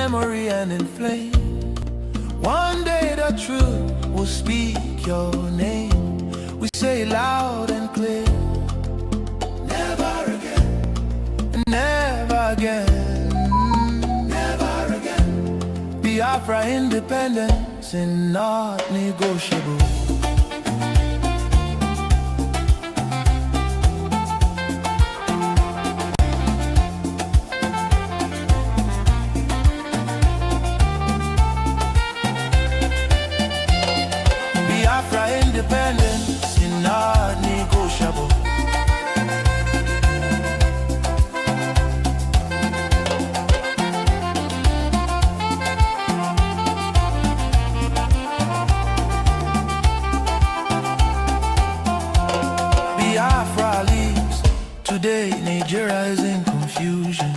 memory and in flame. One day the truth will speak your name. We say loud and clear, never again, never again, never again. Biafra independence is not negotiable. Independence is not negotiable. Biafra leaves. Today Nigeria is in confusion.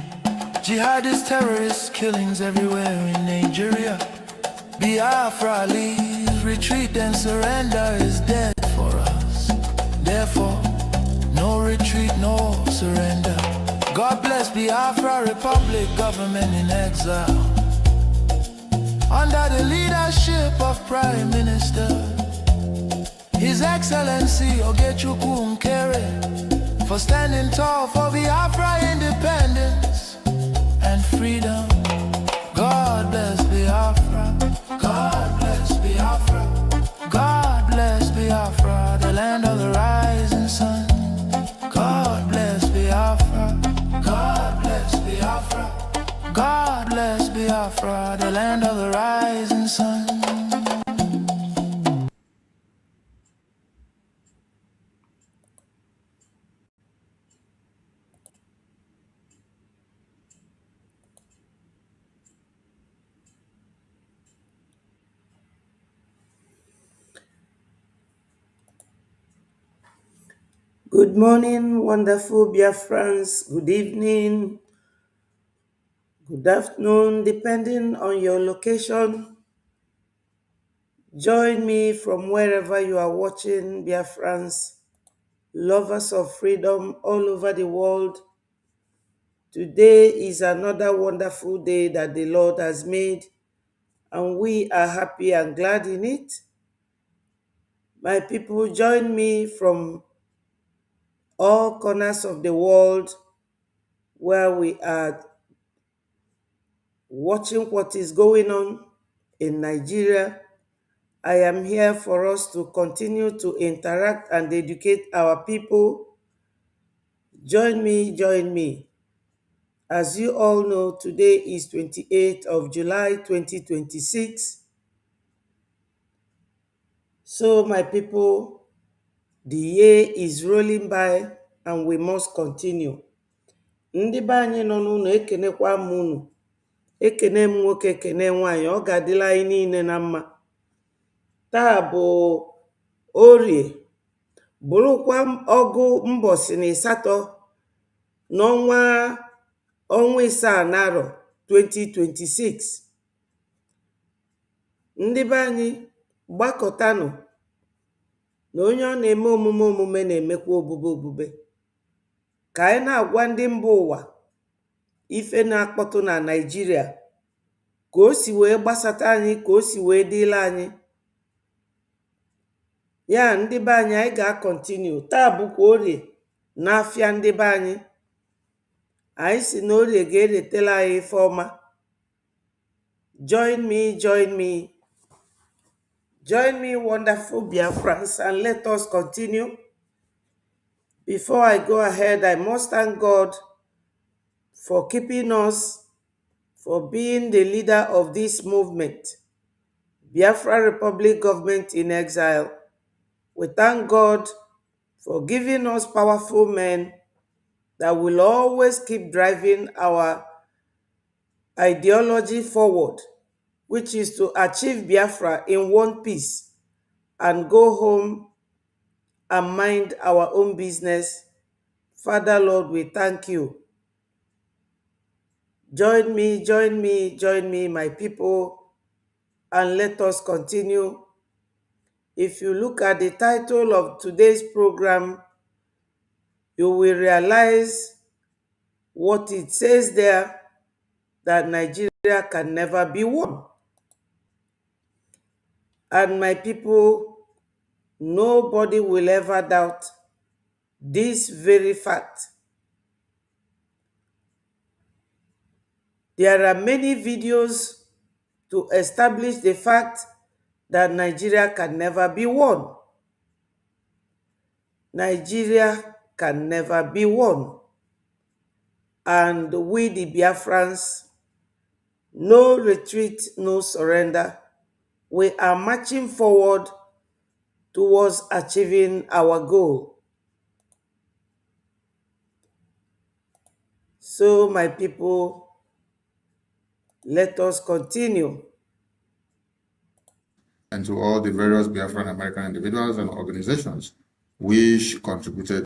Jihadist terrorist killings everywhere in Nigeria. Biafra leaves. Retreat and surrender is dead for us. Therefore, no retreat, no surrender. God bless Biafra Republic, government in exile. Under the leadership of Prime Minister His Excellency Ogechukwu Nkere, for standing tall for Biafra independence and freedom. God bless Biafra. God bless Biafra. God bless Biafra, the land of the rising sun. God bless Biafra. God bless Biafra. God bless Biafra, the land of the rising sun. Good morning, wonderful Biafrans. Good evening, good afternoon, depending on your location. Join me from wherever you are watching, Biafrans, lovers of freedom all over the world. Today is another wonderful day that the Lord has made, and we are happy and glad in it. My people, join me from all corners of the world where we are watching what is going on in Nigeria. I am here for us to continue to interact and educate our people. Join me, join me. As you all know, today is 28th of July 2026. So my people, the year is rolling by and we must continue. Ndị be anyị nọ n'ụlọ ekenekwa m unu. Ekene m nwoke, ekene nwaanyị, ọ ga-adịla anyị niile na mma. Taa bụ Orie, bụrụkwa ọgụ mbọsị na ịsatọ n'ọnwa ịsaa n'arọ 2026. Ndị be anyị gbakọtanụ na onye ọ na-eme omume na-emekwa obube. Ka anyị na-agwa ndị mba ụwa ife na-akpọtụ na Naịjirịa, ka o si wee gbasata anyị, ka o si wee dịla anyị. Ya ndị be anyị, anyị ga-akọntinu. Taa bụkwa Orie n'afịa ndị be anyị. Anyị si na Orie ga-eretela anyị ife ọma. Join me, join me. Join me, wonderful Biafrans, and let us continue. Before I go ahead, I must thank God for keeping us, for being the leader of this movement, Biafra Republic Government in Exile. We thank God for giving us powerful men that will always keep driving our ideology forward, which is to achieve Biafra in one piece and go home and mind our own business. Father, Lord, we thank you. Join me, join me, join me, my people, and let us continue. If you look at the title of today's program, you will realize what it says there, that Nigeria can never be won. And my people, nobody will ever doubt this very fact. There are many videos to establish the fact that Nigeria can never be won. Nigeria can never be won. And we, the Biafrans, no retreat, no surrender. We are marching forward towards achieving our goal. So, my people, let us continue. And to all the various Biafran American individuals and organizations which contributed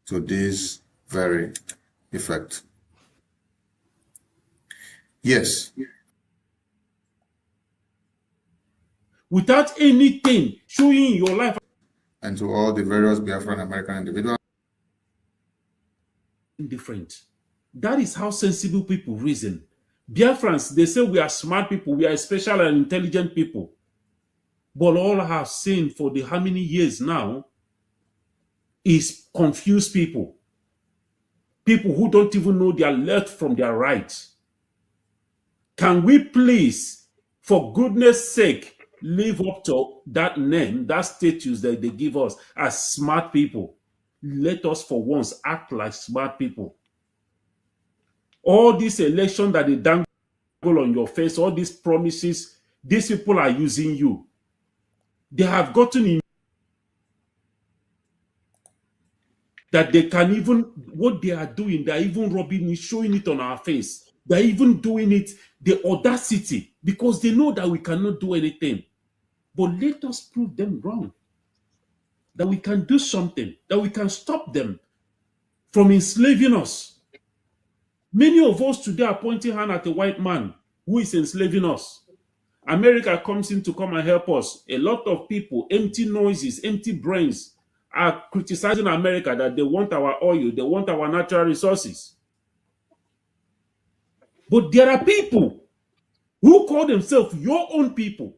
to this very effect. Yes. Without anything showing your life. And to all the various Biafran American individuals. Different. That is how sensible people reason. Biafrans, they say we are smart people, we are special and intelligent people. But all I have seen for the how many years now is confused people. People who don't even know their left from their right. Can we please, for goodness sake, live up to that name, that status that they give us as smart people? Let us for once act like smart people. All this election that they dangle on your face, all these promises, these people are using you. They have gotten in that they can even, what they are doing, they're even rubbing it, showing it on our face. They're even doing it, the audacity, because they know that we cannot do anything. But let us prove them wrong. That we can do something, that we can stop them from enslaving us. Many of us today are pointing hand at a white man who is enslaving us. America comes in to come and help us. A lot of people, empty noises, empty brains, are criticizing America that they want our oil, they want our natural resources. But there are people who call themselves your own people,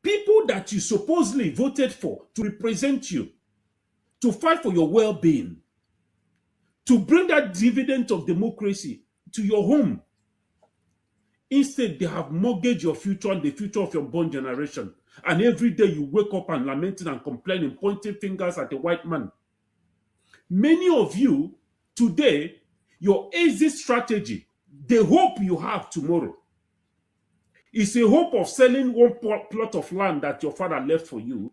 people that you supposedly voted for to represent you, to fight for your well-being, to bring that dividend of democracy to your home. Instead, they have mortgaged your future and the future of your born generation. And every day you wake up and lamenting and complaining, pointing fingers at the white man. Many of you today, your exit strategy, the hope you have tomorrow, is a hope of selling one plot of land that your father left for you,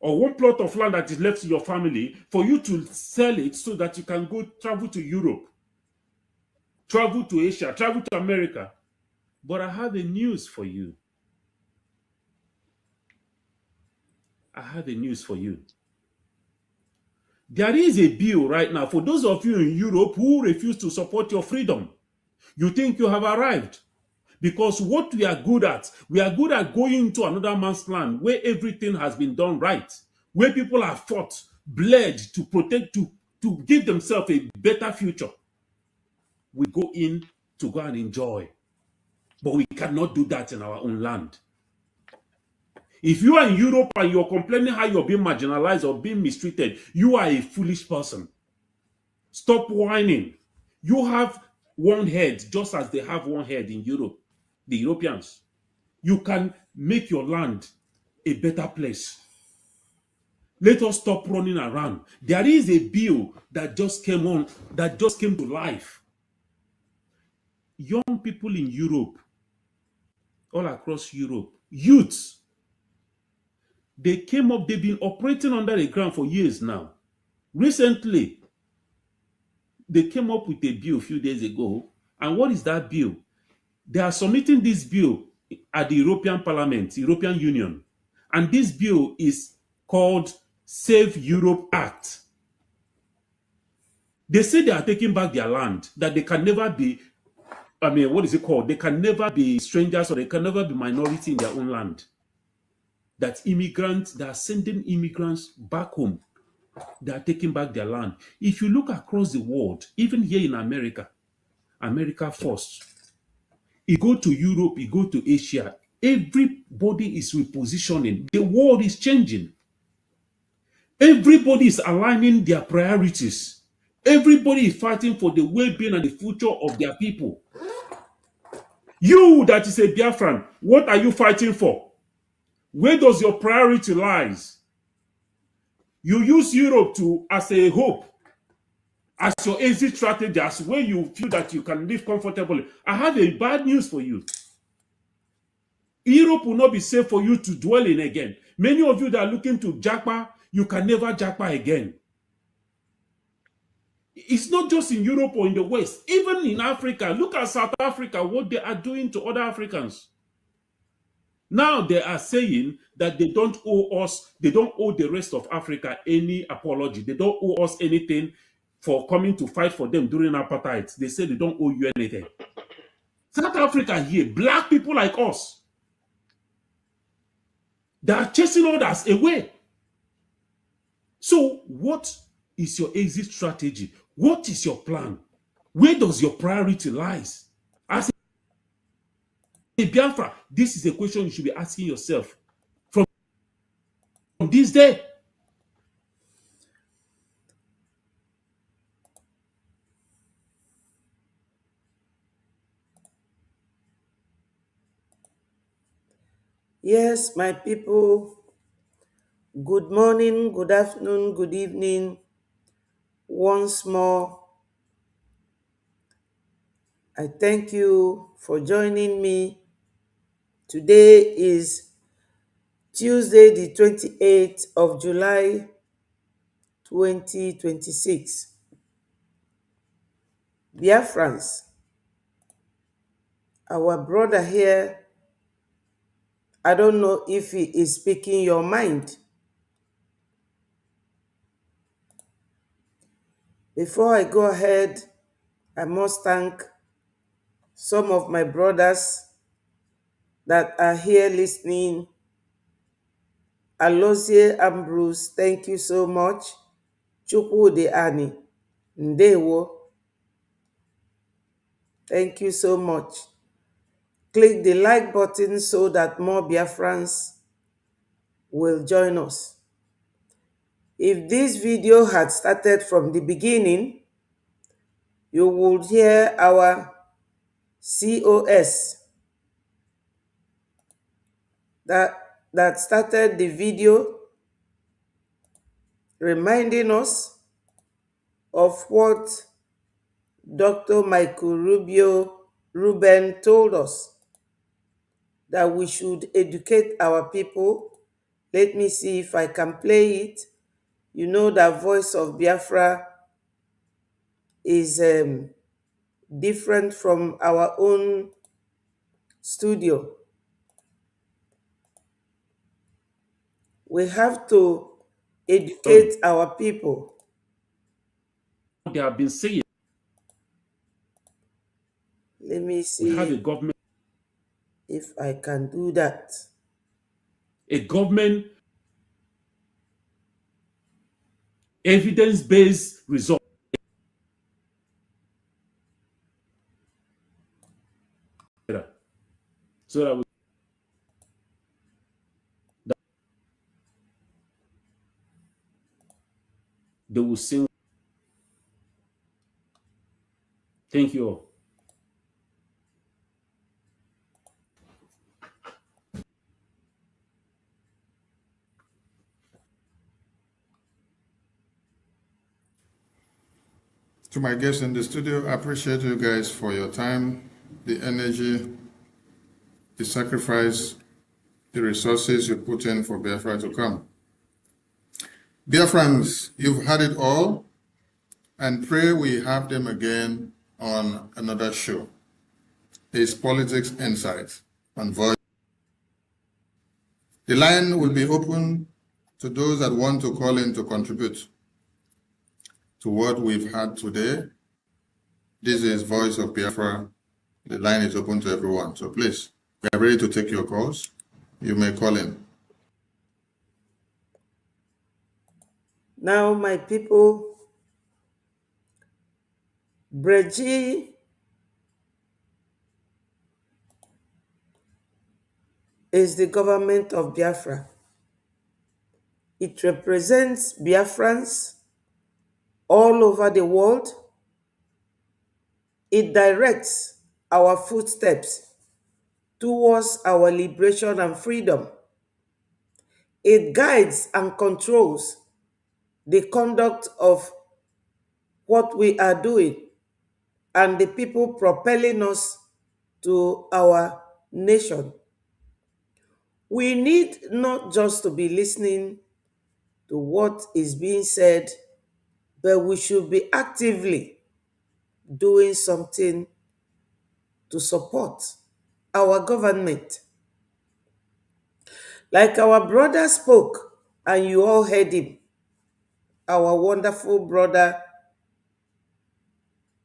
or one plot of land that is left to your family, for you to sell it so that you can go travel to Europe, travel to Asia, travel to America. But I have a news for you. I have a news for you. There is a bill right now for those of you in Europe who refuse to support your freedom. You think you have arrived. Because what we are good at going to another man's land where everything has been done right, where people have fought, bled to protect, to give themselves a better future. We go in to go and enjoy. But we cannot do that in our own land. If you are in Europe and you're complaining how you're being marginalized or being mistreated, you are a foolish person. Stop whining. You have one head just as they have one head in Europe, the Europeans. You can make your land a better place. Let us stop running around. There is a bill that just came to life. Young people in Europe, all across Europe, youths, they've been operating under the ground for years now. Recently, they came up with a bill a few days ago. And what is that bill? They are submitting this bill at the European Parliament, European Union. And this bill is called Save Europe Act. They say they are taking back their land, that they can never be, what is it called? They can never be strangers or they can never be minority in their own land. That they are sending immigrants back home. They are taking back their land. If you look across the world, even here in America, America first. You go to Europe, you go to Asia, everybody is repositioning. The world is changing. Everybody is aligning their priorities. Everybody is fighting for the well-being and the future of their people. You that is a Biafran, what are you fighting for? Where does your priority lies? You use Europe to as a hope, as your exit strategy, as where you feel that you can live comfortably. I have a bad news for you. Europe will not be safe for you to dwell in again. Many of you that are looking to Japa, you can never Japa again. It's not just in Europe or in the West, even in Africa. Look at South Africa, what they are doing to other Africans. Now they are saying that they don't owe us, they don't owe the rest of Africa any apology. They don't owe us anything for coming to fight for them during apartheid. They say they don't owe you anything. South Africa here, black people like us, they are chasing others away. So what is your exit strategy? What is your plan? Where does your priority lies? As a Biafra, this is a question you should be asking yourself from this day. Yes, my people, good morning, good afternoon, good evening. Once more, I thank you for joining me. Today is Tuesday, the 28th of July, 2026. Biafrans, our brother here, I don't know if he is speaking your mind. Before I go ahead, I must thank some of my brothers that are here listening. Alozie Ambrose, thank you so much. Chukwudi Ani, Ndewo, thank you so much. Click the like button so that more Biafrans will join us. If this video had started from the beginning, you would hear our COS that started the video reminding us of what Dr. Michael Ruben told us, that we should educate our people. Let me see if I can play it. You know that Voice of Biafra is different from our own studio. We have to educate our people. They have been saying, Let me we have a see government, if I can do that. a government evidence-based result. So that they will sing. Thank you all. To my guests in the studio, I appreciate you guys for your time, the energy, the sacrifice, the resources you put in for Biafra to come. Biafrans, you've had it all, and pray we have them again on another show. It's Politics Insight on Voice. The line will be open to those that want to call in to contribute to what we've had today. This is Voice of Biafra. The line is open to everyone. So please, we are ready to take your calls. You may call in. Now, my people, Breji is the government of Biafra. It represents Biafrans all over the world. It directs our footsteps towards our liberation and freedom. It guides and controls the conduct of what we are doing and the people propelling us to our nation. We need not just to be listening to what is being said, but we should be actively doing something to support our government. Like our brother spoke, and you all heard him, our wonderful brother,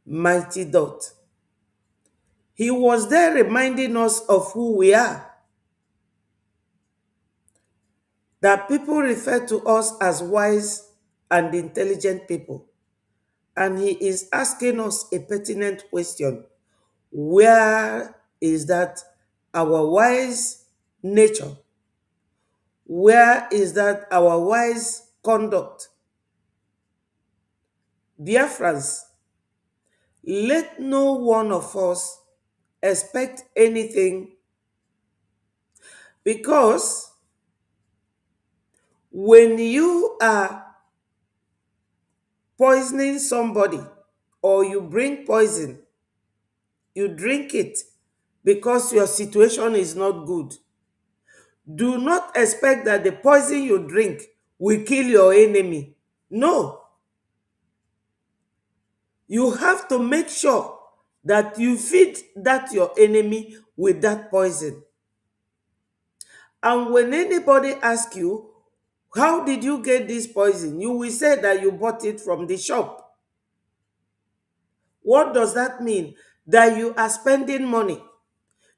Mighty Dot. He was there reminding us of who we are. That people refer to us as wise and intelligent people. And he is asking us a pertinent question. Where is that our wise nature? Where is that our wise conduct? Biafrans, let no one of us expect anything, because when you are poisoning somebody or you bring poison, you drink it because your situation is not good, do not expect that the poison you drink will kill your enemy. No. You have to make sure that you feed that your enemy with that poison. And when anybody asks you, how did you get this poison? You will say that you bought it from the shop. What does that mean? That you are spending money.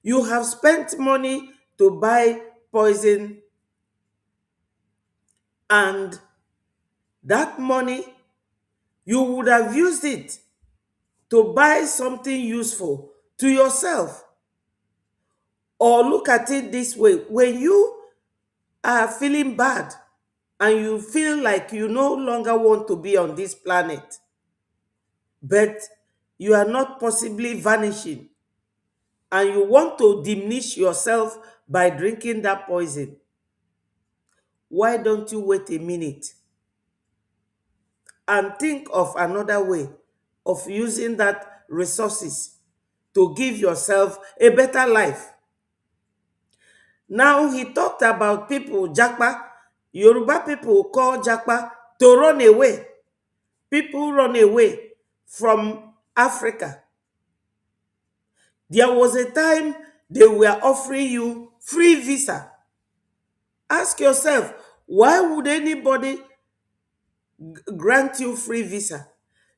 You have spent money to buy poison, and that money, you would have used it to buy something useful to yourself. Or look at it this way: when you are feeling bad and you feel like you no longer want to be on this planet, but you are not possibly vanishing, and you want to diminish yourself by drinking that poison, why don't you wait a minute and think of another way of using that resources to give yourself a better life? Now he talked about people, Japa. Yoruba people call Japa to run away. People run away from Africa. There was a time they were offering you free visa. Ask yourself, why would anybody grant you free visa?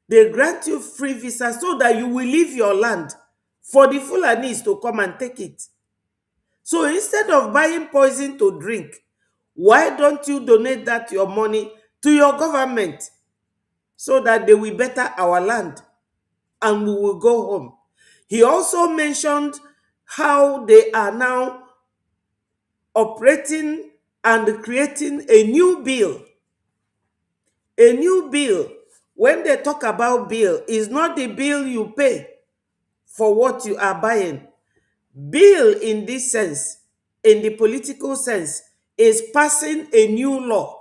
They grant you free visa so that you will leave your land for the Fulanis to come and take it. So instead of buying poison to drink, why don't you donate that your money to your government so that they will better our land and we will go home? He also mentioned how they are now operating and creating a new bill. A new bill. When they talk about bill, is not the bill you pay for what you are buying. Bill in this sense, in the political sense, is passing a new law.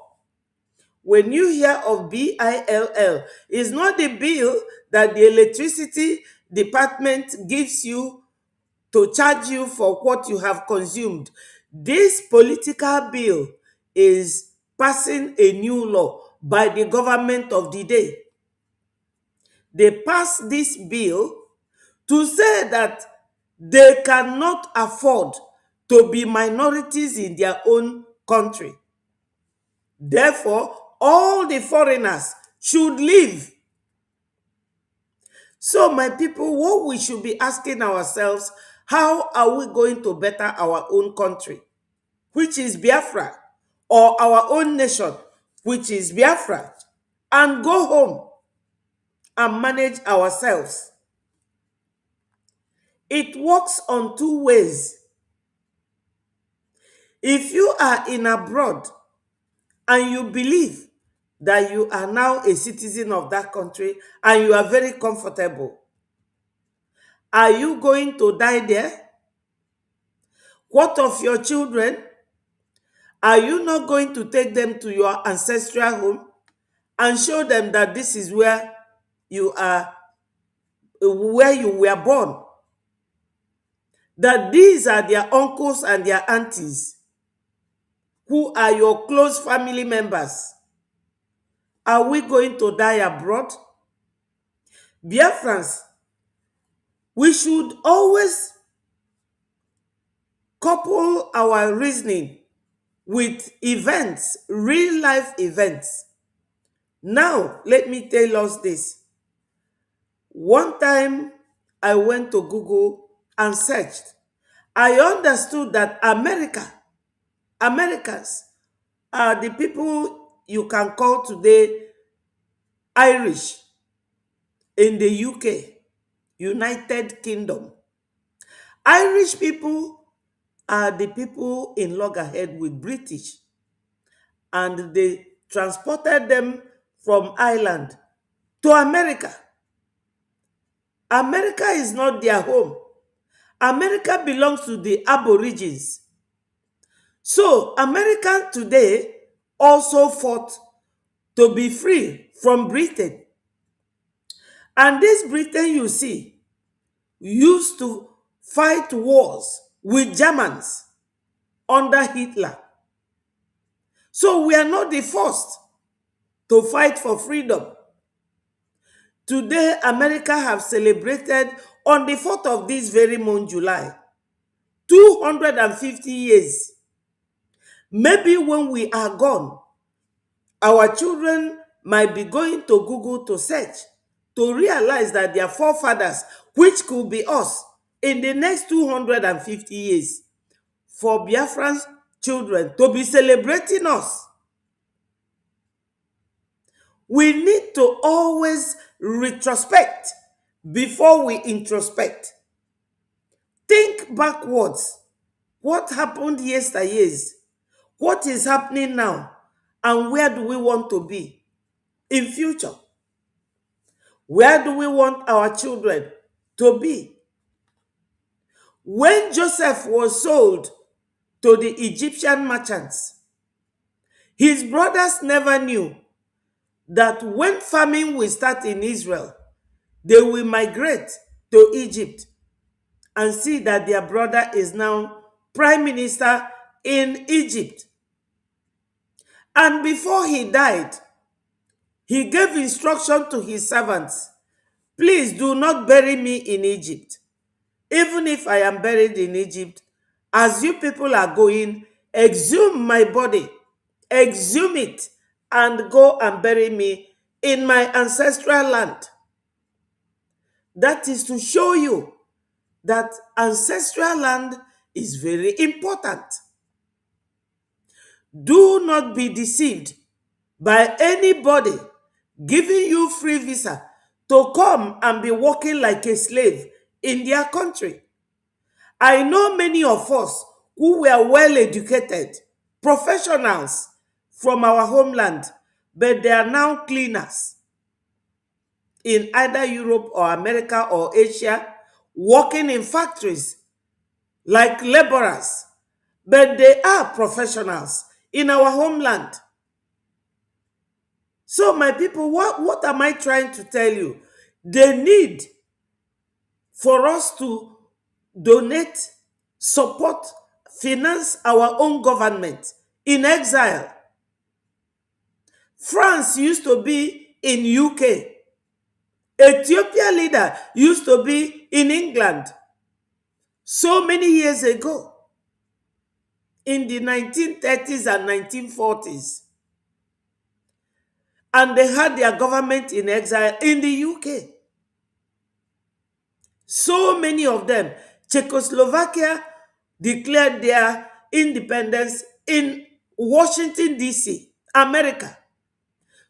When you hear of BILL, it's not the bill that the electricity department gives you to charge you for what you have consumed. This political bill is passing a new law by the government of the day. They passed this bill to say that they cannot afford to be minorities in their own country. Therefore, all the foreigners should leave. So, my people, what we should be asking ourselves, how are we going to better our own country, which is Biafra, or our own nation, which is Biafra, and go home and manage ourselves? It works on two ways. If you are in abroad and you believe that you are now a citizen of that country and you are very comfortable, are you going to die there? What of your children? Are you not going to take them to your ancestral home and show them that this is where you are, where you were born? That these are their uncles and their aunties who are your close family members. Are we going to die abroad? Biafrans, we should always couple our reasoning with events, real life events. Now, let me tell us this. One time I went to Google and searched. I understood that Americans are the people you can call today Irish in the UK, United Kingdom. Irish people are the people in loggerhead with British, and they transported them from Ireland to America. America is not their home. America belongs to the Aborigines. So America today also fought to be free from Britain. And this Britain, you see, used to fight wars with Germans under Hitler. So we are not the first to fight for freedom. Today, America have celebrated on the 4th of this very month, July, 250 years. Maybe when we are gone, our children might be going to Google to search to realize that their forefathers, which could be us, in the next 250 years, for Biafran's children to be celebrating us. We need to always retrospect before we introspect. Think backwards. What happened yesteryears? What is happening now? And where do we want to be in future? Where do we want our children to be? When Joseph was sold to the Egyptian merchants, his brothers never knew that when famine will start in Israel, they will migrate to Egypt and see that their brother is now prime minister in Egypt. And before he died, he gave instruction to his servants, please do not bury me in Egypt. Even if I am buried in Egypt, as you people are going, exhume my body, exhume it, and go and bury me in my ancestral land. That is to show you that ancestral land is very important. Do not be deceived by anybody giving you free visa to come and be working like a slave in their country. I know many of us who were well educated, professionals from our homeland, but they are now cleaners in either Europe or America or Asia, working in factories like laborers, but they are professionals in our homeland. So my people, what am I trying to tell you? They need for us to donate, support, finance our own government in exile. France used to be in UK. Ethiopia leader used to be in England so many years ago, in the 1930s and 1940s. And they had their government in exile in the UK. So many of them. Czechoslovakia declared their independence in Washington, D.C., America.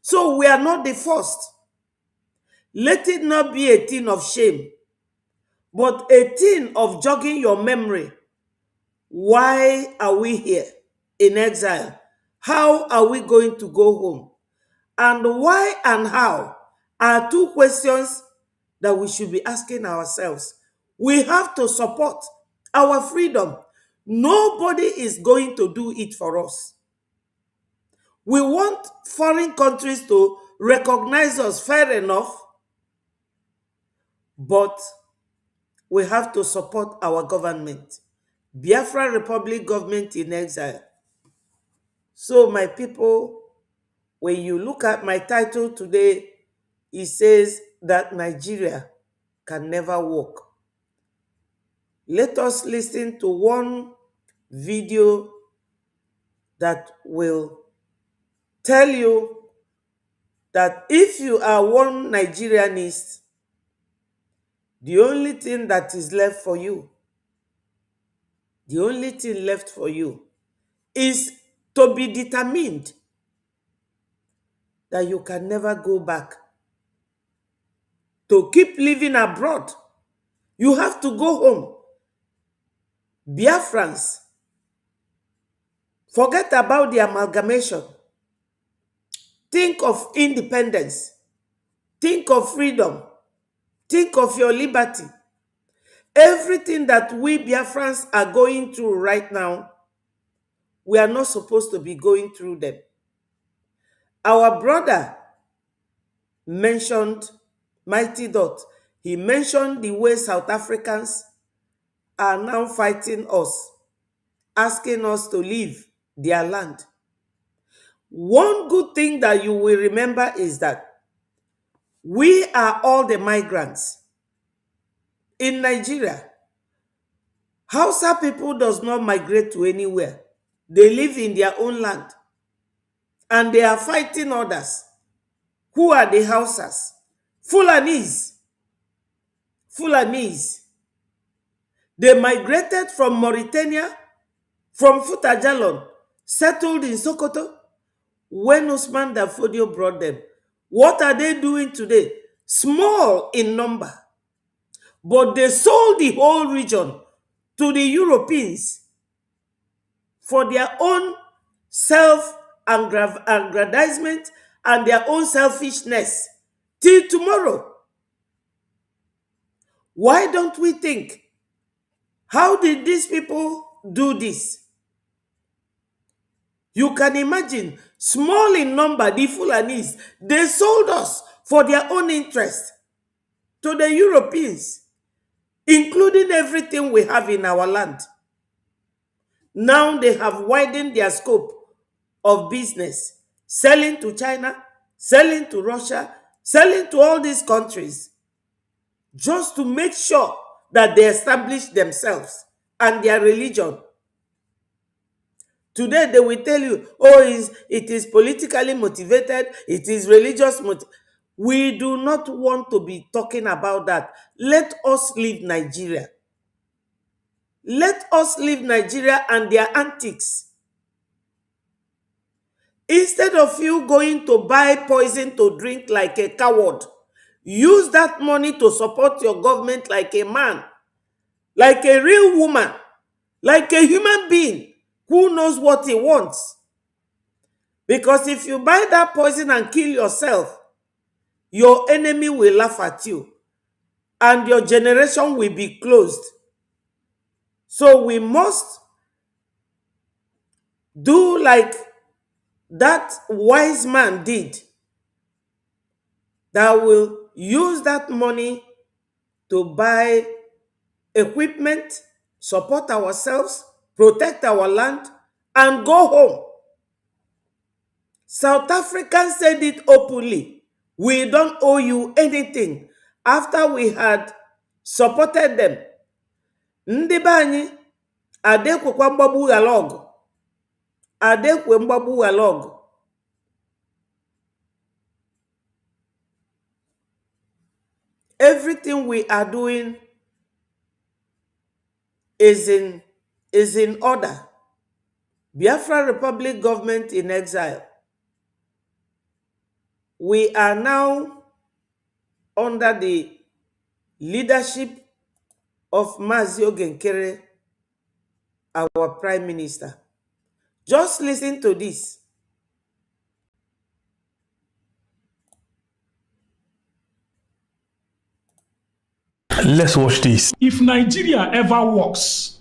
So we are not the first. Let it not be a thing of shame, but a thing of jogging your memory. Why are we here? in exile. How are we going to go home? And why and how are two questions that we should be asking ourselves. We have to support our freedom. Nobody is going to do it for us. We want foreign countries to recognize us, fair enough, but we have to support our government. Biafra Republic government in exile. So my people, when you look at my title today, it says that Nigeria can never work. Let us listen to one video that will tell you that if you are one Nigerianist, the only thing that is left for you, the only thing left for you is to be determined that you can never go back. To keep living abroad, you have to go home. Biafrans, forget about the amalgamation. Think of independence. Think of freedom. Think of your liberty. Everything that we Biafrans are going through right now, we are not supposed to be going through them. Our brother mentioned Mighty Dot. He mentioned the way South Africans are now fighting us, asking us to leave their land. One good thing that you will remember is that we are all the migrants in Nigeria. Hausa people does not migrate to anywhere. They live in their own land. And they are fighting others. Who are the Hausas? Fulanis. Fulanis. They migrated from Mauritania, from Futajalon, settled in Sokoto, when Usman Dafodio brought them. What are they doing today? Small in number. But they sold the whole region to the Europeans for their own self-aggrandizement and their own selfishness till tomorrow. Why don't we think, how did these people do this? You can imagine, small in number, the Fulanis, they sold us for their own interest to the Europeans, including everything we have in our land. Now they have widened their scope of business, selling to China, selling to Russia, selling to all these countries, just to make sure that they establish themselves and their religion. Today they will tell you, oh, it is politically motivated, it is religious motivated. We do not want to be talking about that. Let us leave Nigeria. Let us leave Nigeria and their antics. Instead of you going to buy poison to drink like a coward, use that money to support your government like a man, like a real woman, like a human being who knows what he wants. Because if you buy that poison and kill yourself, your enemy will laugh at you and your generation will be closed. So we must do like that wise man did, that will use that money to buy equipment, support ourselves, protect our land, and go home. South Africans said it openly. We don't owe you anything. After we had supported them, ndị be anyị adekwekwa mgbagbu ghara ọgụ. Adekwe mgbagbu ghara ọgụ. Everything we are doing is in order. Biafra Republic government in exile. We are now under the leadership of Mazi Ogenkere, our Prime Minister. Just listen to this. Let's watch this. If Nigeria ever works,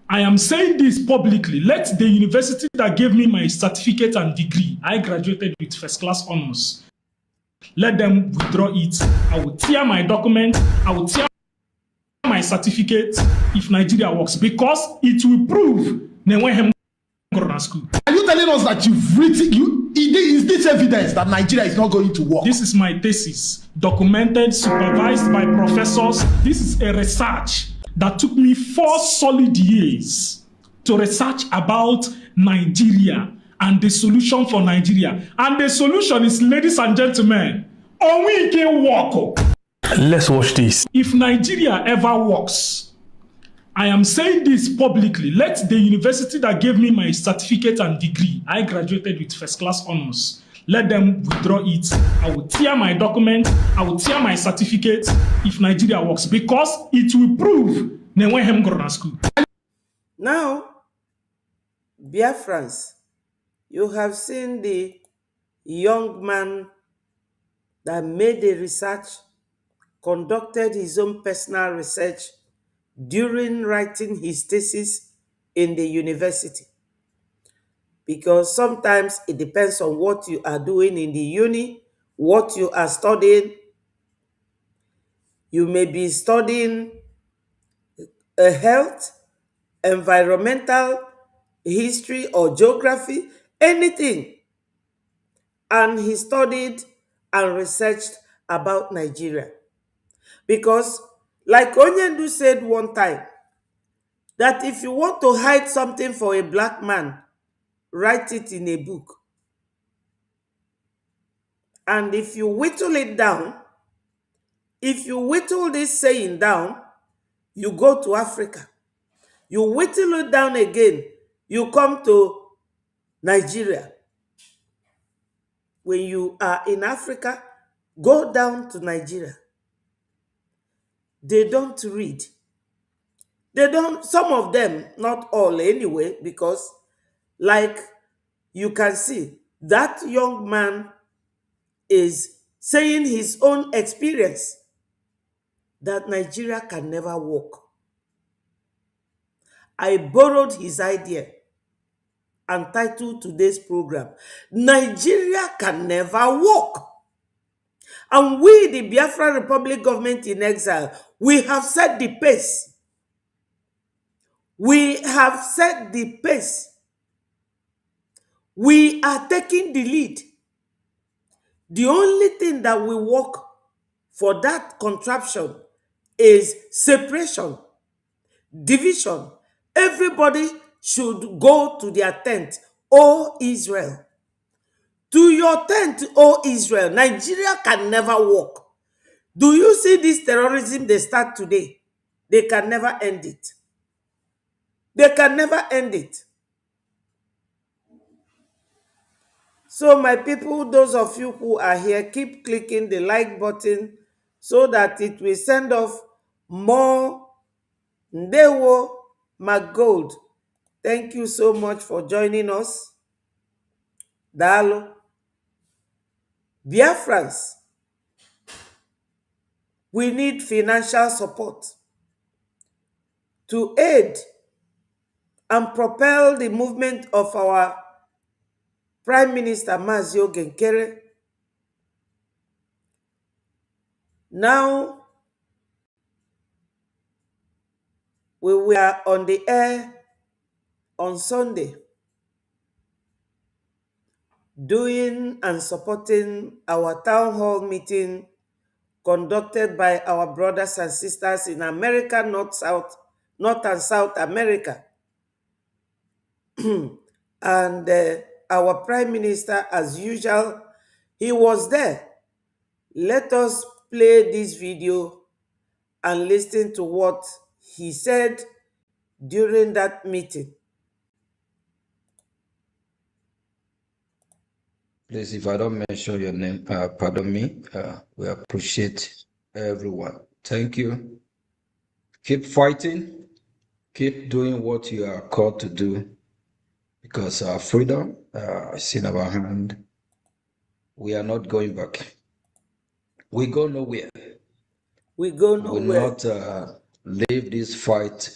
I am saying this publicly. Let the university that gave me my certificate and degree, I graduated with first class honors, let them withdraw it. I will tear my document. I will tear my certificate if Nigeria works, because it will prove they went home to school. Are you telling us that you've written, is this evidence that Nigeria is not going to work? This is my thesis, documented, supervised by professors. This is a research that took me 4 solid years to research about Nigeria and the solution for Nigeria. And the solution is, ladies and gentlemen, we can work. Let's watch this. If Nigeria ever works, I am saying this publicly. Let the university that gave me my certificate and degree, I graduated with first class honors, let them withdraw it. I will tear my document. I will tear my certificate if Nigeria works, because it will prove they went home to school. Now, Biafrans, you have seen the young man that made the research, conducted his own personal research during writing his thesis in the university. Because sometimes it depends on what you are doing in the uni, what you are studying. You may be studying health, environmental, history, or geography, anything. And he studied and researched about Nigeria. Because, like Onyendu said one time, that if you want to hide something for a black man, write it in a book. And if you whittle it down, if you whittle this saying down, you go to Africa. You whittle it down again, you come to Nigeria. When you are in Africa, go down to Nigeria. They don't read. They don't, some of them, not all anyway, because like you can see, that young man is saying his own experience that Nigeria can never work. I borrowed his idea and titled today's program, Nigeria can never work. And we, the Biafra Republic government in exile, we have set the pace. We have set the pace. We are taking the lead. The only thing that will work for that contraption is separation, division. Everybody should go to their tent, O Israel. To your tent, O Israel. Nigeria can never work. Do you see this terrorism they start today? They can never end it. They can never end it. So my people, those of you who are here, keep clicking the like button so that it will send off more Ndewo McGold. Thank you so much for joining us. Dalo. Biafrans, we need financial support to aid and propel the movement of our Prime Minister Mazi Ogenkere. Now, we were on the air on Sunday doing and supporting our town hall meeting conducted by our brothers and sisters in America, North and South America. And our Prime Minister, as usual, he was there. Let us play this video and listen to what he said during that meeting. Please, if I don't mention your name, pardon me. We appreciate everyone. Thank you. Keep fighting. Keep doing what you are called to do. because our freedom is in our hand. We are not going back. We go nowhere. We go We will nowhere. not leave this fight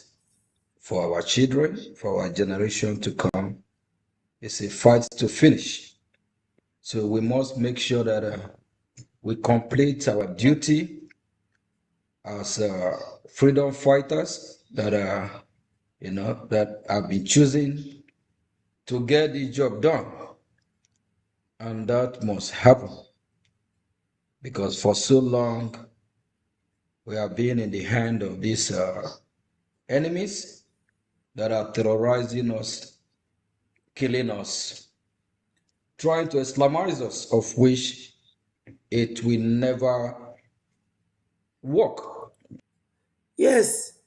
for our children, for our generation to come. It's a fight to finish. So we must make sure that we complete our duty as freedom fighters that are, that have been choosing to get the job done. And that must happen because for so long we have been in the hand of these enemies that are terrorizing us, killing us, trying to Islamize us, of which it will never work. Yes,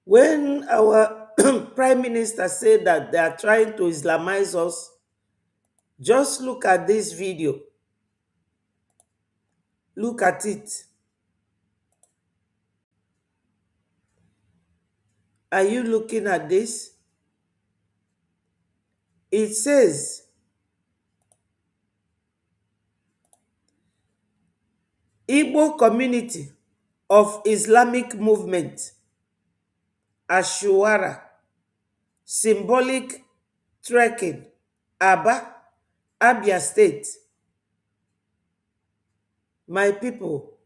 when our prime minister said that they are trying to Islamize us, just look at this video. Look at it. Are you looking at this? It says, Igbo community of Islamic movement, Ashuara, symbolic trekking, Aba, Abia State. My people,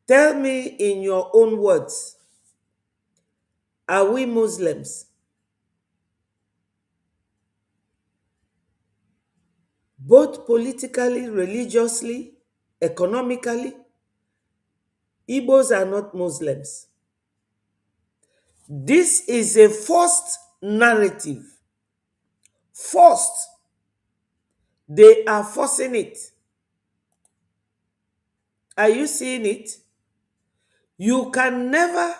tell me in your own words, are we Muslims? Both politically, religiously, economically, Igbos are not Muslims. This is a forced narrative. Forced. They are forcing it. Are you seeing it? You can never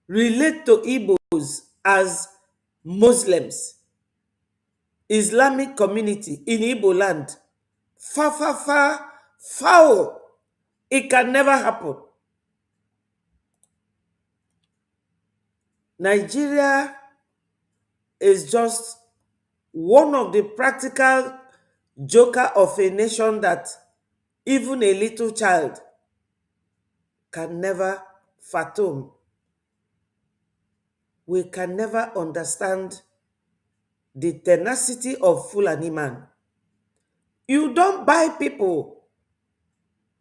relate to Igbos as Muslims. Islamic community in Igbo land. Far, far, far, foul. It can never happen. Nigeria is just one of the practical joker of a nation that even a little child can never fathom. We can never understand the tenacity of Fulani man. You don't buy people.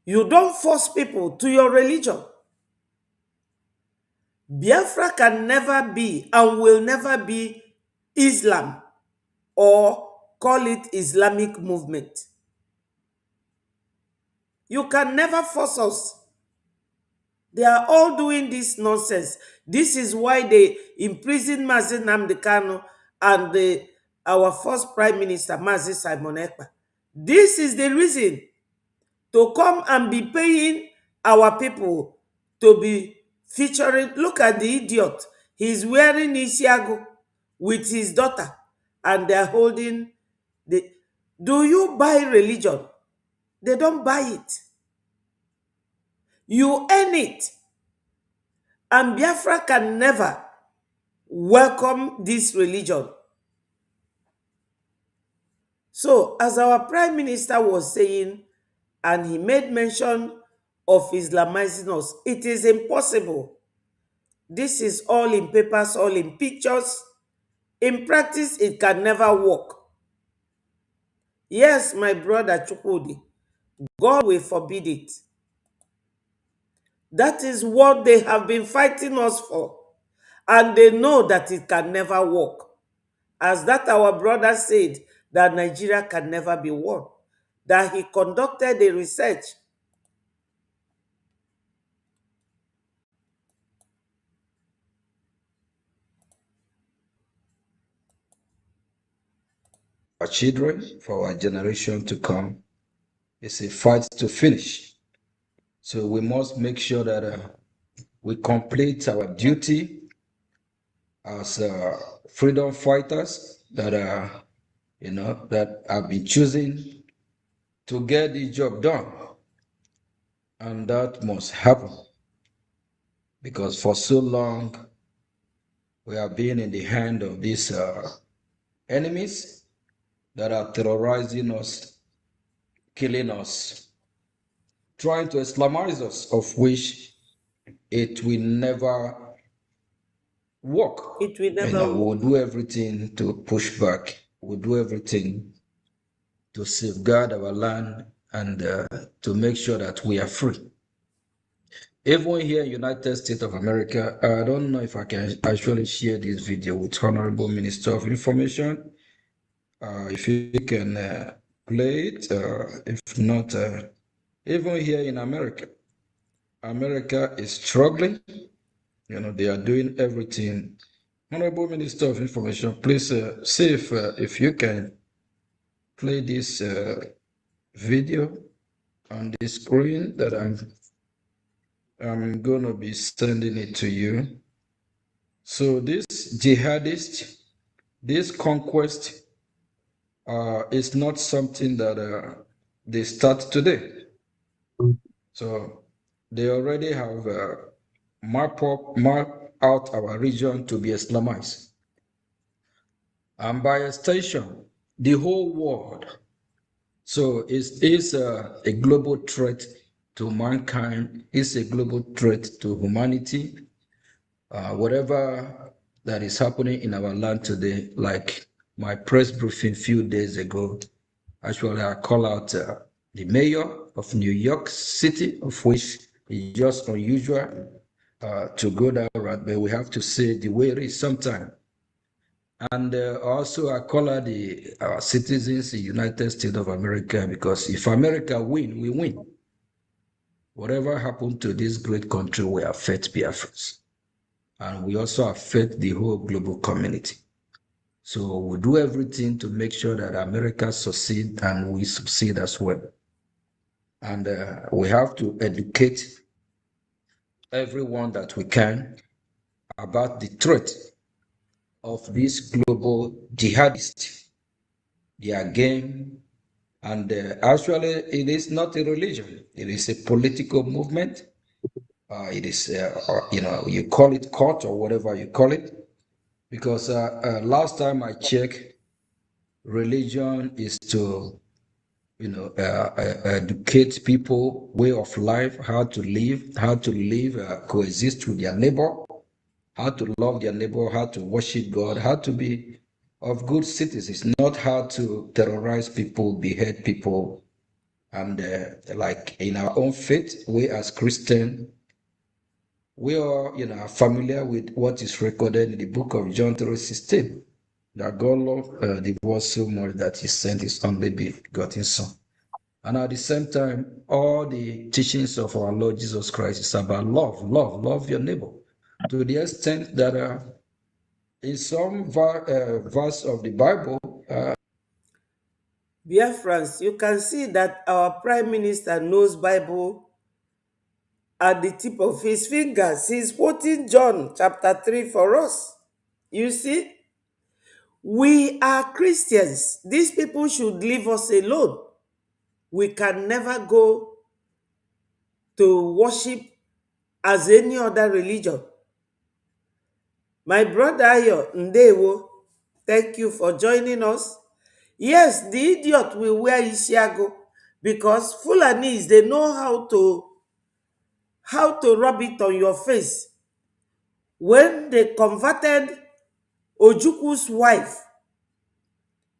You don't force people to your religion. Biafra can never be and will never be Islam or call it Islamic movement. You can never force us. They are all doing this nonsense. This is why they imprisoned Mazi Nnamdi Kanu and our first prime minister, Mazi Simon Ekpa. This is the reason to come and be paying our people to be featuring. Look at the idiot. He's wearing Isiago with his daughter and they're holding the... Do you buy religion? They don't buy it. You earn it. And Biafra can never welcome this religion. So, as our prime minister was saying, and he made mention of Islamizing us, it is impossible. This is all in papers, all in pictures. In practice, it can never work. Yes, my brother Chukwudi, God will forbid it. That is what they have been fighting us for. And they know that it can never work. As that our brother said, that Nigeria can never be won. That he conducted a research. Our children, for our generation to come. It's a fight to finish. So we must make sure that we complete our duty as freedom fighters that are, that have been choosing to get the job done. And that must happen because for so long We are being in the hand of these enemies that are terrorizing us, killing us, trying to Islamize us, of which it will never work. It will never work. We'll do everything to push back. We'll do everything to safeguard our land and to make sure that we are free. Even here in United States of America, I don't know if I can actually share this video with Honorable Minister of Information. If you can play it, if not, even here in America, America is struggling. They are doing everything. Honorable Minister of Information, please see if you can play this video on the screen that I'm going to be sending it to you. So this jihadist, this conquest is not something that they start today. So they already have marked out our region to be Islamized. And by extension, the whole world. So it's a global threat to mankind. It's a global threat to humanity. Whatever that is happening in our land today, like my press briefing a few days ago, actually I call out the mayor of New York City, of which is just unusual to go that route, but we have to say the way it is sometimes. And also I call out the citizens in the United States of America, because if America win, we win. Whatever happened to this great country will affect Biafrans. And we also affect the whole global community. So we do everything to make sure that America succeed and we succeed as well. And we have to educate everyone that we can about the threat of this global jihadists, their game. And actually, it is not a religion. It is a political movement. It is, you call it cult or whatever you call it. Because last time I checked, religion is to, educate people, way of life, how to live, coexist with their neighbor, how to love their neighbor, how to worship God, how to be of good citizens, not how to terrorize people, behead people. And like in our own faith, we as Christians, we are familiar with what is recorded in the book of John 3:16, that God loved the world so much that he sent his only begotten son. And at the same time, all the teachings of our Lord Jesus Christ is about love your neighbor, to the extent that in some verse of the Bible, Biafrans, you can see that our Prime Minister knows Bible at the tip of his fingers. He's quoting John chapter 3 for us. You see? We are Christians. These people should leave us alone. We can never go to worship as any other religion. My brother Ayo Ndewo, thank you for joining us. Yes, the idiot will wear Isiago because Fulanis, they know how to rub it on your face. When they converted Ojuku's wife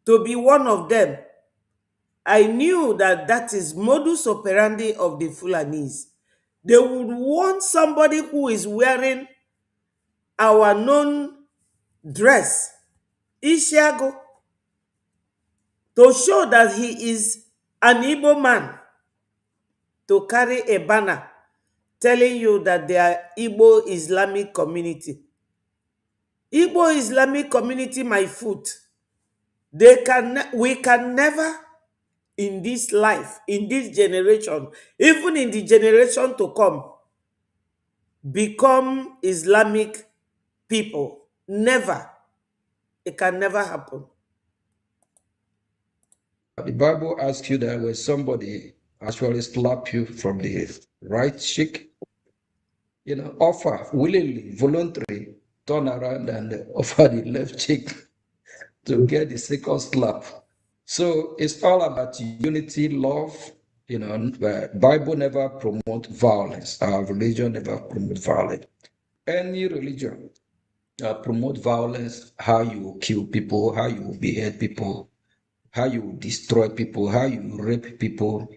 to be one of them, I knew that that is modus operandi of the Fulanis. They would want somebody who is wearing our known dress, Isiago, to show that he is an Igbo man, to carry a banner telling you that they are Igbo Islamic community. Igbo Islamic community, my foot. We can never in this life, in this generation, even in the generation to come, become Islamic people. Never. It can never happen. the Bible asks you that when somebody actually slap you from the right cheek, offer willingly, voluntarily, turn around and offer the left cheek to get the second slap. So it's all about unity, love. You know, Bible never promote violence. Our religion never promote violence. Any religion promote violence, how you kill people, how you behead people, how you destroy people, how you rape people.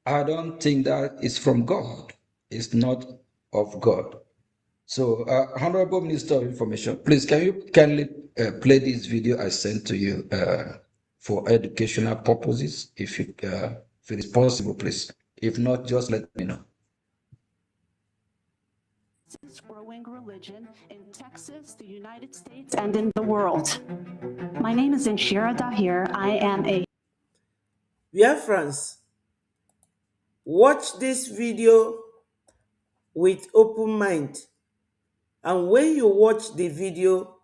I don't think that is from God. It's not of God. So, Honorable Minister of Information, please can you kindly play this video I sent to you for educational purposes, if it is possible, please. If not, just let me know. Growing religion in Texas, the United States, and in the world. My name is Inshira Dahir. I am a Biafrans, watch this video with open mind. And when you watch the video,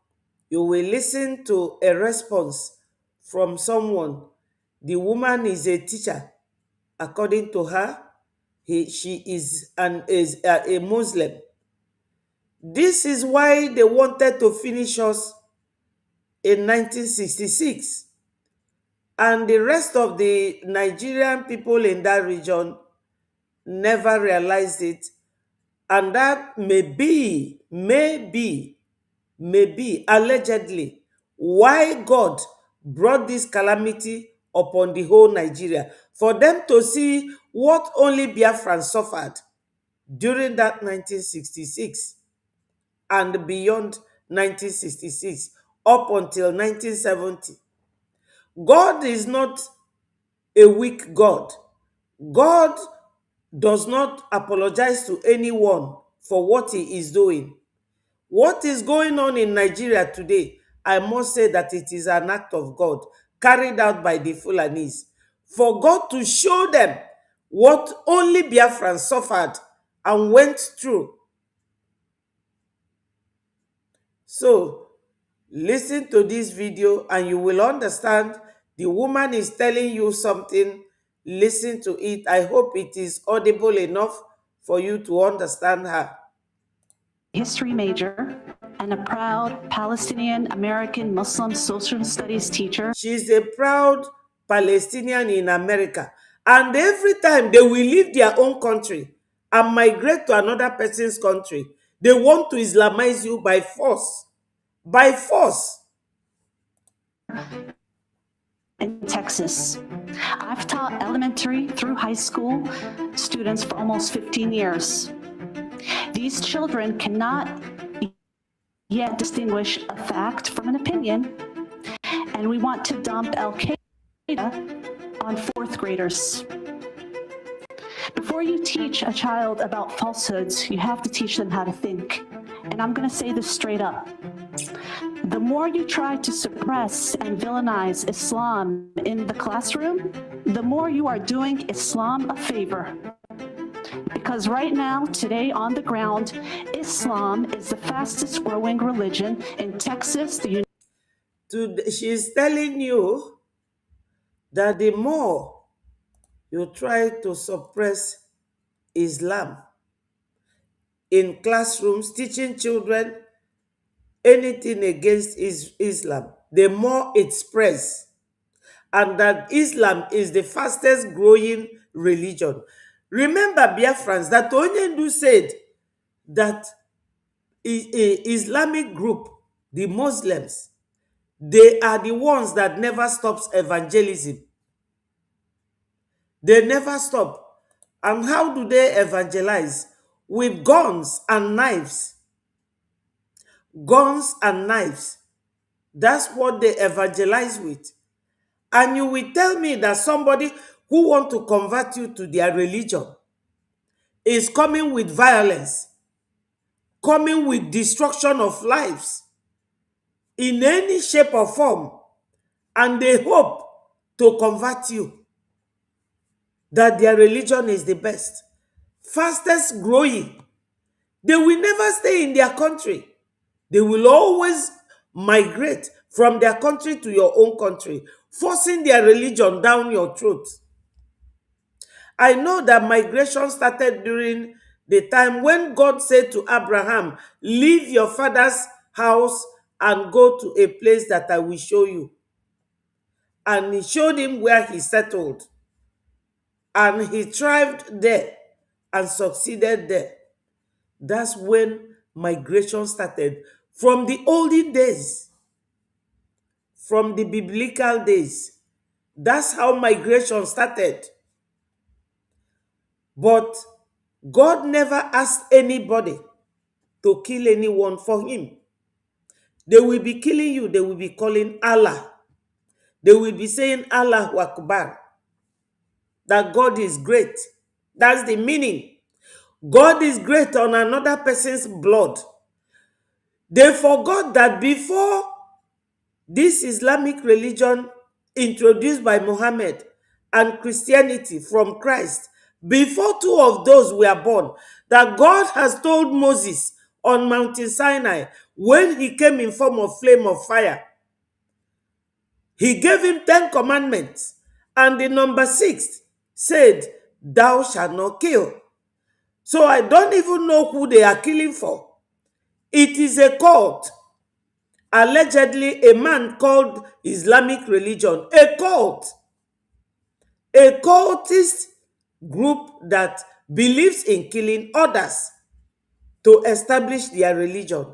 you will listen to a response from someone. The woman is a teacher. According to her, she is a Muslim. This is why they wanted to finish us in 1966. And the rest of the Nigerian people in that region never realized it. And that may be, allegedly, why God brought this calamity upon the whole Nigeria. For them to see what only Biafran suffered during that 1966 and beyond 1966 up until 1970. God is not a weak God. God does not apologize to anyone for what he is doing. What is going on in Nigeria today, I must say that it is an act of God carried out by the Fulanis for God to show them what only Biafran suffered and went through. So, listen to this video and you will understand. The woman is telling you something. Listen to it. I hope it is audible enough for you to understand her. history major and a proud Palestinian American Muslim social studies teacher. She's a proud Palestinian in America. And every time they will leave their own country and migrate to another person's country, they want to Islamize you by force. By force. In Texas. I've taught elementary through high school students for almost 15 years. These children cannot yet distinguish a fact from an opinion, and we want to dump Al-Qaeda on fourth graders. Before you teach a child about falsehoods, you have to teach them how to think. And I'm going to say this straight up. The more you try to suppress and villainize Islam in the classroom, the more you are doing Islam a favor. Because right now, today on the ground, Islam is the fastest growing religion in Texas. She's telling you that the more you try to suppress Islam in classrooms, teaching children anything against Islam, the more it spreads. And that Islam is the fastest growing religion. Remember, Biafrans, that Onyendu said that Islamic group, the Muslims, they are the ones that never stops evangelism. They never stop. And how do they evangelize? With guns and knives. Guns and knives. That's what they evangelize with. And you will tell me that somebody who want to convert you to their religion is coming with violence, coming with destruction of lives in any shape or form, and they hope to convert you, that their religion is the best, fastest growing. They will never stay in their country. They will always migrate from their country to your own country, forcing their religion down your throat. I know that migration started during the time when God said to Abraham, leave your father's house and go to a place that I will show you. And he showed him where he settled. And he thrived there and succeeded there. That's when migration started. From the olden days, from the biblical days, that's how migration started. But God never asked anybody to kill anyone for him. They will be killing you. They will be calling Allah. They will be saying Allahu Akbar. That God is great. That's the meaning. God is great on another person's blood. They forgot that before this Islamic religion introduced by Muhammad and Christianity from Christ, before two of those were born, that God has told Moses on Mount Sinai, when he came in form of flame of fire, he gave him 10 commandments, and the number 6 said, thou shalt not kill. So I don't even know who they are killing for. It is a cult. Allegedly, a man called Islamic religion, a cult. A cultist group that believes in killing others to establish their religion.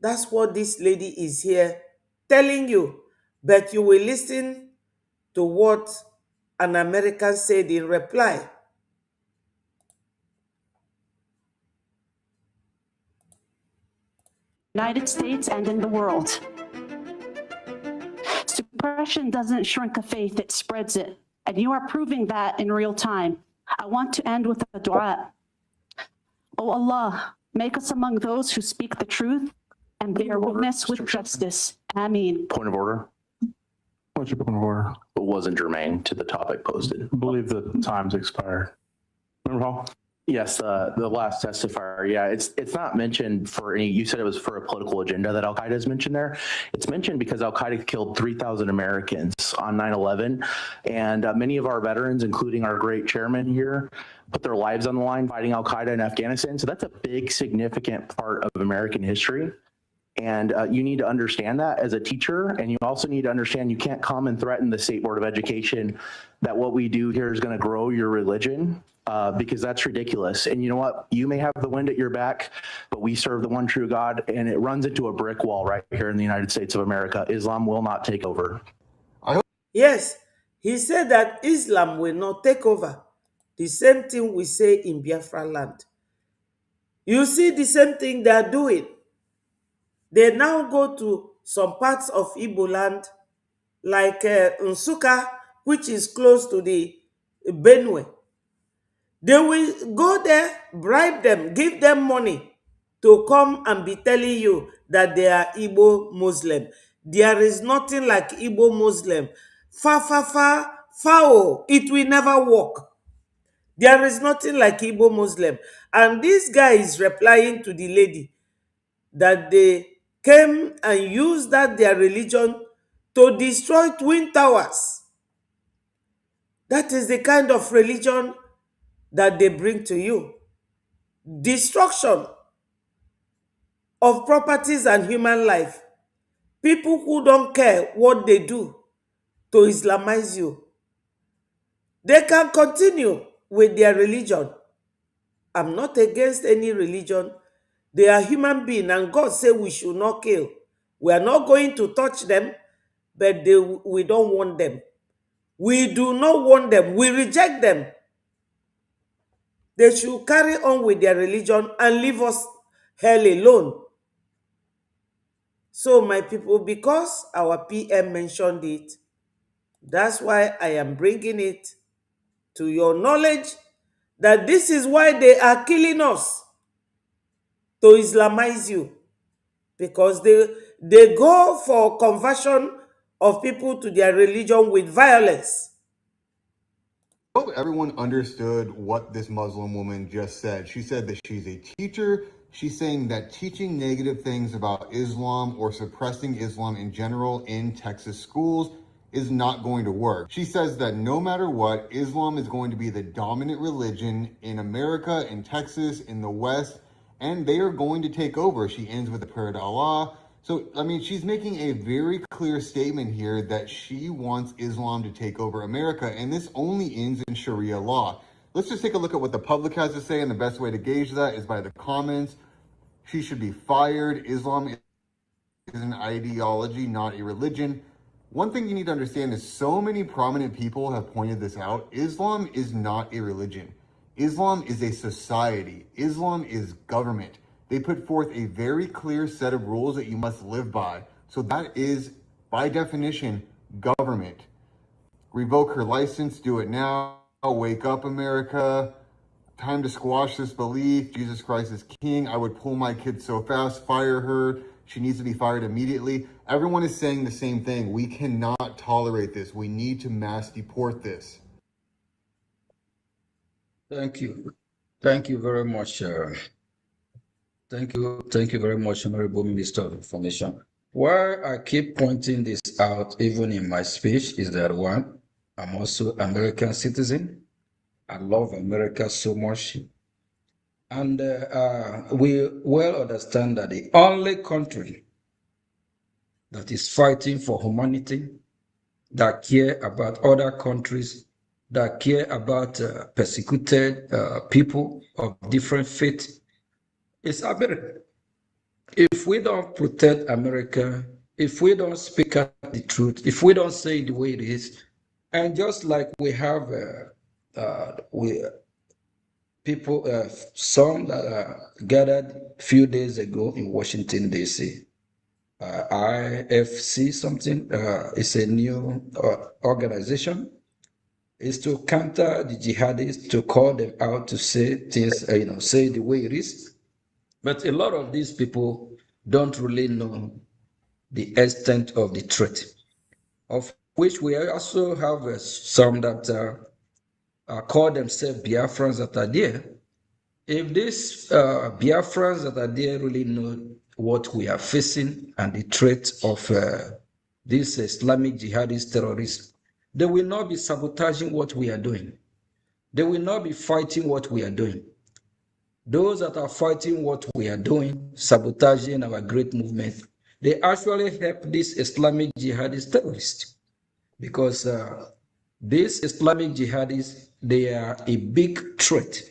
That's what this lady is here telling you. But you will listen to what an American said in reply. United States and in the world. Suppression doesn't shrink a faith, it spreads it. And you are proving that in real time. I want to end with a dua. Oh Allah, make us among those who speak the truth and bear witness with justice. Ameen. Point of order. What's your point of order? It wasn't germane to the topic posted. I believe the time's expired. Member Hall? Yes, the last testifier. Yeah, it's not mentioned for any. You said it was for a political agenda that Al Qaeda is mentioned there. It's mentioned because Al Qaeda killed 3,000 Americans on 9/11, and many of our veterans, including our great chairman here, put their lives on the line fighting Al Qaeda in Afghanistan. So that's a big, significant part of American history. And you need to understand that as a teacher, and you also need to understand you can't come and threaten the State Board of Education that what we do here is going to grow your religion, because that's ridiculous. And you know what? You may have the wind at your back, but we serve the one true God, and it runs into a brick wall right here in the United States of America. Islam will not take over. Yes, he said that Islam will not take over. The same thing we say in Biafra land. You see the same thing they are doing. They now go to some parts of Igbo land, like Nsukka, which is close to the Benue. They will go there, bribe them, give them money to come and be telling you that they are Igbo Muslim. There is nothing like Igbo Muslim. Foul. It will never work. There is nothing like Igbo Muslim. And this guy is replying to the lady that they came and used that their religion to destroy twin towers. That is the kind of religion that they bring to you. Destruction of properties and human life. People who don't care what they do to Islamize you. They can continue with their religion. I'm not against any religion. They are human beings, and God said we should not kill. We are not going to touch them, but we don't want them. We do not want them. We reject them. They should carry on with their religion and leave us hell alone. So, my people, because our PM mentioned it, that's why I am bringing it to your knowledge that this is why they are killing us, to Islamize you. Because they go for conversion of people to their religion with violence. I hope everyone understood what this Muslim woman just said. She said that she's a teacher. She's saying that teaching negative things about Islam or suppressing Islam in general in Texas schools is not going to work. She says that no matter what, Islam is going to be the dominant religion in America, in Texas, in the West, and they are going to take over. She ends with a prayer to Allah. So, I mean, she's making a very clear statement here that she wants Islam to take over America, and this only ends in Sharia law. Let's just take a look at what the public has to say, and the best way to gauge that is by the comments. She should be fired. Islam is an ideology, not a religion. One thing you need to understand is so many prominent people have pointed this out. Islam is not a religion. Islam is a society. Islam is government. They put forth a very clear set of rules that you must live by. So that is, by definition, government. Revoke her license, do it now. Wake up, America. Time to squash this belief. Jesus Christ is king. I would pull my kid so fast. Fire her. She needs to be fired immediately. Everyone is saying the same thing. We cannot tolerate this. We need to mass deport this. Thank you. Thank you very much. Thank you very much, Honorable Minister of Information. Why I keep pointing this out, even in my speech, is that one, I'm also American citizen. I love America so much. And we well understand that the only country that is fighting for humanity, that care about other countries, that care about persecuted people of different faith, is America. If we don't protect America, if we don't speak out the truth, if we don't say it the way it is, and just like we have people, some that gathered a few days ago in Washington, D.C., IFC something, it's a new organization, is to counter the jihadists, to call them out, to say things, say the way it is. But a lot of these people don't really know the extent of the threat, of which we also have some that call themselves Biafrans that are there. If these Biafrans that are there really know what we are facing and the threat of these Islamic jihadist terrorists, they will not be sabotaging what we are doing. They will not be fighting what we are doing. Those that are fighting what we are doing, sabotaging our great movement, they actually help these Islamic jihadist terrorists, because these Islamic jihadists, they are a big threat.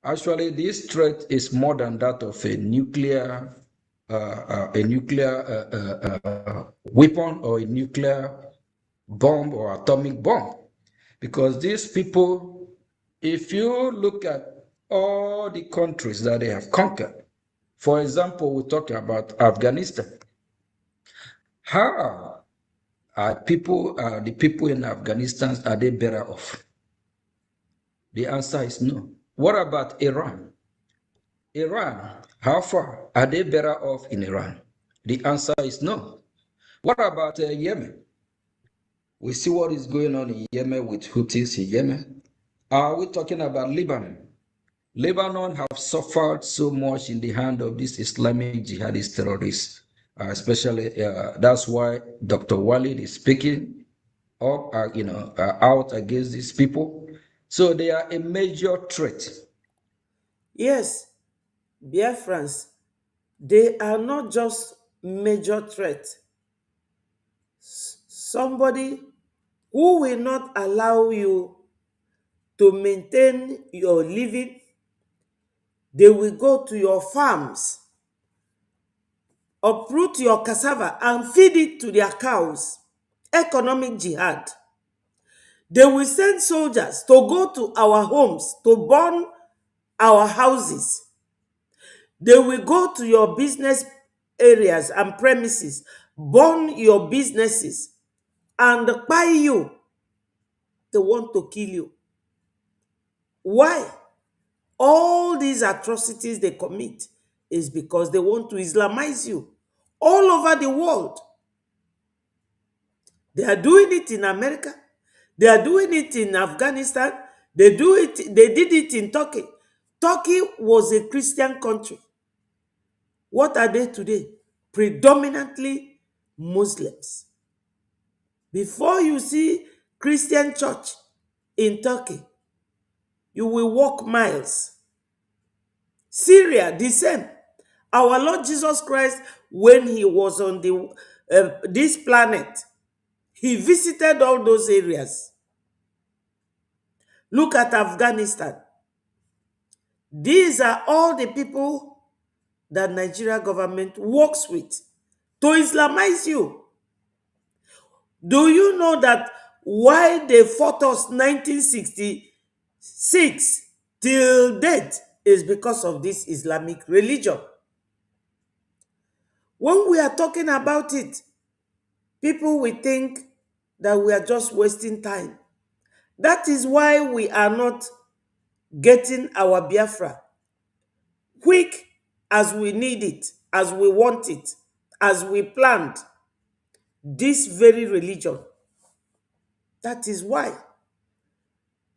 Actually, this threat is more than that of a nuclear weapon or a nuclear bomb or atomic bomb, because these people, if you look at all the countries that they have conquered, for example, we're talking about Afghanistan. How are the people in Afghanistan, are they better off? The answer is no. What about Iran? Iran, how far are they better off in Iran? The answer is no. What about Yemen? We see what is going on in Yemen with Houthis in Yemen. Are we talking about Lebanon? Lebanon have suffered so much in the hand of these Islamic jihadist terrorists, especially that's why Dr. Walid is speaking up, out against these people. So they are a major threat. Yes, Biafrans, they are not just major threat. Somebody who will not allow you to maintain your living, they will go to your farms, uproot your cassava and feed it to their cows. Economic jihad. They will send soldiers to go to our homes, to burn our houses. They will go to your business areas and premises, burn your businesses, and buy you. They want to kill you. Why? All these atrocities they commit is because they want to Islamize you all over the world. They are doing it in America. They are doing it in Afghanistan. They did it in Turkey. Turkey was a Christian country. What are they today? Predominantly Muslims. Before you see Christian church in Turkey, you will walk miles. Syria, the same. Our Lord Jesus Christ, when he was on this planet, he visited all those areas. Look at Afghanistan. These are all the people that Nigeria government works with to Islamize you. Do you know that why they fought us 1966 till date is because of this Islamic religion? When we are talking about it, people will think that we are just wasting time. That is why we are not getting our Biafra quick as we need it, as we want it, as we planned. This very religion. That is why.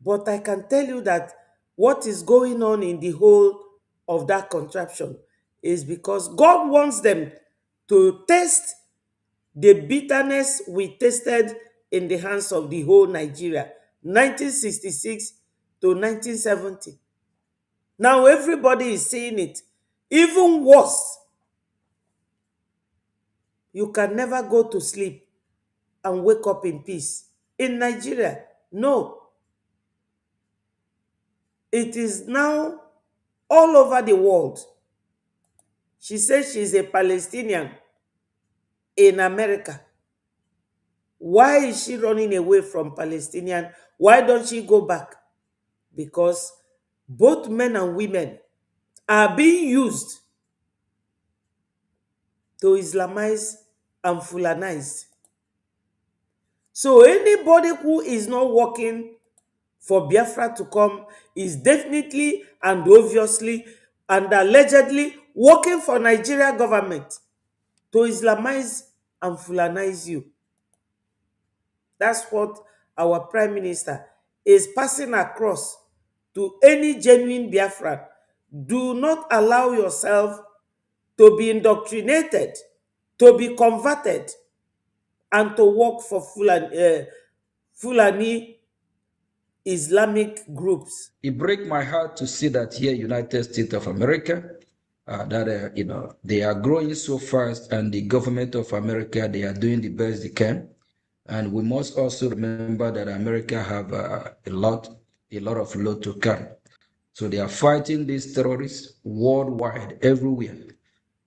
But I can tell you that what is going on in the whole of that contraption is because God wants them to taste the bitterness we tasted in the hands of the whole Nigeria, 1966 to 1970. Now everybody is seeing it. Even worse, you can never go to sleep and wake up in peace. In Nigeria, no. It is now all over the world. She says she's a Palestinian in America. Why is she running away from Palestinian? Why don't she go back? Because both men and women are being used to Islamize and Fulanize. So anybody who is not working for Biafra to come is definitely and obviously and allegedly working for Nigeria government to Islamize and Fulanize you. That's what our Prime Minister is passing across to any genuine Biafran. Do not allow yourself to be indoctrinated, to be converted, and to work for Fulani Islamic groups. It breaks my heart to see that here, United States of America, they are growing so fast, and the government of America, they are doing the best they can. And we must also remember that America have a lot of load to carry. So they are fighting these terrorists worldwide, everywhere.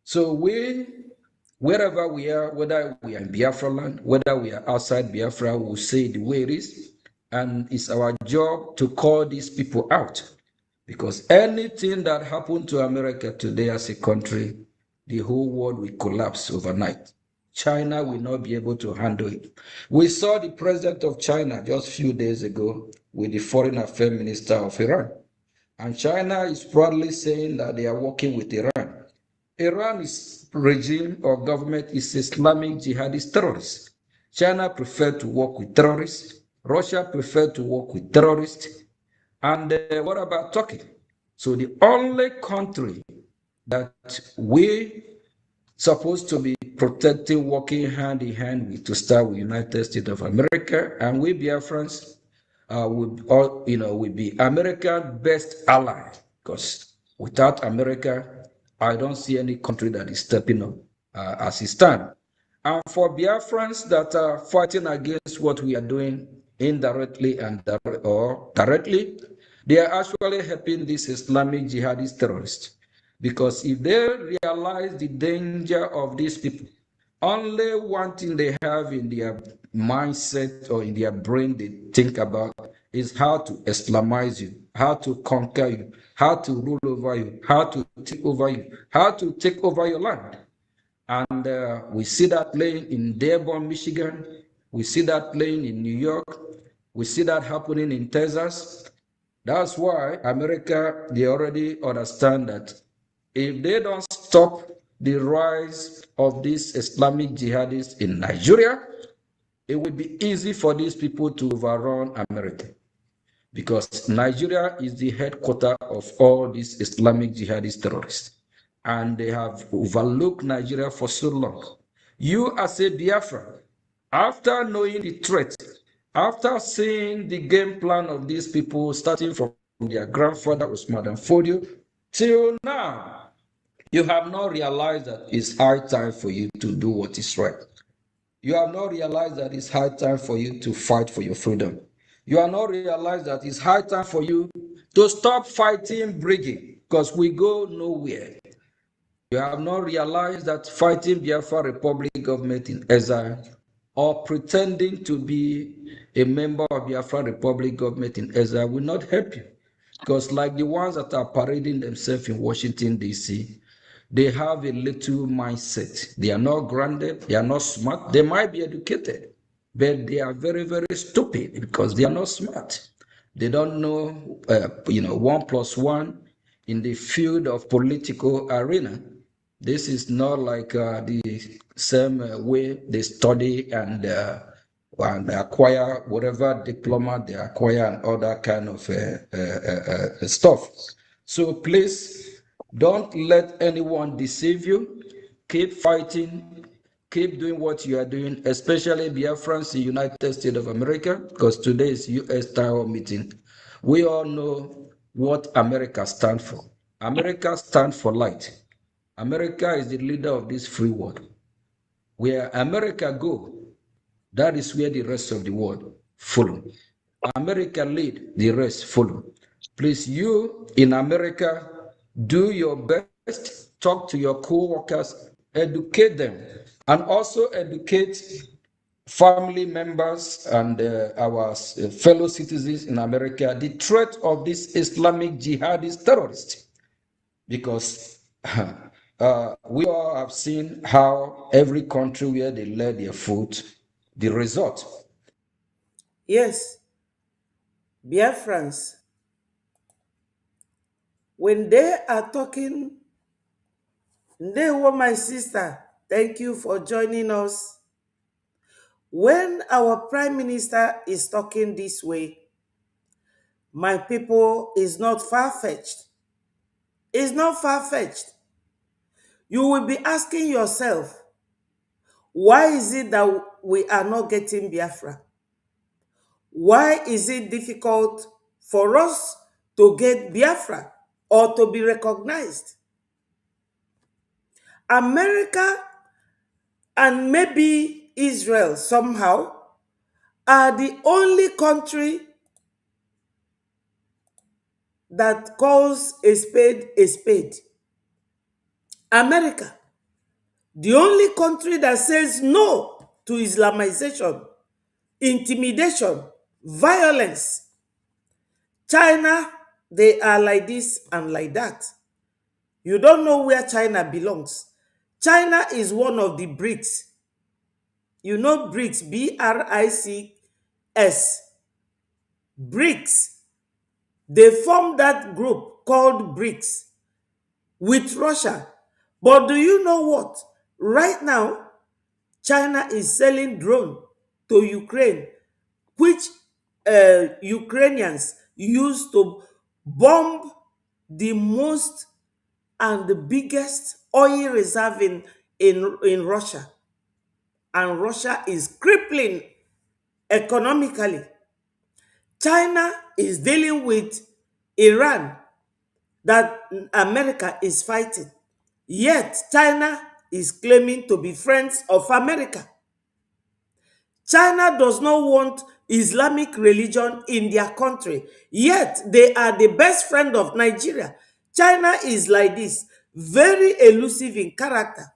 So wherever we are, whether we are in Biafra land, whether we are outside Biafra, we'll say the way it is. And it's our job to call these people out. Because anything that happened to America today as a country, the whole world will collapse overnight. China will not be able to handle it. We saw the president of China just a few days ago with the foreign affairs minister of Iran. And China is proudly saying that they are working with Iran. Iran's regime or government is Islamic jihadist terrorists. China preferred to work with terrorists. Russia preferred to work with terrorists. And what about Turkey? So the only country that we supposed to be protecting, working hand in hand with, to start with United States of America, and we Biafrans will be America's best ally, because without America, I don't see any country that is stepping up as it stands. And for Biafrans that are fighting against what we are doing indirectly or directly, they are actually helping these Islamic jihadist terrorists. Because if they realize the danger of these people, only one thing they have in their mindset or in their brain they think about is how to Islamize you, how to conquer you, how to rule over you, how to take over you, how to take over your land. And we see that playing in Dearborn, Michigan. We see that playing in New York. We see that happening in Texas. That's why America, they already understand that if they don't stop the rise of these Islamic jihadists in Nigeria, it will be easy for these people to overrun America. Because Nigeria is the headquarters of all these Islamic jihadist terrorists. And they have overlooked Nigeria for so long. You as a Biafra, after knowing the threat, after seeing the game plan of these people, starting from their grandfather Usman Dan Fodio Till now, you have not realized that it's high time for you to do what is right. You have not realized that it's high time for you to fight for your freedom. You have not realized that it's high time for you to stop fighting Briggy, because we go nowhere. You have not realized that fighting Biafra Republic government in exile or pretending to be a member of Biafra Republic government in exile will not help you. Because like the ones that are parading themselves in Washington, D.C., they have a little mindset. They are not grounded, they are not smart. They might be educated, but they are very, very stupid because they are not smart. They don't know, 1+1 in the field of political arena. This is not like the same way they study and acquire whatever diploma they acquire and other kind of stuff. So please don't let anyone deceive you. Keep fighting. Keep doing what you are doing, especially Biafrans in the United States of America, because today is U.S. Town Hall meeting. We all know what America stands for. America stands for light. America is the leader of this free world. Where America go, that is where the rest of the world follow. America lead, the rest follow. Please, you in America, do your best, talk to your co-workers, educate them, and also educate family members and our fellow citizens in America the threat of this Islamic jihadist terrorist. Because we all have seen how every country where they lay their foot, the result. Yes, Biafrans, when they are talking, they were my sister. Thank you for joining us. When our Prime Minister is talking this way, my people, is not far-fetched. It's not far-fetched. You will be asking yourself, why is it that we are not getting Biafra? Why is it difficult for us to get Biafra or to be recognized? America and maybe Israel somehow are the only country that calls a spade a spade. America, the only country that says no to Islamization, intimidation, violence. China, they are like this and like that. You don't know where China belongs. China is one of the BRICS. You know BRICS, B-R-I-C-S. BRICS. They formed that group called BRICS with Russia. But do you know what? Right now, China is selling drone to Ukraine, which Ukrainians use to bomb the most and the biggest oil reserve in Russia. And Russia is crippling economically. China is dealing with Iran that America is fighting. Yet China is claiming to be friends of America. China does not want Islamic religion in their country. Yet they are the best friend of Nigeria. China is like this, very elusive in character.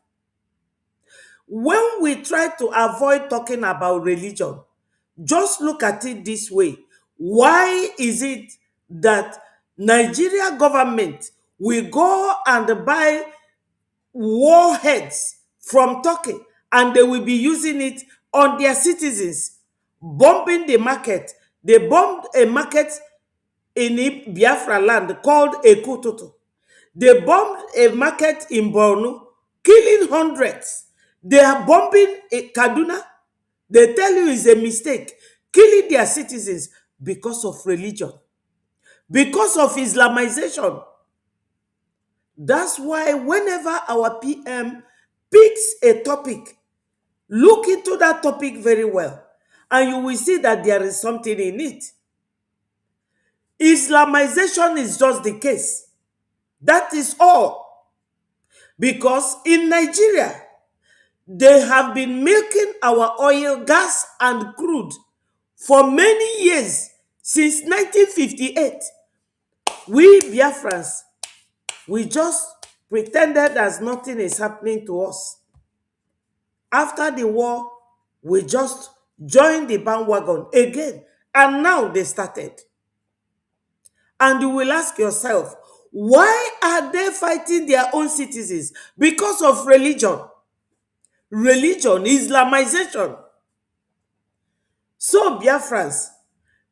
When we try to avoid talking about religion, just look at it this way. Why is it that Nigeria government will go and buy warheads from Turkey and they will be using it on their citizens, bombing the market? They bombed a market in Biafra land called Ekututu. They bombed a market in Borno, killing hundreds. They are bombing Kaduna. They tell you it's a mistake, killing their citizens because of religion, because of Islamization. That's why whenever our PM picks a topic, look into that topic very well, and you will see that there is something in it. Islamization is just the case. That is all. Because in Nigeria, they have been milking our oil, gas, and crude for many years. Since 1958, we Biafrans, we just pretended as nothing is happening to us. After the war, we just joined the bandwagon again. And now they started. And you will ask yourself, why are they fighting their own citizens? Because of religion. Religion, Islamization. So, Biafrans,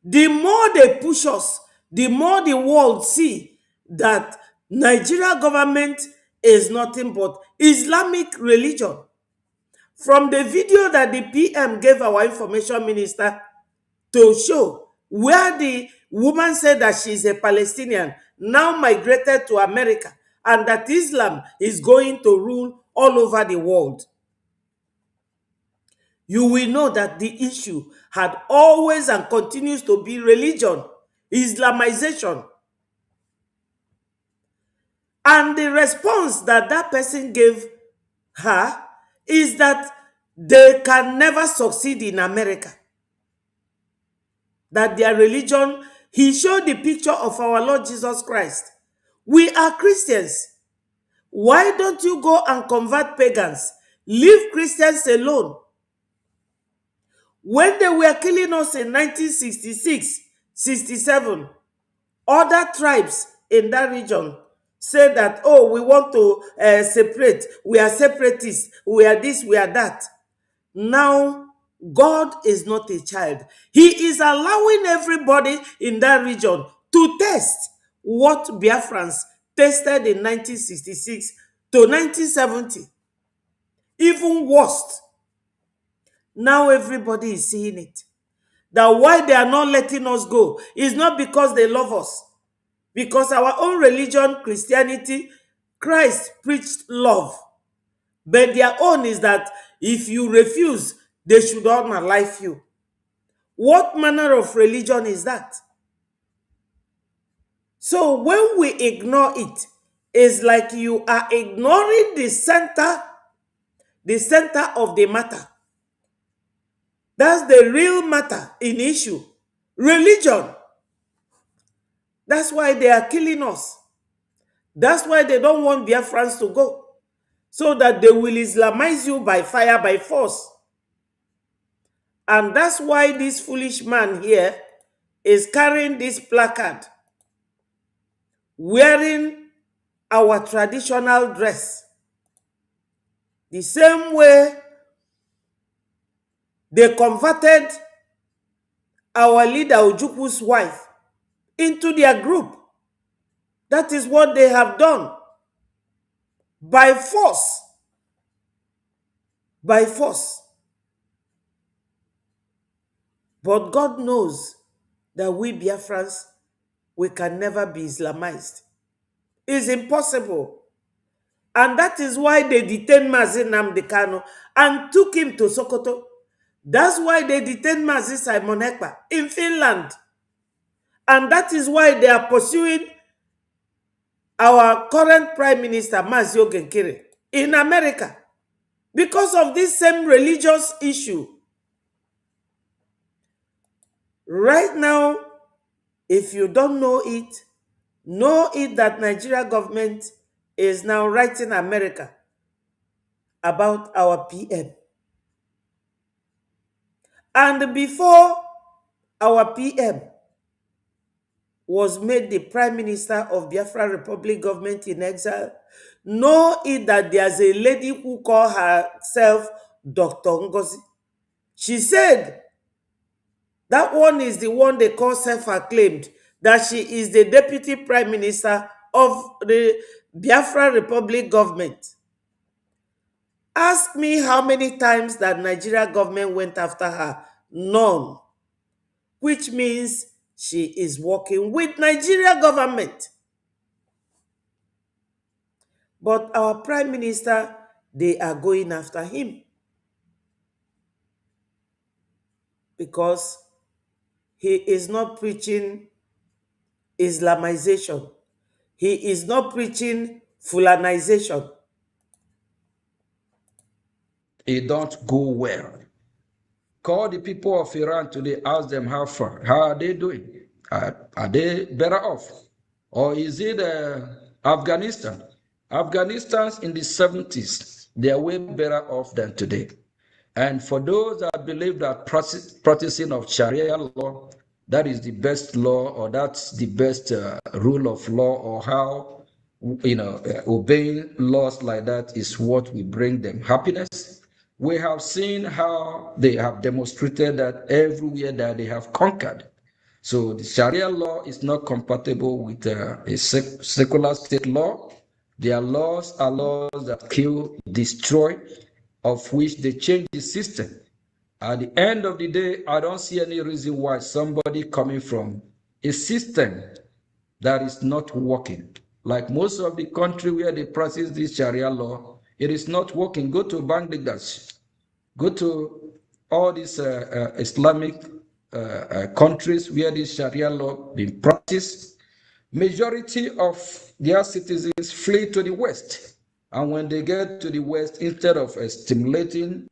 the more they push us, the more the world see that Nigeria government is nothing but Islamic religion. From the video that the PM gave our information minister to show where the woman said that she's a Palestinian, now migrated to America, and that Islam is going to rule all over the world, you will know that the issue had always and continues to be religion, Islamization. And the response that that person gave her is that they can never succeed in America. That their religion, he showed the picture of our Lord Jesus Christ. We are Christians. Why don't you go and convert pagans? Leave Christians alone. When they were killing us in 1966, 67, other tribes in that region said that, oh, we want to separate. We are separatists. We are this, we are that. Now, God is not a child. He is allowing everybody in that region to test what Biafrans tested in 1966 to 1970. Even worse. Now everybody is seeing it. That why they are not letting us go is not because they love us. Because our own religion, Christianity, Christ preached love. But their own is that if you refuse, they should honor life you. What manner of religion is that? So when we ignore it, it's like you are ignoring the center of the matter. That's the real matter in issue. Religion. That's why they are killing us. That's why they don't want Biafrans to go. So that they will Islamize you by fire, by force. And that's why this foolish man here is carrying this placard, wearing our traditional dress. The same way they converted our leader Ojukwu's wife into their group. That is what they have done. By force. By force. But God knows that we Biafrans, we can never be Islamized. It's impossible. And that is why they detained Mazi Nnamdi Kanu and took him to Sokoto. That's why they detained Mazi Simon Ekpa in Finland. And that is why they are pursuing our current Prime Minister, Mazi Ogenkere, in America. Because of this same religious issue. Right now, if you don't know it that Nigeria government is now writing America about our PM. And before our PM was made the Prime Minister of Biafra Republic government in exile, know it that there's a lady who called herself Dr. Ngozi. She said that one is the one they call self-acclaimed, that she is the Deputy Prime Minister of the Biafra Republic government. Ask me how many times that Nigeria government went after her. None. Which means she is working with Nigeria government. But our Prime Minister, they are going after him. Because he is not preaching Islamization. he is not preaching Fulanization. It don't go well. Call the people of Iran today, ask them how far, how are they doing? Are they better off? Or is it Afghanistan? Afghanistan's in the 70s, they are way better off than today. And for those that believe that practicing of Sharia law, that is the best law, or that's the best rule of law, or how, obeying laws like that is what will bring them happiness. We have seen how they have demonstrated that everywhere that they have conquered. So the Sharia law is not compatible with a secular state law. Their laws are laws that kill, destroy, of which they change the system. At the end of the day, I don't see any reason why somebody coming from a system that is not working, like most of the country where they practice this Sharia law, it is not working. Go to Bangladesh, go to all these Islamic countries where this Sharia law being practiced. Majority of their citizens flee to the West. And when they get to the West, instead of stimulating,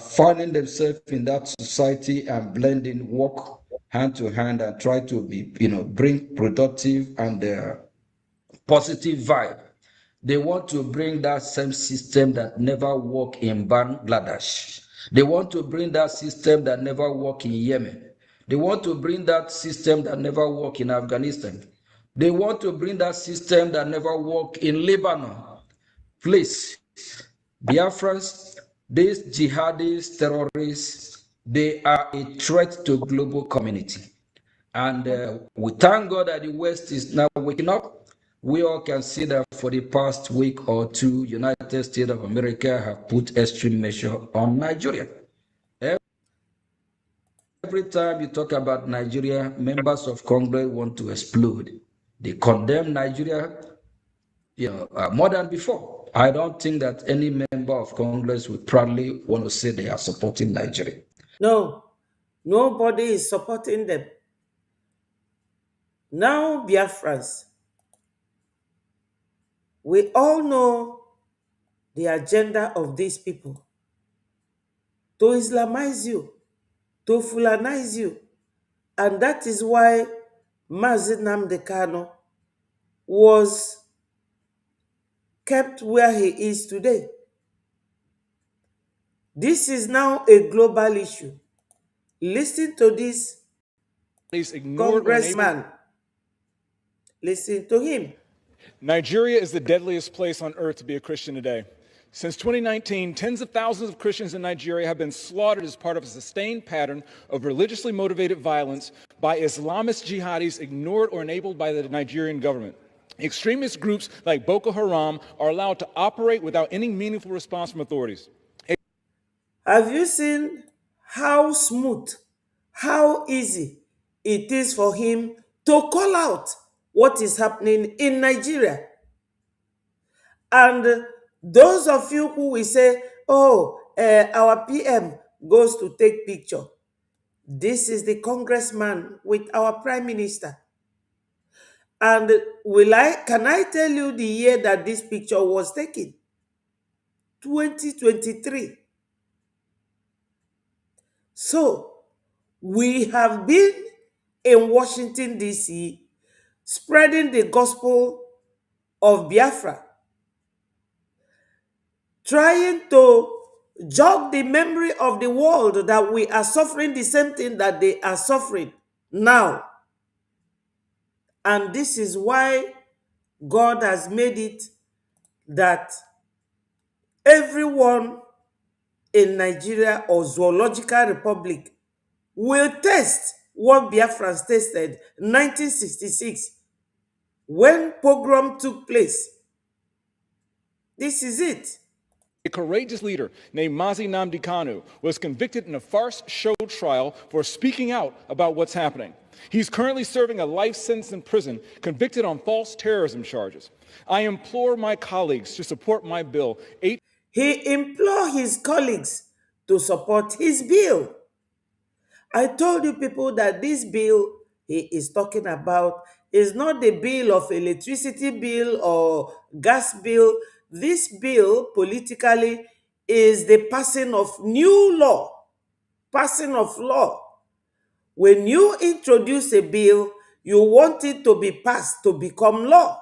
finding themselves in that society and blending, work hand to hand and try to be, bring productive and positive vibe. They want to bring that same system that never worked in Bangladesh. They want to bring that system that never worked in Yemen. They want to bring that system that never worked in Afghanistan. They want to bring that system that never worked in Lebanon. Please, Biafrans, these jihadists, terrorists, they are a threat to global community. And we thank God that the West is now waking up. We all can see that for the past week or two, United States of America have put extreme measure on Nigeria. Every time you talk about Nigeria, members of Congress want to explode. They condemn Nigeria, more than before. I don't think that any member of Congress would proudly want to say they are supporting Nigeria. No, nobody is supporting them. Now, Biafrans, we all know the agenda of these people: to Islamize you, to Fulanize you. And that is why Mazi Nnamdi Kanu was kept where he is today. This is now a global issue. Listen to this congressman. Listen to him. Nigeria is the deadliest place on earth to be a Christian today. Since 2019, tens of thousands of Christians in Nigeria have been slaughtered as part of a sustained pattern of religiously motivated violence by Islamist jihadis ignored or enabled by the Nigerian government. Extremist groups like Boko Haram are allowed to operate without any meaningful response from authorities. Have you seen how smooth, how easy it is for him to call out what is happening in Nigeria? And those of you who will say, oh, our PM goes to take picture. This is the congressman with our prime minister. And can I tell you the year that this picture was taken? 2023. So, we have been in Washington, D.C., spreading the gospel of Biafra, trying to jog the memory of the world that we are suffering the same thing that they are suffering now. And this is why God has made it that everyone in Nigeria or Zoological Republic will test what Biafrans tasted in 1966 when pogrom took place. This is it. A courageous leader named Mazi Nnamdi Kanu was convicted in a farce show trial for speaking out about what's happening. He's currently serving a life sentence in prison, convicted on false terrorism charges. I implore my colleagues to support my bill. He implored his colleagues to support his bill. I told you people that this bill he is talking about is not the bill of electricity bill or gas bill. This bill politically is the passing of new law, passing of law. When you introduce a bill, you want it to be passed to become law.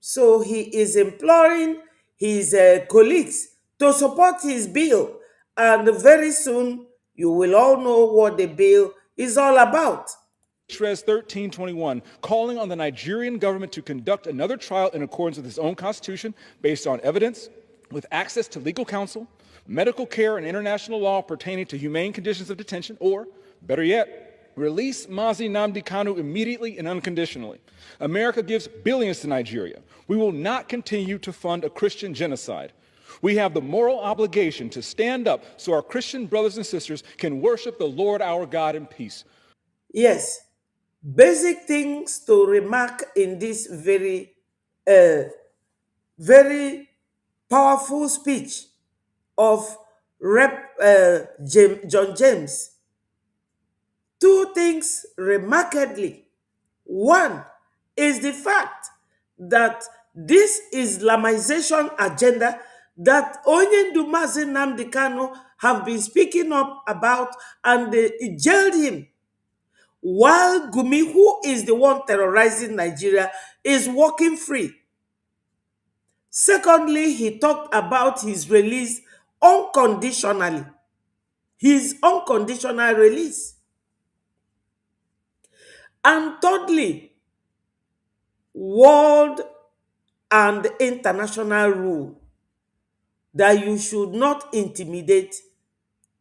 So he is imploring his colleagues to support his bill. And very soon, you will all know what the bill is all about. Res 1321, calling on the Nigerian government to conduct another trial in accordance with its own constitution based on evidence, with access to legal counsel, medical care, and international law pertaining to humane conditions of detention, or, better yet, release Mazi Nnamdi Kanu immediately and unconditionally. America gives billions to Nigeria. We will not continue to fund a Christian genocide. We have the moral obligation to stand up so our Christian brothers and sisters can worship the Lord our God in peace. Yes, basic things to remark in this very powerful speech of John James. Two things remarkably. One is the fact that this Islamization agenda that Onyendu Mazi Nnamdi Kanu have been speaking up about, and they jailed him, while Gumi, who is the one terrorizing Nigeria, is walking free. Secondly, he talked about his release unconditionally. His unconditional release. And thirdly, world and international rule that you should not intimidate,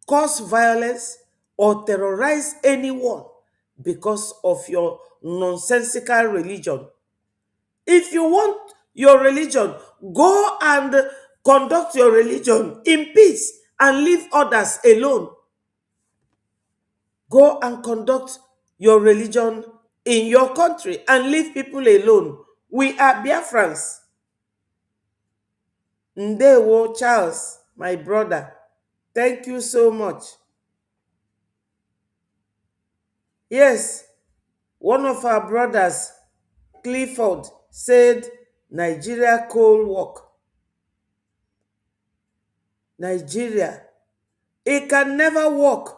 cause violence, or terrorize anyone because of your nonsensical religion. If you want your religion, go and conduct your religion in peace and leave others alone. Go and conduct your religion in your country and leave people alone. We are Biafrans. Ndewo Charles, my brother, thank you so much. Yes, one of our brothers, Clifford, said Nigeria cold work. Nigeria, it can never work.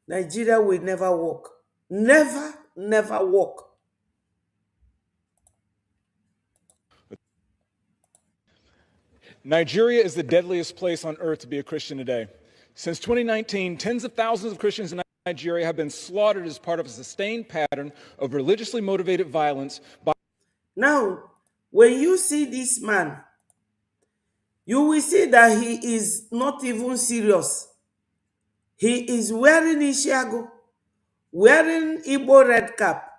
Nigeria will never work. Never, never work. Nigeria is the deadliest place on earth to be a Christian today. Since 2019, tens of thousands of Christians in Nigeria have been slaughtered as part of a sustained pattern of religiously motivated violence. Now, when you see this man, you will see that he is not even serious. He is wearing Ishiago, wearing Igbo red cap,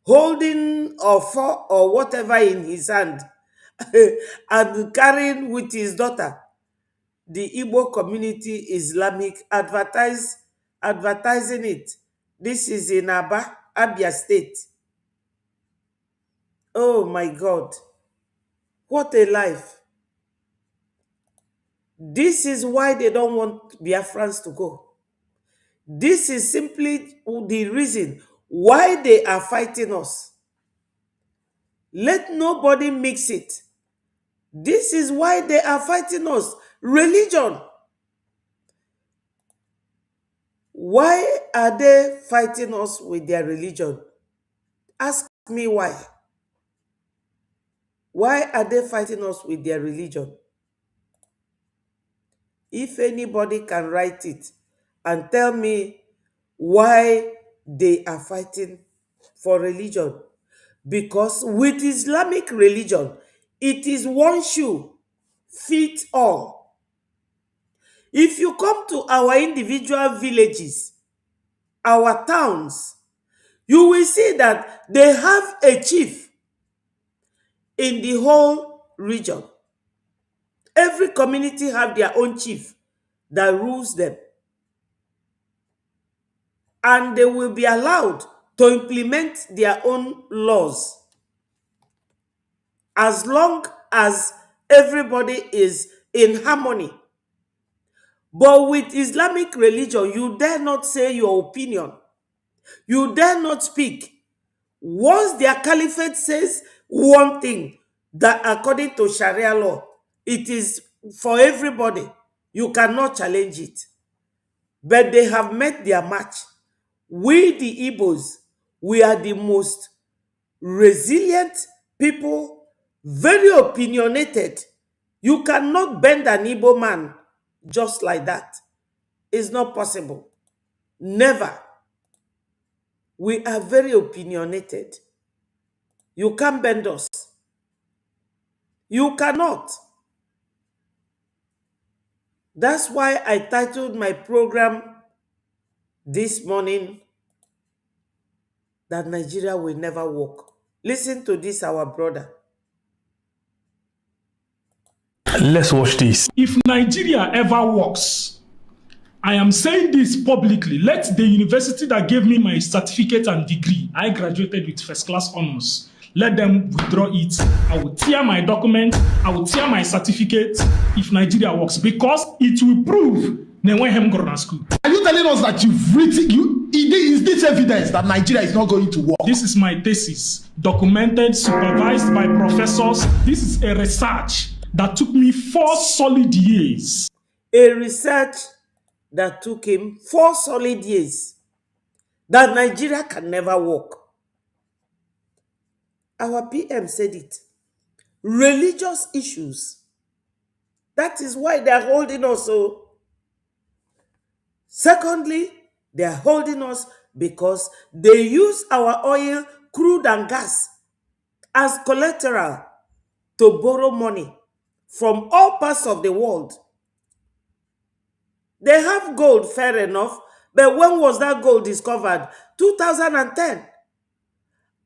holding a fork or whatever in his hand, and carrying with his daughter the Igbo community Islamic advertising it. This is in Abia State. Oh my God. What a life. This is why they don't want Biafrans to go. This is simply the reason why they are fighting us. Let nobody mix it. This is why they are fighting us. Religion. Why are they fighting us with their religion? Ask me why. Why are they fighting us with their religion? If anybody can write it and tell me why they are fighting for religion. Because with Islamic religion, it is one shoe fit all. If you come to our individual villages, our towns, you will see that they have a chief in the whole region. Every community have their own chief that rules them. And they will be allowed to implement their own laws as long as everybody is in harmony. But with Islamic religion, you dare not say your opinion. You dare not speak. Once their caliphate says one thing, that according to Sharia law, it is for everybody. You cannot challenge it. But they have met their match. We, the Igbos, we are the most resilient people, very opinionated. You cannot bend an Igbo man just like that. It's not possible. Never. We are very opinionated. You can't bend us. You cannot. That's why I titled my program this morning that Nigeria will never walk. Listen to this, our brother. Let's watch this. If Nigeria ever works, I am saying this publicly. Let the university that gave me my certificate and degree, I graduated with first class honors, let them withdraw it. I will tear my document. I will tear my certificate if Nigeria works, because it will prove they went home to school. Are you telling us that you've written, is this evidence that Nigeria is not going to work? This is my thesis, documented, supervised by professors. This is a research that took me 4 solid years. A research that took him 4 solid years. That Nigeria can never work. Our PM said it. Religious issues. That is why they are holding us. So, secondly, they are holding us because they use our oil, crude, and gas as collateral to borrow money from all parts of the world. They have gold, fair enough, but when was that gold discovered? 2010.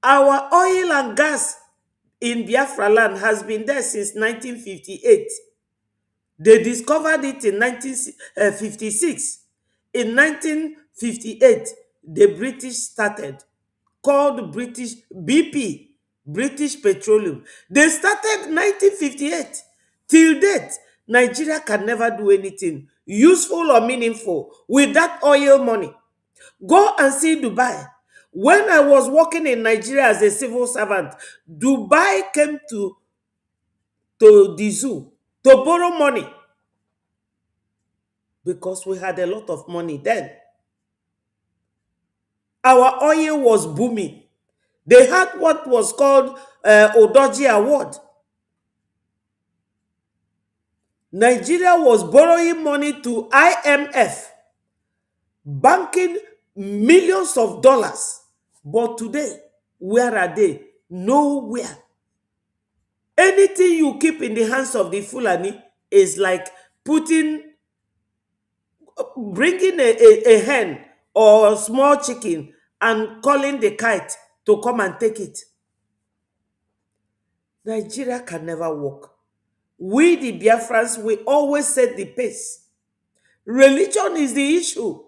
Our oil and gas in Biafra land has been there since 1958. They discovered it in 1956. In 1958, the British started, called British BP, British Petroleum. They started 1958. Till date, Nigeria can never do anything useful or meaningful with that oil money. Go and see Dubai. When I was working in Nigeria as a civil servant, Dubai came to the zoo to borrow money because we had a lot of money then. Our oil was booming. They had what was called Odoji Award. Nigeria was borrowing money to IMF, banking millions of dollars. But today, where are they? Nowhere. Anything you keep in the hands of the Fulani is like bringing a hen or a small chicken and calling the kite to come and take it. Nigeria can never work. We, the Biafrans, we always set the pace. Religion is the issue.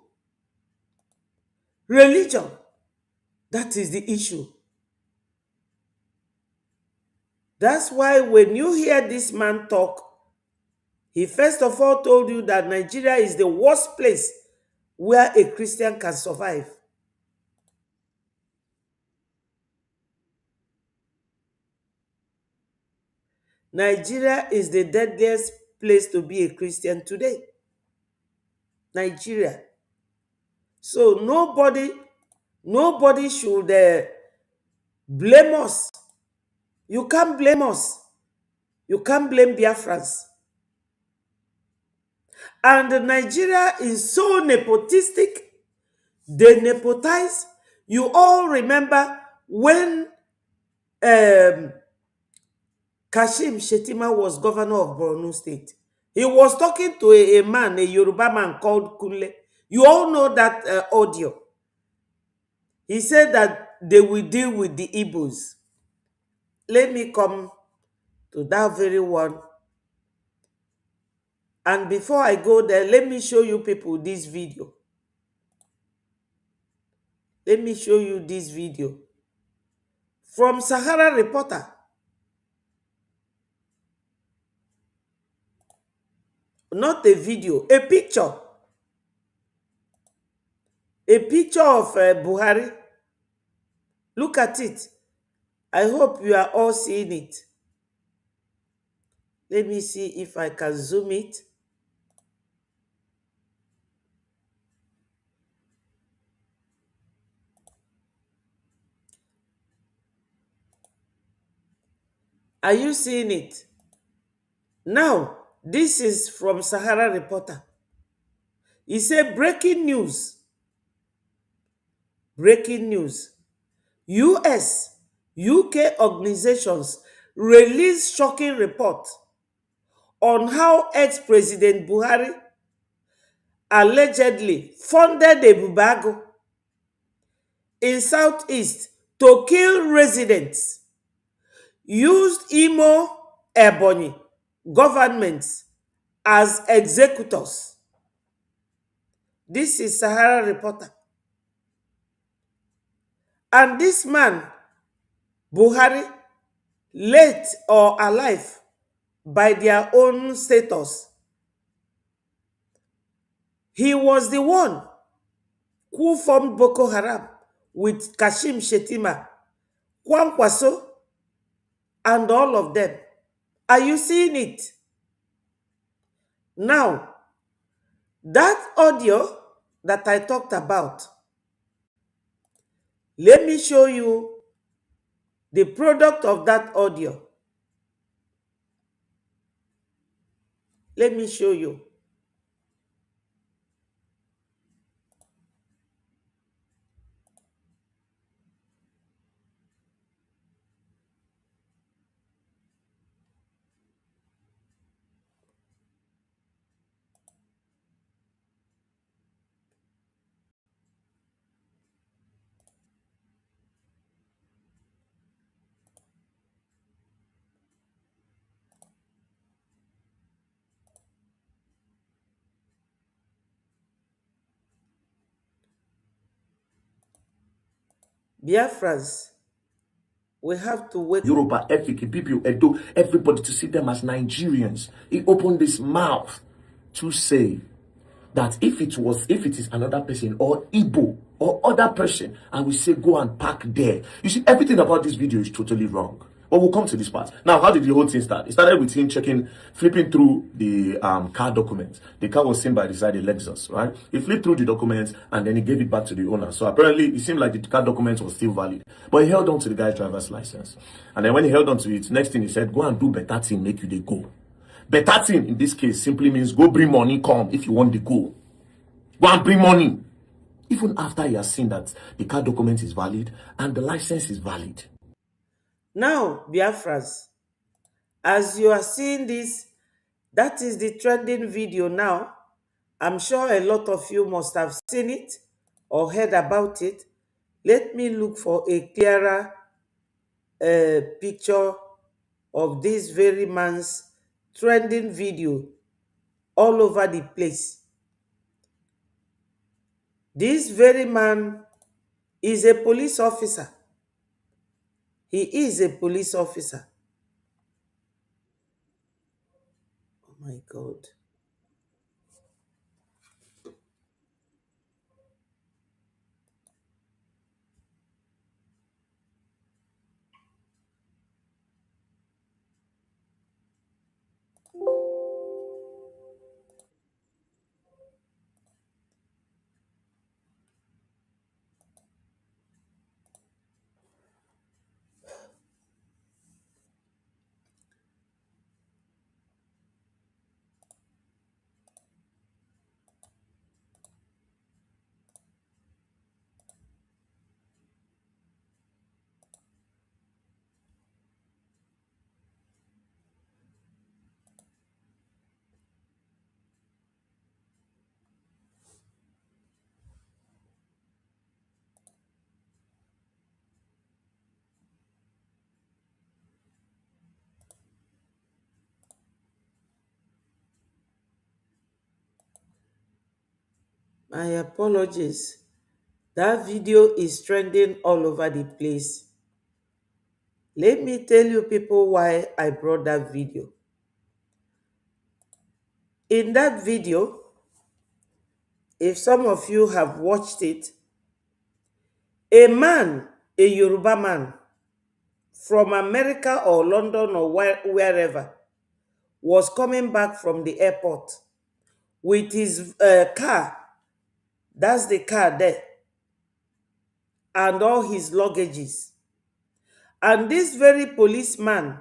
Religion, that is the issue. That's why when you hear this man talk, he first of all told you that Nigeria is the worst place where a Christian can survive. Nigeria is the deadliest place to be a Christian today. Nigeria. So nobody should blame us. You can't blame us. You can't blame Biafrans. And Nigeria is so nepotistic. They nepotize. You all remember when Kashim Shettima was governor of Borno State. He was talking to a man, a Yoruba man called Kunle. You all know that audio. He said that they will deal with the Igbos. Let me come to that very one. And before I go there, let me show you people this video. Let me show you this video. From Sahara Reporter. Not a video, a picture. a picture of Buhari. Look at it. I hope you are all seeing it. Let me see if I can zoom it. Are you seeing it? Now, this is from Sahara Reporter. He said, breaking news. Breaking news. US, UK organizations release shocking report on how ex-President Buhari allegedly funded a bubago in Southeast to kill residents, used Imo Ebonyi governments as executors. This is Sahara Reporter. And this man, Buhari, late or alive by their own status, he was the one who formed Boko Haram with Kashim Shettima, Kwankwaso, and all of them. Are you seeing it? Now, that audio that I talked about, let me show you the product of that audio. Let me show you. Biafrans, we have to wake Yoruba, Efik, Ibibio, Edo, everybody to see them as Nigerians. He opened his mouth to say that if it is another person or Igbo or other person, I will say go and park there. You see, everything about this video is totally wrong. But we'll come to this part. Now, how did the whole thing start? It started with him flipping through the car documents. The car was seen by the side, a Lexus, right? He flipped through the documents and then he gave it back to the owner. So apparently, it seemed like the car documents was still valid. But he held on to the guy's driver's license. And then when he held on to it, next thing he said, go and do better thing, make you they go. Better thing, in this case, simply means go bring money, come if you want the go. Go and bring money. Even after he has seen that the car document is valid and the license is valid. Now, Biafras, as you are seeing this, that is the trending video now. I'm sure a lot of you must have seen it or heard about it. Let me look for a clearer picture of this very man's trending video all over the place. This very man is a police officer. He is a police officer. Oh my God. My apologies. That video is trending all over the place. Let me tell you people why I brought that video. In that video, if some of you have watched it, a man, a Yoruba man from America or London or wherever, was coming back from the airport with his car. That's the car there. And all his luggages. And this very policeman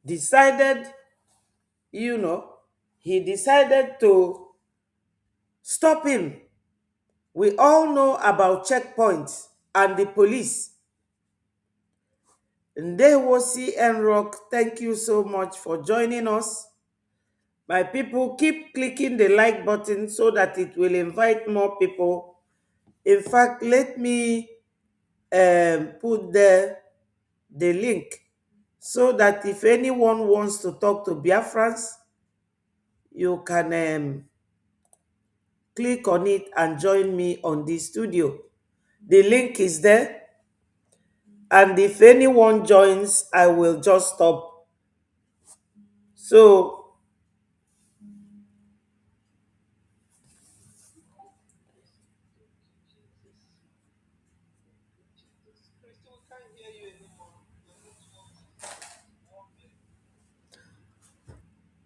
decided, he decided to stop him. We all know about checkpoints and the police. Ndewosi Enrock, thank you so much for joining us. My people, keep clicking the like button so that it will invite more people. In fact, let me put the link so that if anyone wants to talk to Biafrans, you can click on it and join me on the studio. The link is there. And if anyone joins, I will just stop. So,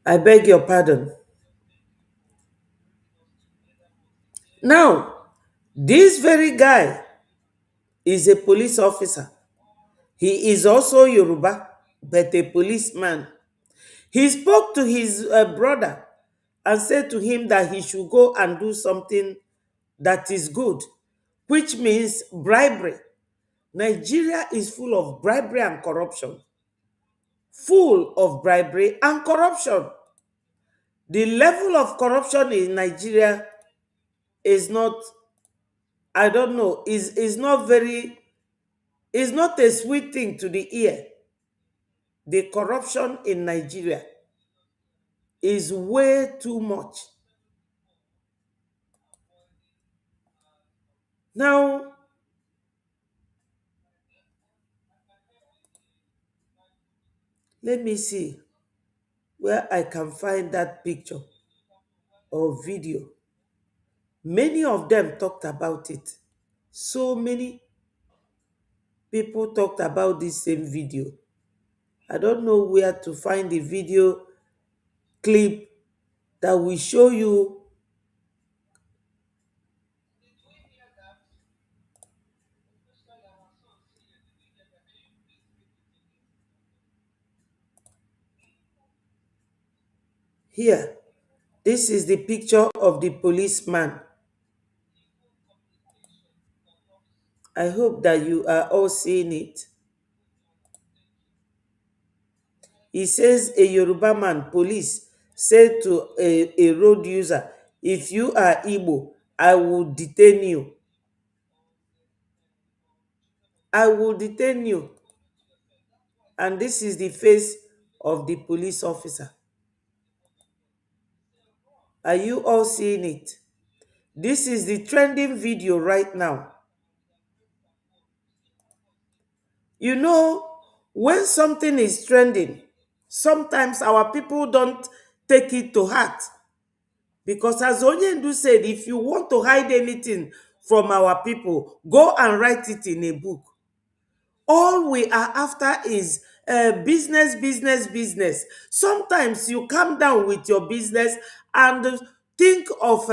I beg your pardon. Now, this very guy is a police officer. He is also Yoruba, but a policeman. He spoke to his brother and said to him that he should go and do something that is good, which means bribery. Nigeria is full of bribery and corruption. Full of bribery and corruption. The level of corruption in Nigeria is not, I don't know, is not a sweet thing to the ear. The corruption in Nigeria is way too much. Now, let me see where I can find that picture or video. Many of them talked about it. So many people talked about this same video. I don't know where to find the video clip that will show you here. This is the picture of the policeman. I hope that you are all seeing it. He says a Yoruba man, police, said to a road user, if you are Igbo, I will detain you. I will detain you. And this is the face of the police officer. Are you all seeing it? This is the trending video right now. You know, when something is trending, sometimes our people don't take it to heart. Because as Onyendu said, if you want to hide anything from our people, go and write it in a book. All we are after is business, business, business. Sometimes you come down with your business and think of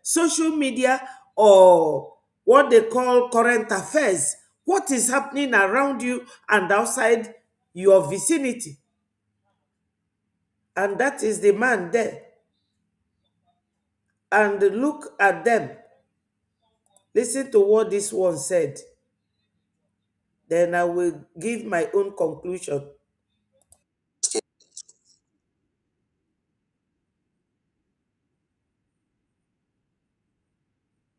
social media or what they call current affairs. What is happening around you and outside your vicinity. And that is the man there. And look at them. Listen to what this one said. Then I will give my own conclusion.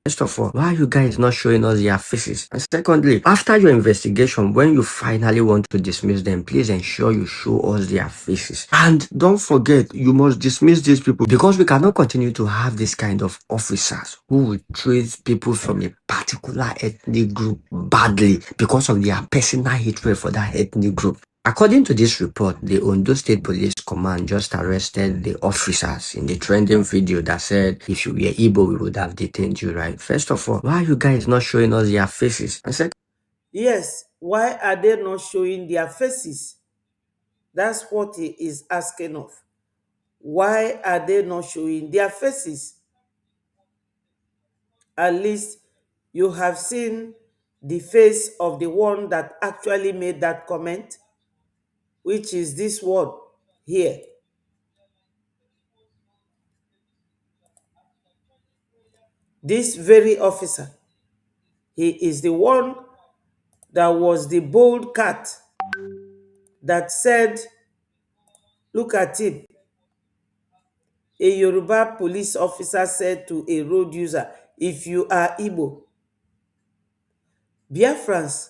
First of all, why are you guys not showing us their faces? And secondly, after your investigation, when you finally want to dismiss them, please ensure you show us their faces. And don't forget, you must dismiss these people because we cannot continue to have this kind of officers who will treat people from a particular ethnic group badly because of their personal hatred for that ethnic group. According to this report, the Ondo State Police Command just arrested the officers in the trending video that said, if you were Igbo, we would have detained you, right? First of all, why are you guys not showing us their faces? And second, Yes, why are they not showing their faces? That's what he is asking of. Why are they not showing their faces? At least you have seen the face of the one that actually made that comment, which is this one here. This very officer, he is the one that was the bold cat that said, look at him. A Yoruba police officer said to a road user, if you are Igbo, Biafrans,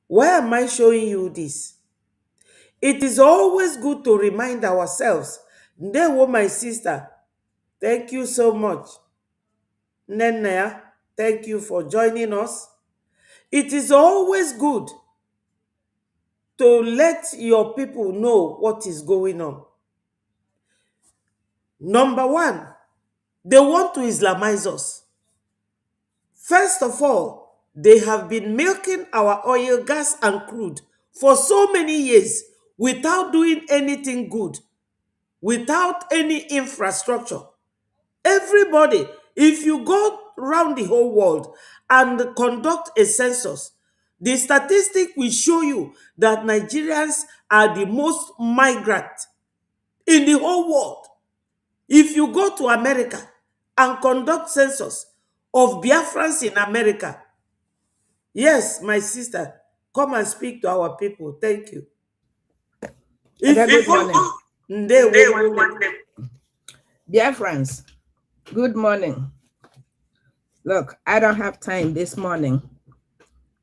why am I showing you this? It is always good to remind ourselves. Ndewo, my sister, thank you so much. Nenea, thank you for joining us. It is always good to let your people know what is going on. Number one, they want to Islamize us. First of all, they have been milking our oil, gas, and crude for so many years without doing anything good, without any infrastructure. Everybody, if you go around the whole world and conduct a census, the statistic will show you that Nigerians are the most migrant in the whole world. If you go to America and conduct census of Biafrans in America, yes, my sister, come and speak to our people. Thank you. Good morning. Biafrans, good morning. Look, I don't have time this morning,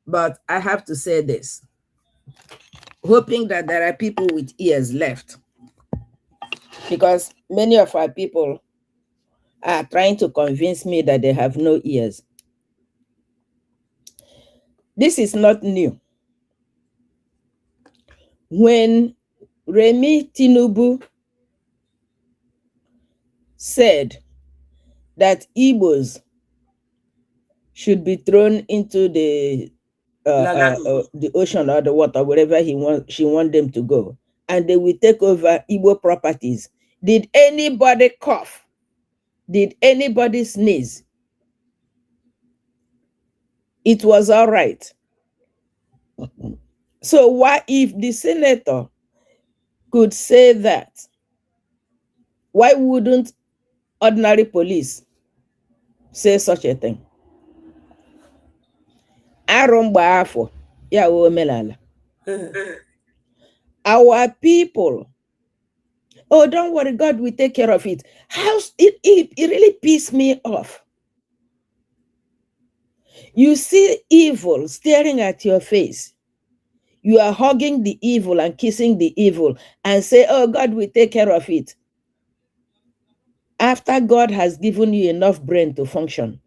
but I have to say this, hoping that there are people with ears left, because many of our people are trying to convince me that they have no ears. This is not new. When Remi Tinubu said that Igbos should be thrown into the ocean or the water, wherever she want them to go, and they will take over Igbo properties, did anybody cough? Did anybody sneeze? It was all right. So why, if the senator could say that, why wouldn't ordinary police say such a thing? Our people, oh, don't worry, God will take care of it. It really pissed me off. You see evil staring at your face. You are hugging the evil and kissing the evil and say, oh, God will take care of it. After God has given you enough brain to function.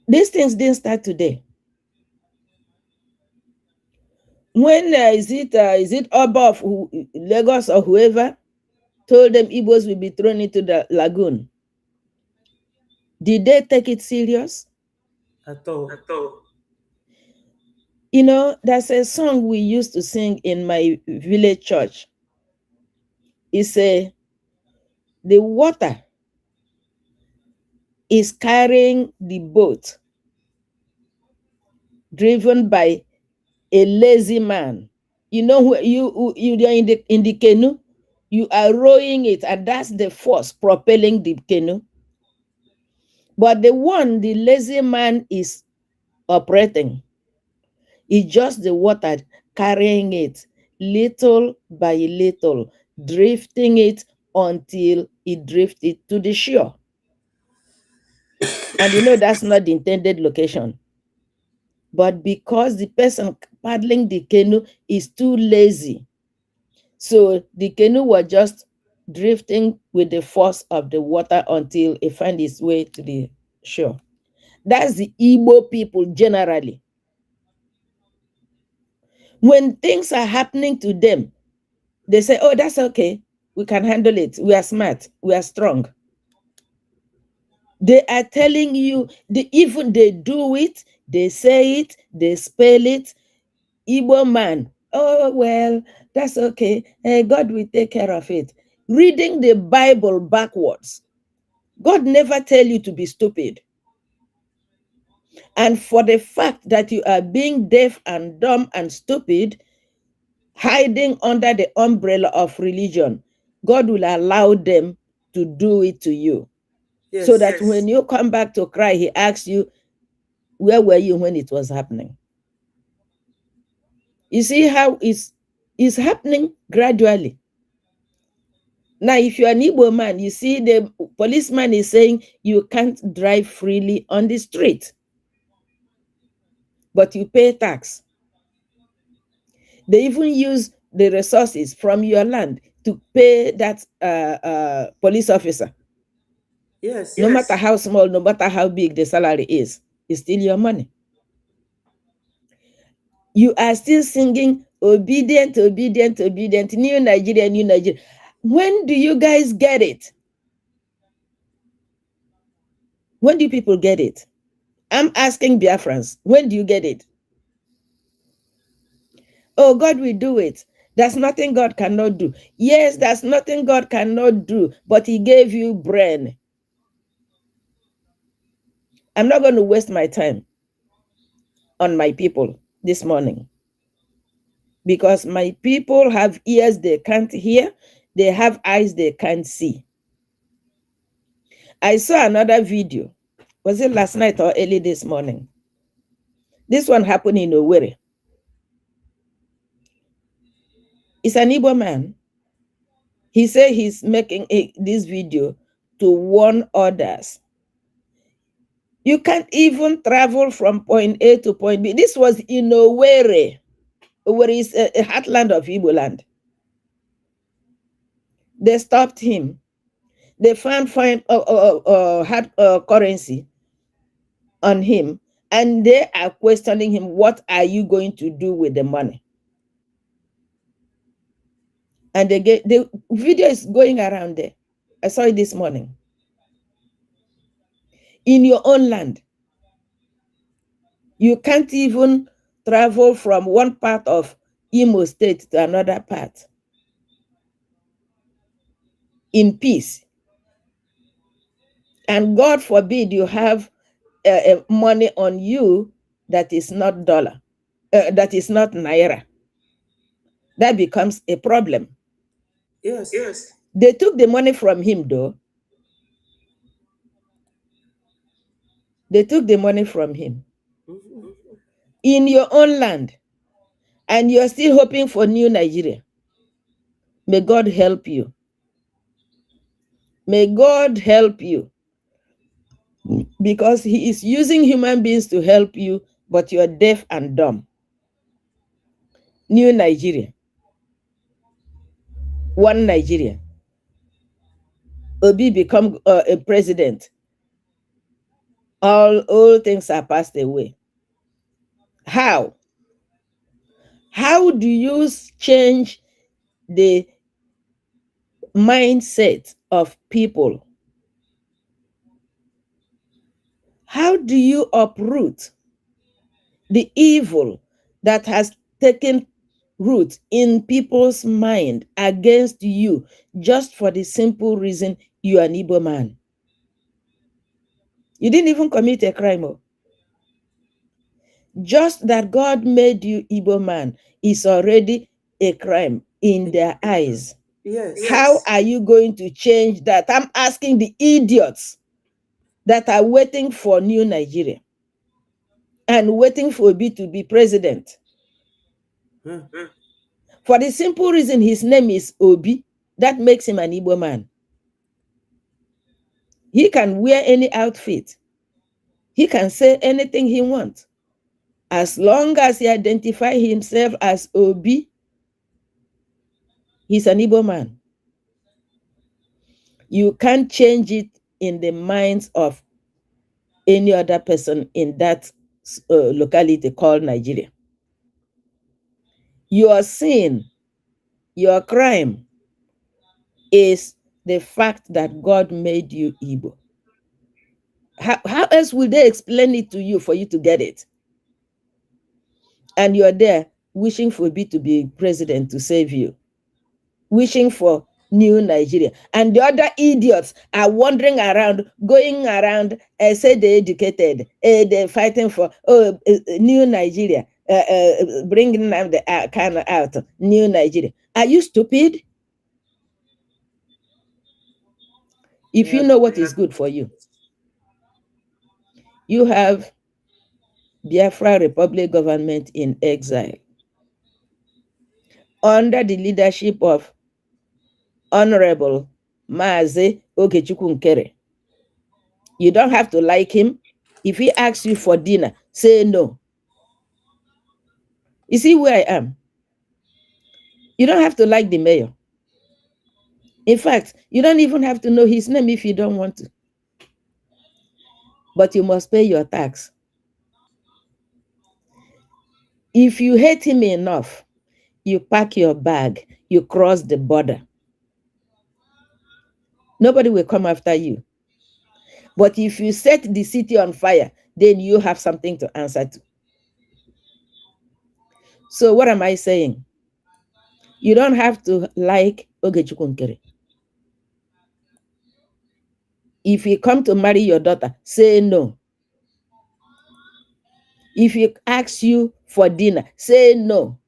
These things didn't start today. When is it Oba of Lagos or whoever told them Igbos will be thrown into the lagoon? Did they take it serious? At all. You know, there's a song we used to sing in my village church. It's the water is carrying the boat driven by a lazy man. You know, you are in the canoe, you are rowing it, and that's the force propelling the canoe. But the lazy man is operating, is just the water carrying it little by little, drifting it until it drifted to the shore. And you know, that's not the intended location. But because the person paddling the canoe is too lazy, so the canoe was just drifting with the force of the water until it finds its way to the shore. That's the Igbo people generally. When things are happening to them, they say, oh, that's okay. We can handle it. We are smart. We are strong. They are telling you, even they do it, they say it, they spell it. Igbo man, oh, well, that's okay. God will take care of it. Reading the Bible backwards. God never tell you to be stupid. And for the fact that you are being deaf and dumb and stupid, hiding under the umbrella of religion, God will allow them to do it to you. Yes. So that when you come back to cry, he asks you, where were you when it was happening? You see how it's happening gradually. Now, if you're an Igbo man, you see the policeman is saying you can't drive freely on the street, but you pay tax. They even use the resources from your land to pay that police officer. Yes. No matter how small, no matter how big the salary is, it's still your money. You are still singing obedient, obedient, obedient, new Nigeria, new Nigeria. When do you guys get it? When do people get it? I'm asking Biafrans, when do you get it? Oh, God will do it. There's nothing God cannot do. Yes, there's nothing God cannot do, but he gave you brain. I'm not going to waste my time on my people this morning, because my people have ears they can't hear, they have eyes they can't see. I saw another video. Was it last night or early this morning? This one happened in Owerri. It's an Igbo man. He said he's making this video to warn others. You can't even travel from point A to point B. This was in Owerri. Owerri is a heartland of Igbo land. They stopped him. They found hard currency on him, and they are questioning him, what are you going to do with the money? And the video is going around there. I saw it this morning. In your own land, you can't even travel from one part of Imo State to another part in peace. And God forbid you have money on you that is not dollar, that is not naira. That becomes a problem. Yes. They took the money from him, though. They took the money from him. Mm-hmm. In your own land, and you're still hoping for new Nigeria. May God help you. May God help you. Because he is using human beings to help you, but you're deaf and dumb. New Nigeria. One Nigeria. Obi become a president. All things are passed away. How? How do you change the mindset of people? How do you uproot the evil that has taken root in people's mind against you, just for the simple reason you are an Igbo man? You didn't even commit a crime. Just that God made you Igbo man is already a crime in their eyes. Yes. How are you going to change that? I'm asking the idiots that are waiting for new Nigeria and waiting for Obi to be president. For the simple reason his name is Obi, that makes him an Igbo man. He can wear any outfit. He can say anything he wants. As long as he identifies himself as Obi, he's an Igbo man. You can't change it in the minds of any other person in that locality called Nigeria. Your sin, your crime is the fact that God made you Igbo. How else will they explain it to you for you to get it? And you're there wishing for B to be president to save you, wishing for new Nigeria. And the other idiots are wandering around, going around, say they're educated, they're fighting for new Nigeria, bringing them the kind of out, new Nigeria. Are you stupid? If you know what is good for you, you have Biafra Republic government in exile under the leadership of Honorable Mazi Ogechukwu Nkere. You don't have to like him. If he asks you for dinner, say no. You see where I am? You don't have to like the mayor. In fact, you don't even have to know his name if you don't want to. But you must pay your tax. If you hate him enough, you pack your bag, you cross the border. Nobody will come after you. But if you set the city on fire, then you have something to answer to. So what am I saying? You don't have to like Ogechukwu Nkere. If he come to marry your daughter, say no. If he asks you for dinner, say no.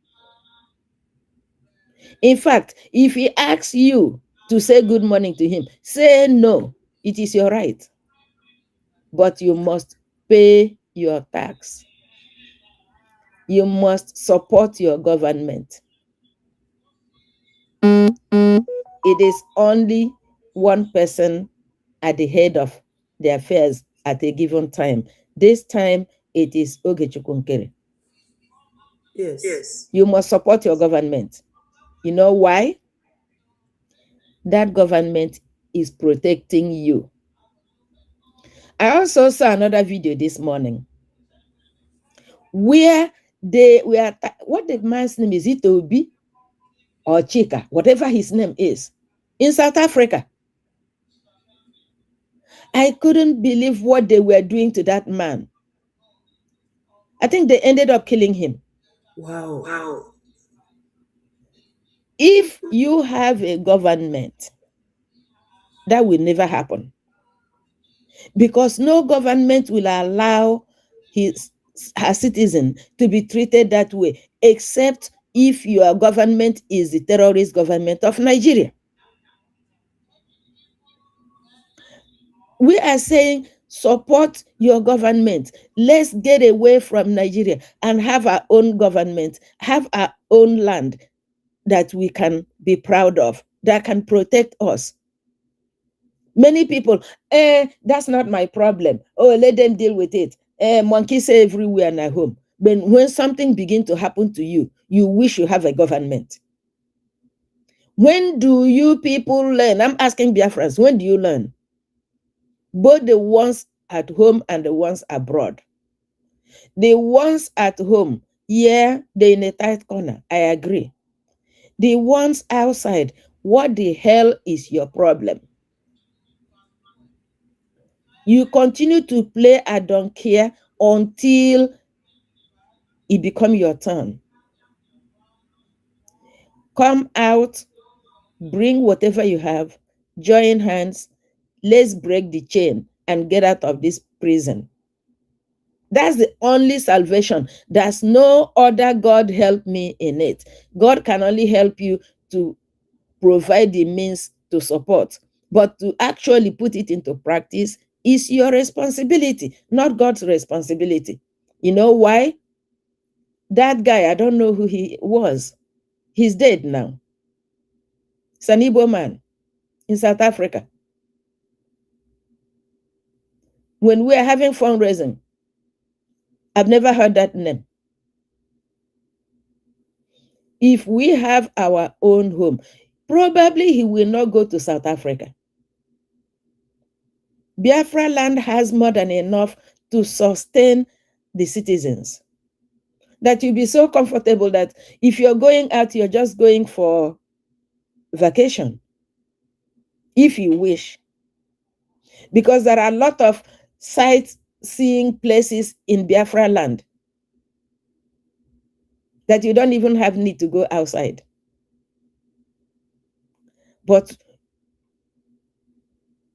In fact, if he asks you to say good morning to him, say no. It is your right. But you must pay your tax. You must support your government. It is only one person at the head of the affairs at a given time. This time, it is Ogechukwu Nkere. Yes. You must support your government. You know why? That government is protecting you. I also saw another video this morning where they were, what the man's name is, it Obi or Chika, whatever his name is, in South Africa. I couldn't believe what they were doing to that man. I think they ended up killing him. Wow. If you have a government, that will never happen. Because no government will allow her citizen to be treated that way, except if your government is the terrorist government of Nigeria. We are saying, support your government. Let's get away from Nigeria and have our own government, have our own land that we can be proud of, that can protect us. Many people, that's not my problem. Oh, let them deal with it. Monkeys everywhere in our home. But when something begins to happen to you, you wish you have a government. When do you people learn? I'm asking Biafrans, when do you learn? Both the ones at home and the ones abroad. The ones at home, yeah, they're in a tight corner. I agree. The ones outside, what the hell is your problem? You continue to play I don't care until it becomes your turn. Come out, bring whatever you have, join hands, let's break the chain and get out of this prison. That's the only salvation. There's no other God help me in it. God can only help you to provide the means to support, but to actually put it into practice is your responsibility, not God's responsibility. You know why? That guy, I don't know who he was. He's dead now. He's an Igbo man in South Africa. When we are having fundraising, I've never heard that name. If we have our own home, probably he will not go to South Africa. Biafra land has more than enough to sustain the citizens. that you'll be so comfortable that if you're going out, you're just going for vacation, if you wish. Because there are a lot of sightseeing places in Biafra land that you don't even have need to go outside. But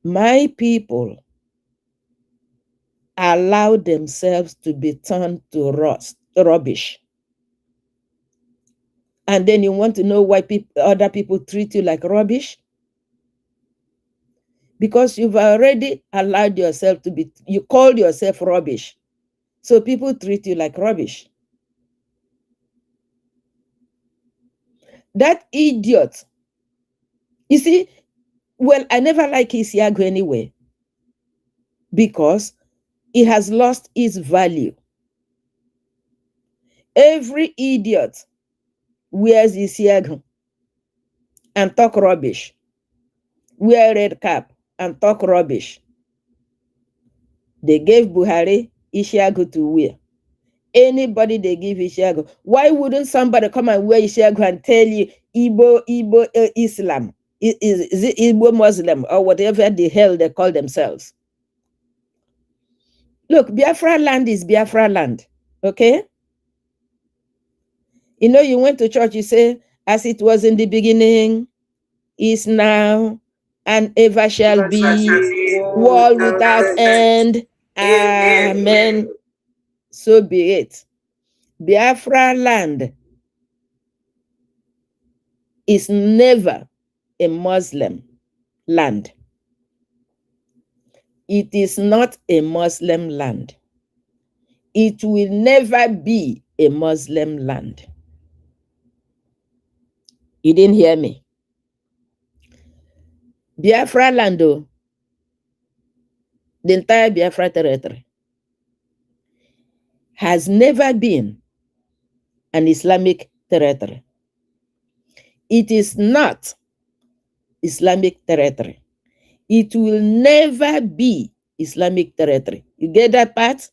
my people allow themselves to be turned to rubbish. And then you want to know why other people treat you like rubbish? Because you've already allowed yourself to be, you called yourself rubbish. So people treat you like rubbish. That idiot, you see, well, I never like Isiago anyway, because it has lost its value. Every idiot wears Isiago and talk rubbish, wear red cap and talk rubbish. They gave Buhari Isiago to wear. Anybody they give Isiago, why wouldn't somebody come and wear Isiago and tell you Igbo Islam, is it Igbo Muslim or whatever the hell they call themselves? Look, Biafra land is Biafra land, okay? You know, you went to church, you say, as it was in the beginning, is now, and ever shall be, world without end. Amen. So be it. Biafra land is never a Muslim land. It is not a Muslim land. It will never be a Muslim land. You didn't hear me. Biafra land, the entire Biafra territory, has never been an Islamic territory. It is not Islamic territory. It will never be Islamic territory. You get that part?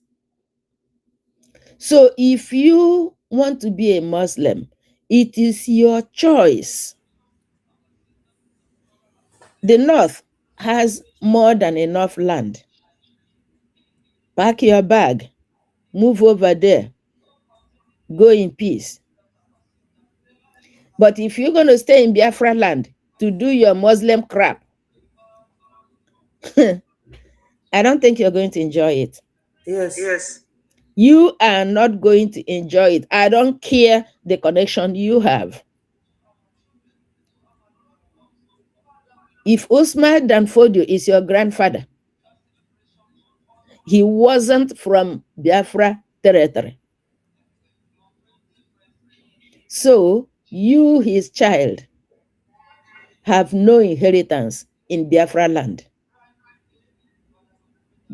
So if you want to be a Muslim, it is your choice. The North has more than enough land. Pack your bag, move over there, go in peace. But if you're going to stay in Biafra land to do your Muslim crap, I don't think you're going to enjoy it. Yes. You are not going to enjoy it. I don't care the connection you have. If Usman Danfodio is your grandfather, he wasn't from Biafra territory. So you, his child, have no inheritance in Biafra land.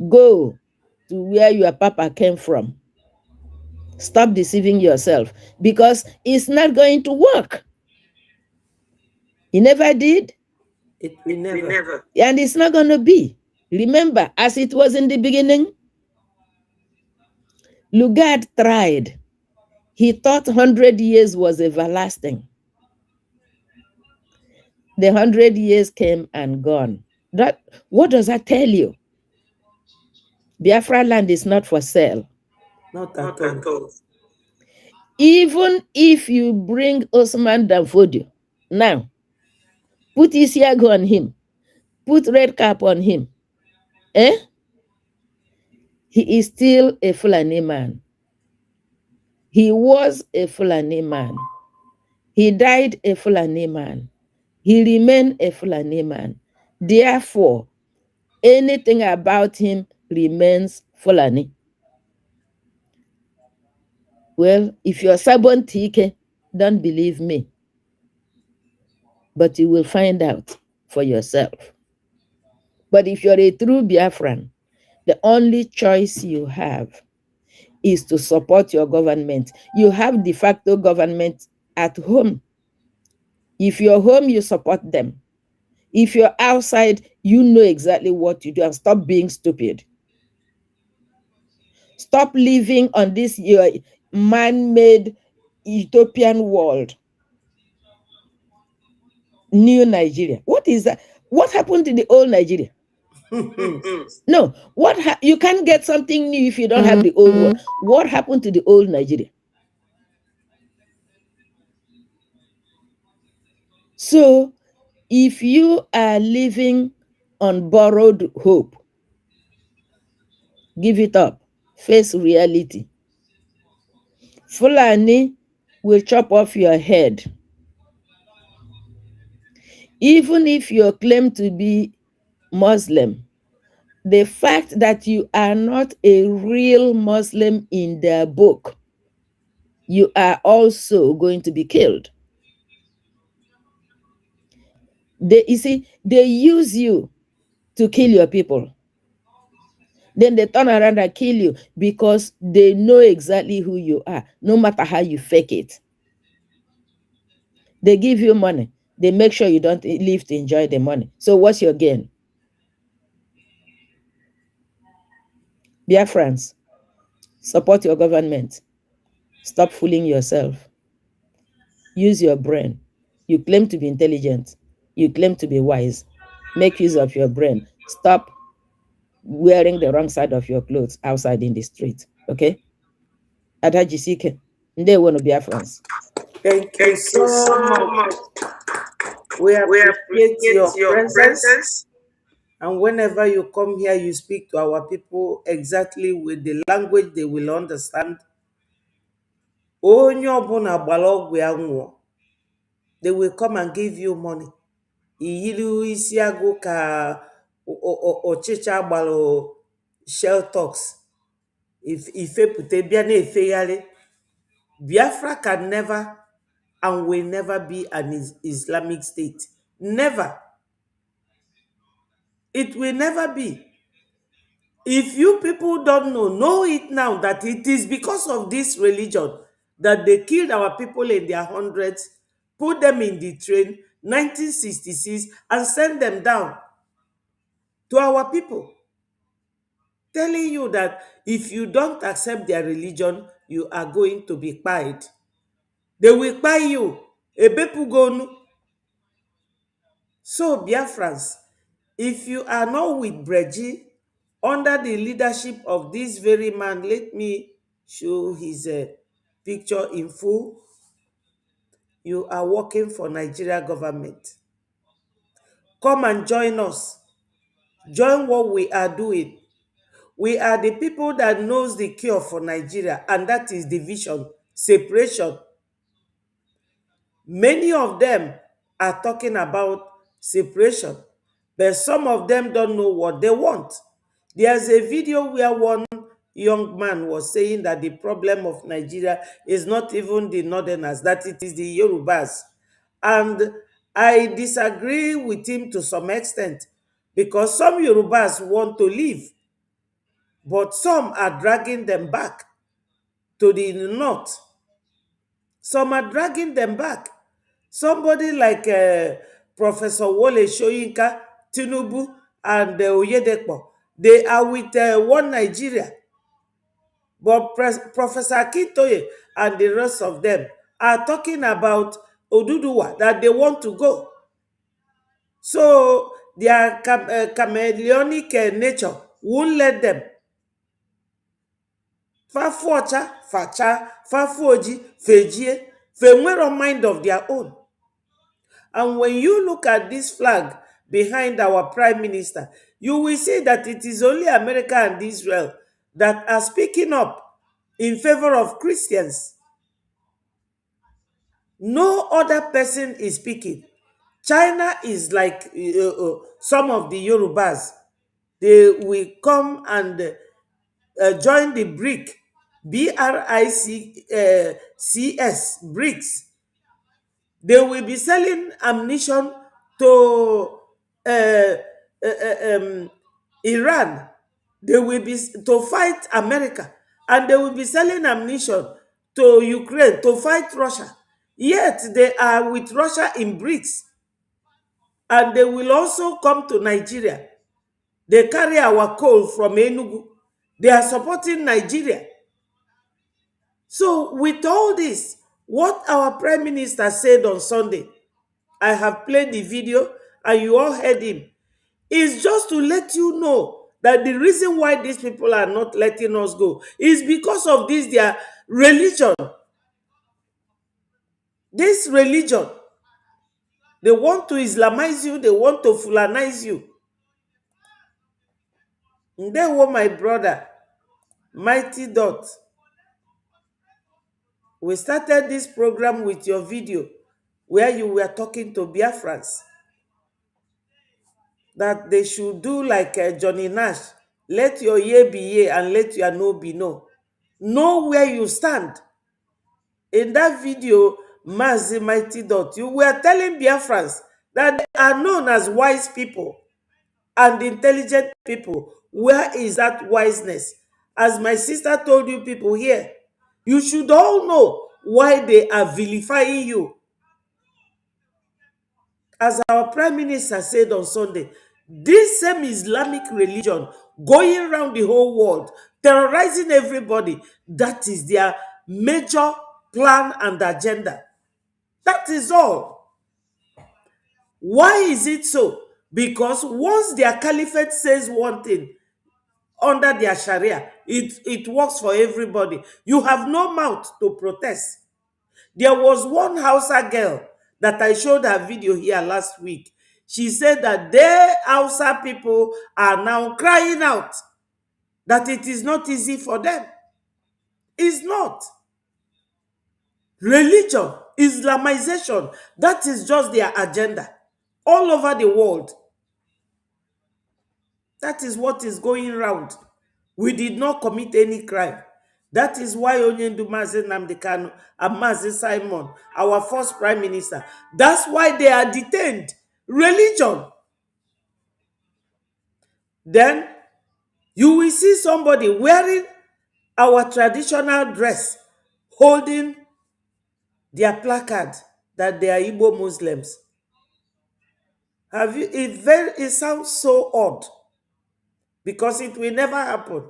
Go to where your papa came from. Stop deceiving yourself, because it's not going to work. He never did. It will never. And it's not going to be. Remember, as it was in the beginning, Lugard tried. He thought 100 years was everlasting. The 100 years came and gone. What does that tell you? Biafra land is not for sale. Not at all. Even if you bring Osman Danfodio, now, put Isiago on him, put red cap on him, he is still a Fulani man. He was a Fulani man. He died a Fulani man. He remained a Fulani man. Therefore, anything about him remains Fulani. Well, if you're Sabon Tike, don't believe me. But you will find out for yourself. But if you're a true Biafran, the only choice you have is to support your government. You have de facto government at home. If you're home, you support them. If you're outside, you know exactly what you do, and stop being stupid. Stop living on this man-made utopian world. New Nigeria. What is that? What happened to the old Nigeria? No, you can't get something new if you don't have the old one. What happened to the old Nigeria? So, if you are living on borrowed hope, give it up. Face reality. Fulani will chop off your head. Even if you claim to be Muslim, the fact that you are not a real Muslim in their book, you are also going to be killed. You see, they use you to kill your people. Then they turn around and kill you because they know exactly who you are, no matter how you fake it. They give you money. They make sure you don't live to enjoy the money. So what's your gain? Dear friends, support your government. Stop fooling yourself. Use your brain. You claim to be intelligent. You claim to be wise. Make use of your brain. Stop wearing the wrong side of your clothes outside in the street. Okay? Adajisike. They want to be our friends. Thank you so much. We appreciate your presence. And whenever you come here, you speak to our people exactly with the language they will understand. Onye ọbụla gbara ọgwụ ya nwụọ, they will come and give you money. Iyiri isi agụ ka ọchịcha gbara shell talks. Ifepute bịa na-efegharị. Biafra can never and will never be an Islamic state. Never. It will never be. If you people don't know it now that it is because of this religion that they killed our people in their hundreds, put them in the train, 1966, and sent them down to our people. Telling you that if you don't accept their religion, you are going to be pied. They will pie you. Ebepugonu. So, Biafrans, if you are not with Breji, under the leadership of this very man, let me show his picture in full. You are working for Nigeria government. Come and join us. Join what we are doing. We are the people that knows the cure for Nigeria, and that is division, separation. Many of them are talking about separation, but some of them don't know what they want. There's a video where one young man was saying that the problem of Nigeria is not even the northerners, that it is the Yorubas. And I disagree with him to some extent, because some Yorubas want to leave, but some are dragging them back to the north. Some are dragging them back. Somebody like Professor Wole Soyinka, Tinubu, and Oyedepo, they are with one Nigeria. But Professor Akintoye and the rest of them are talking about Oduduwa, that they want to go. So their chameleonic nature won't let them. Fafuocha, Facha, Fafuoji, Fejie, Fenwero mind of their own. And when you look at this flag behind our Prime Minister, you will see that it is only America and Israel that are speaking up in favor of Christians. No other person is speaking. China is like some of the Yorubas. They will come and join the BRIC, BRICS, BRICS. They will be selling ammunition to Iran. They will be to fight America, and they will be selling ammunition to Ukraine to fight Russia. Yet they are with Russia in BRICS, and they will also come to Nigeria. They carry our coal from Enugu. They are supporting Nigeria. So with all this, what our Prime Minister said on Sunday, I have played the video and you all heard him, is just to let you know that the reason why these people are not letting us go is because of this, their religion. This religion, they want to Islamize you, they want to Fulanize you. And then what my brother, Mighty Dot, we started this program with your video where you were talking to Biafrans that they should do like Johnny Nash. Let your yea be yea and let your no be no. Know where you stand. In that video, Mazi Mighty Dot, you were telling Biafrans that they are known as wise people and intelligent people. Where is that wiseness? As my sister told you people here, you should all know why they are vilifying you. As our Prime Minister said on Sunday, this same Islamic religion going around the whole world, terrorizing everybody, that is their major plan and agenda. That is all. Why is it so? Because once their caliphate says one thing under their Sharia, it works for everybody. You have no mouth to protest. There was one Hausa girl that I showed her video here last week. She said that they Hausa people are now crying out that it is not easy for them. It's not. Religion, Islamization, that is just their agenda all over the world. That is what is going around. We did not commit any crime. That is why Onyendu Mazi Nnamdi Kanu and Mazi Simon, our first Prime Minister, that's why they are detained. Religion. Then you will see somebody wearing our traditional dress, holding their placard that they are Igbo Muslims. Have you? It sounds so odd because it will never happen,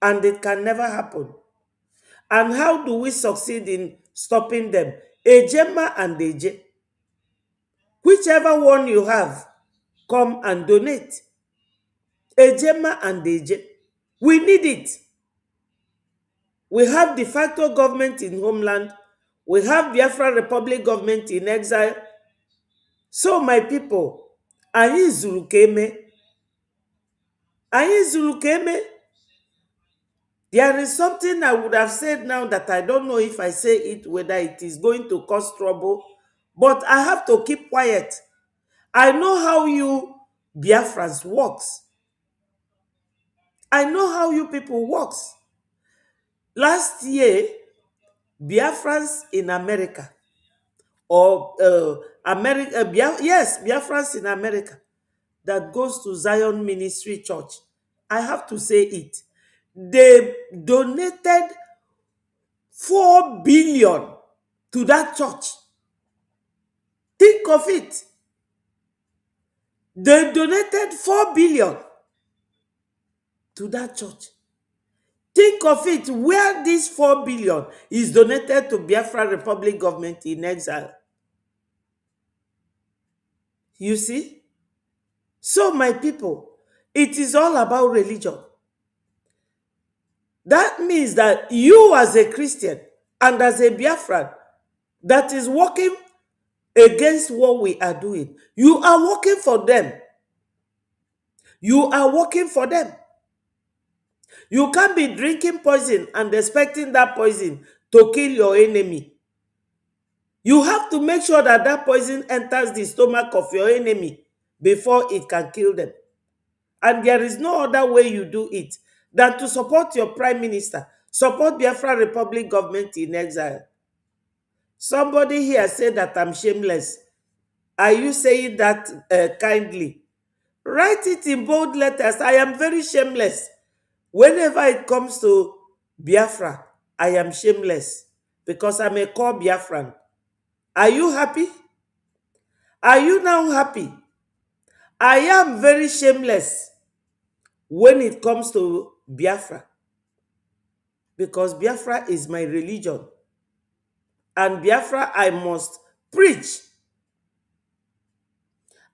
and it can never happen. And how do we succeed in stopping them? Ejema and Eje. Whichever one you have, come and donate. Ejema and Eje. We need it. We have de facto government in homeland. We have Biafra Republic government in exile. So my people, anyị zuru ka eme. Anyị zuru ka eme. There is something I would have said now that I don't know if I say it, whether it is going to cause trouble, but I have to keep quiet. I know how you Biafrans works. I know how you people works. Last year, Biafrans in America, or Biafrans in America, that goes to Zion Ministry Church, I have to say it. They donated 4 billion to that church. Think of it. They donated 4 billion to that church. Think of it, where this 4 billion is donated to Biafra Republic government in exile. You see? So my people, it is all about religion. That means that you as a Christian and as a Biafran that is working against what we are doing, you are working for them. You are working for them. You can't be drinking poison and expecting that poison to kill your enemy. You have to make sure that that poison enters the stomach of your enemy before it can kill them. And there is no other way you do it than to support your Prime Minister, support Biafra Republic government in exile. Somebody here said that I'm shameless. Are you saying that kindly? Write it in bold letters. I am very shameless. Whenever it comes to Biafra, I am shameless because I'm a core Biafran. Are you happy? Are you now happy? I am very shameless when it comes to Biafra. because Biafra is my religion. And Biafra, I must preach.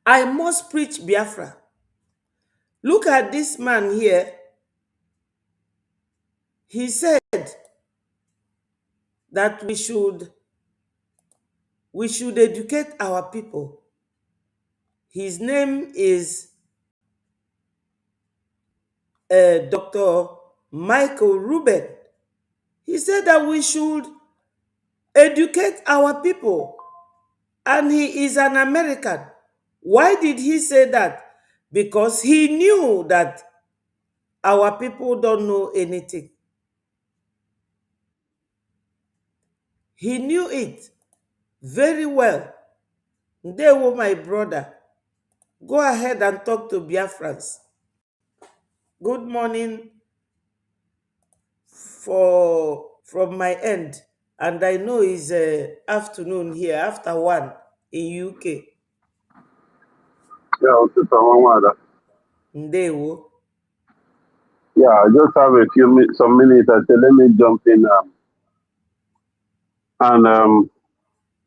I must preach Biafra. Look at this man here. He said that we should educate our people. His name is Dr. Michael Rubin. He said that we should educate our people. And he is an American. Why did he say that? Because he knew that our people don't know anything. He knew it very well. They were my brother. Go ahead and talk to Biafrans. Good morning from my end. And I know it's afternoon here, after 1 in UK. Yeah, Ndewo. yeah, I just have some minutes. I said, let me jump in and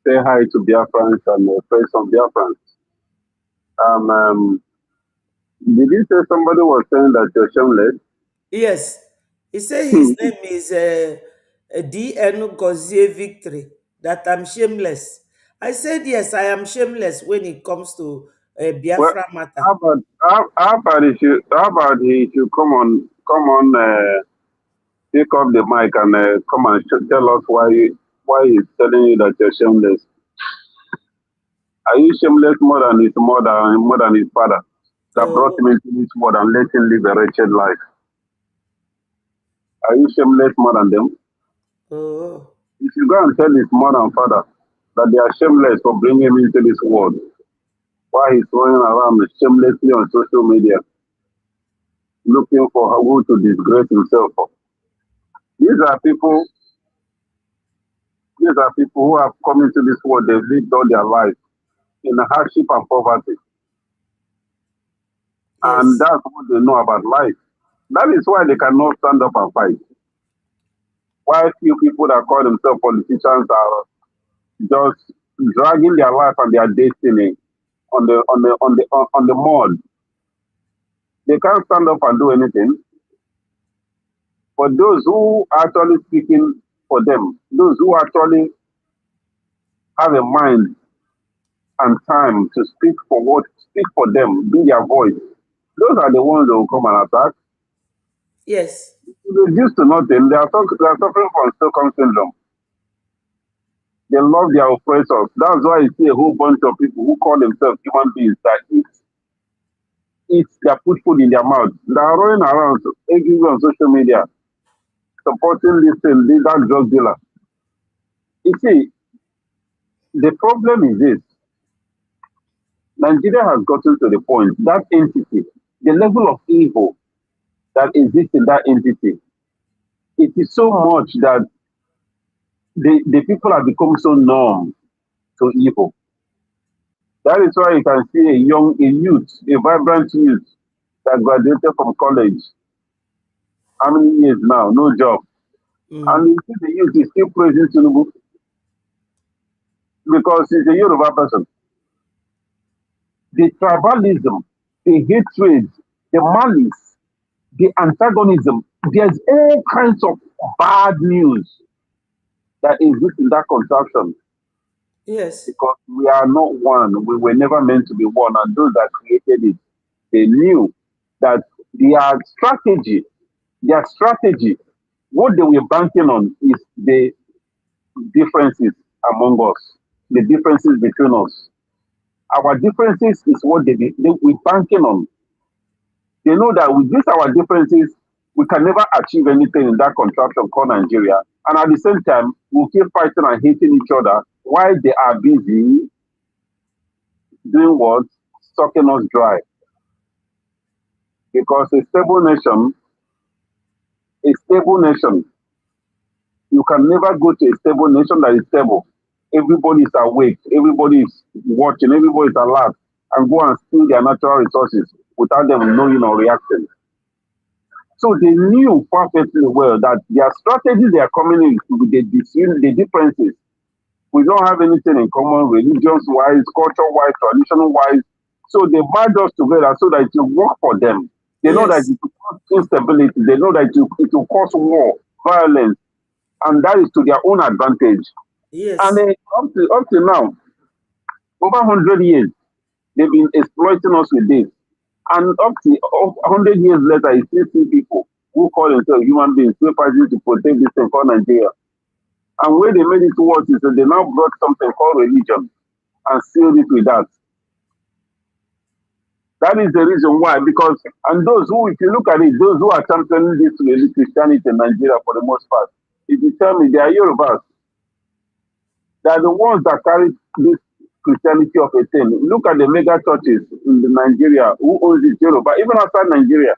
say hi to Biafrans and praise some Biafrans. Did you say somebody was saying that you're shameless? Yes. He said his name is DN Gozie Victory, that I'm shameless. I said, yes, I am shameless when it comes to Well, Biafra matter. how about he should come on, pick up the mic and come and tell us why he's telling you that you're shameless. Are you shameless more than his mother, more than his father that brought him into this world and let him live a wretched life? Are you shameless more than them? Oh. If you go and tell his mother and father that they are shameless for bringing him into this world, while he's running around shamelessly on social media, looking for who to disgrace himself for. These are people who have come into this world, they've lived all their life in hardship and poverty. Yes. And that's what they know about life. That is why they cannot stand up and fight. Why few people that call themselves politicians are just dragging their life and their destiny on the mud. They can't stand up and do anything. But those who are actually speaking for them, those who actually have a mind and time to speak for them, be their voice, those are the ones that will come and attack. Yes. They used to nothing. They are suffering from Stockholm syndrome. They love their oppressors. That's why you see a whole bunch of people who call themselves human beings that eat their food in their mouth. They are running around everywhere on social media, supporting that drug dealer. You see, the problem is this. Nigeria has gotten to the point, that entity, the level of evil that exists in that entity, it is so much that the people have become so numb to evil. That is why you can see a vibrant youth that graduated from college. How many years now? No job. And you see the youth is still praising Tinubu because he's a Yoruba person. The tribalism, the hatred, the malice, the antagonism, there's all kinds of bad news that exists in that contraction. Yes. Because we are not one. We were never meant to be one. And those that created it, they knew that their strategy, what they were banking on is the differences among us, the differences between us. Our differences is what we're banking on. They know that with these our differences, we can never achieve anything in that contraction called Nigeria. And at the same time, we'll keep fighting and hating each other while they are busy doing what? Sucking us dry. Because a stable nation, you can never go to a stable nation that is stable. Everybody is awake, everybody is watching, everybody is alert, and go and steal their natural resources without them knowing or reacting. So they knew perfectly well that their strategy they are coming in with the differences. We don't have anything in common, religious-wise, culture-wise, traditional-wise. So they merge us together so that it will work for them. They know that Yes. it will cause instability. They know that it will cause war, violence, and that is to their own advantage. And Yes. up to now, over 100 years, they've been exploiting us with this. And up to 100 years later, you still see people who call themselves human beings, still fighting to protect this thing called Nigeria. And where they made it towards is that they now brought something called religion and sealed it with that. That is the reason why, because, and those who, if you look at it, those who are championing this Christianity in Nigeria for the most part, if you tell me they are Yorubas, they are the ones that carry this Christianity of a thing. Look at the mega churches in the Nigeria, who owns it, Yoruba, even outside Nigeria.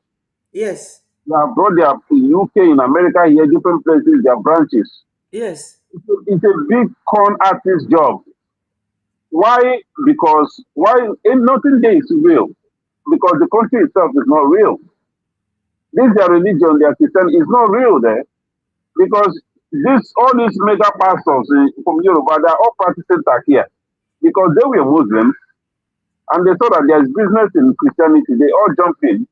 Yes. They have brought their UK, in America, here, different places, their branches. Yes. It's a big con artist job. Why? Because nothing there is real. Because the country itself is not real. Their religion, their Christian is not real there. Because all these mega pastors from Yoruba, they are all practicing Takia. Because they were Muslims and they saw that there's business in Christianity, they all jump in.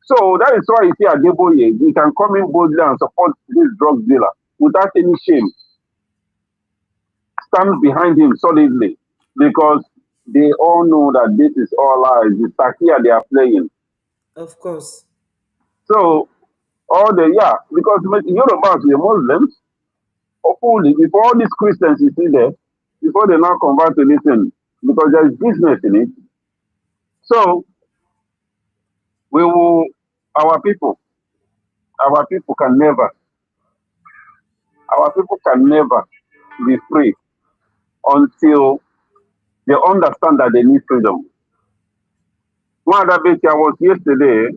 So that is why you see Adeboye, he can come in boldly and support this drug dealer without any shame. Stand behind him solidly because they all know that this is all lies. It's Takia they are playing. Of course. So because Yorubas were Muslims, hopefully, before all these Christians you see there, before they now convert to listen, because there's business in it. So our people can never be free until they understand that they need freedom. One other bit I was yesterday,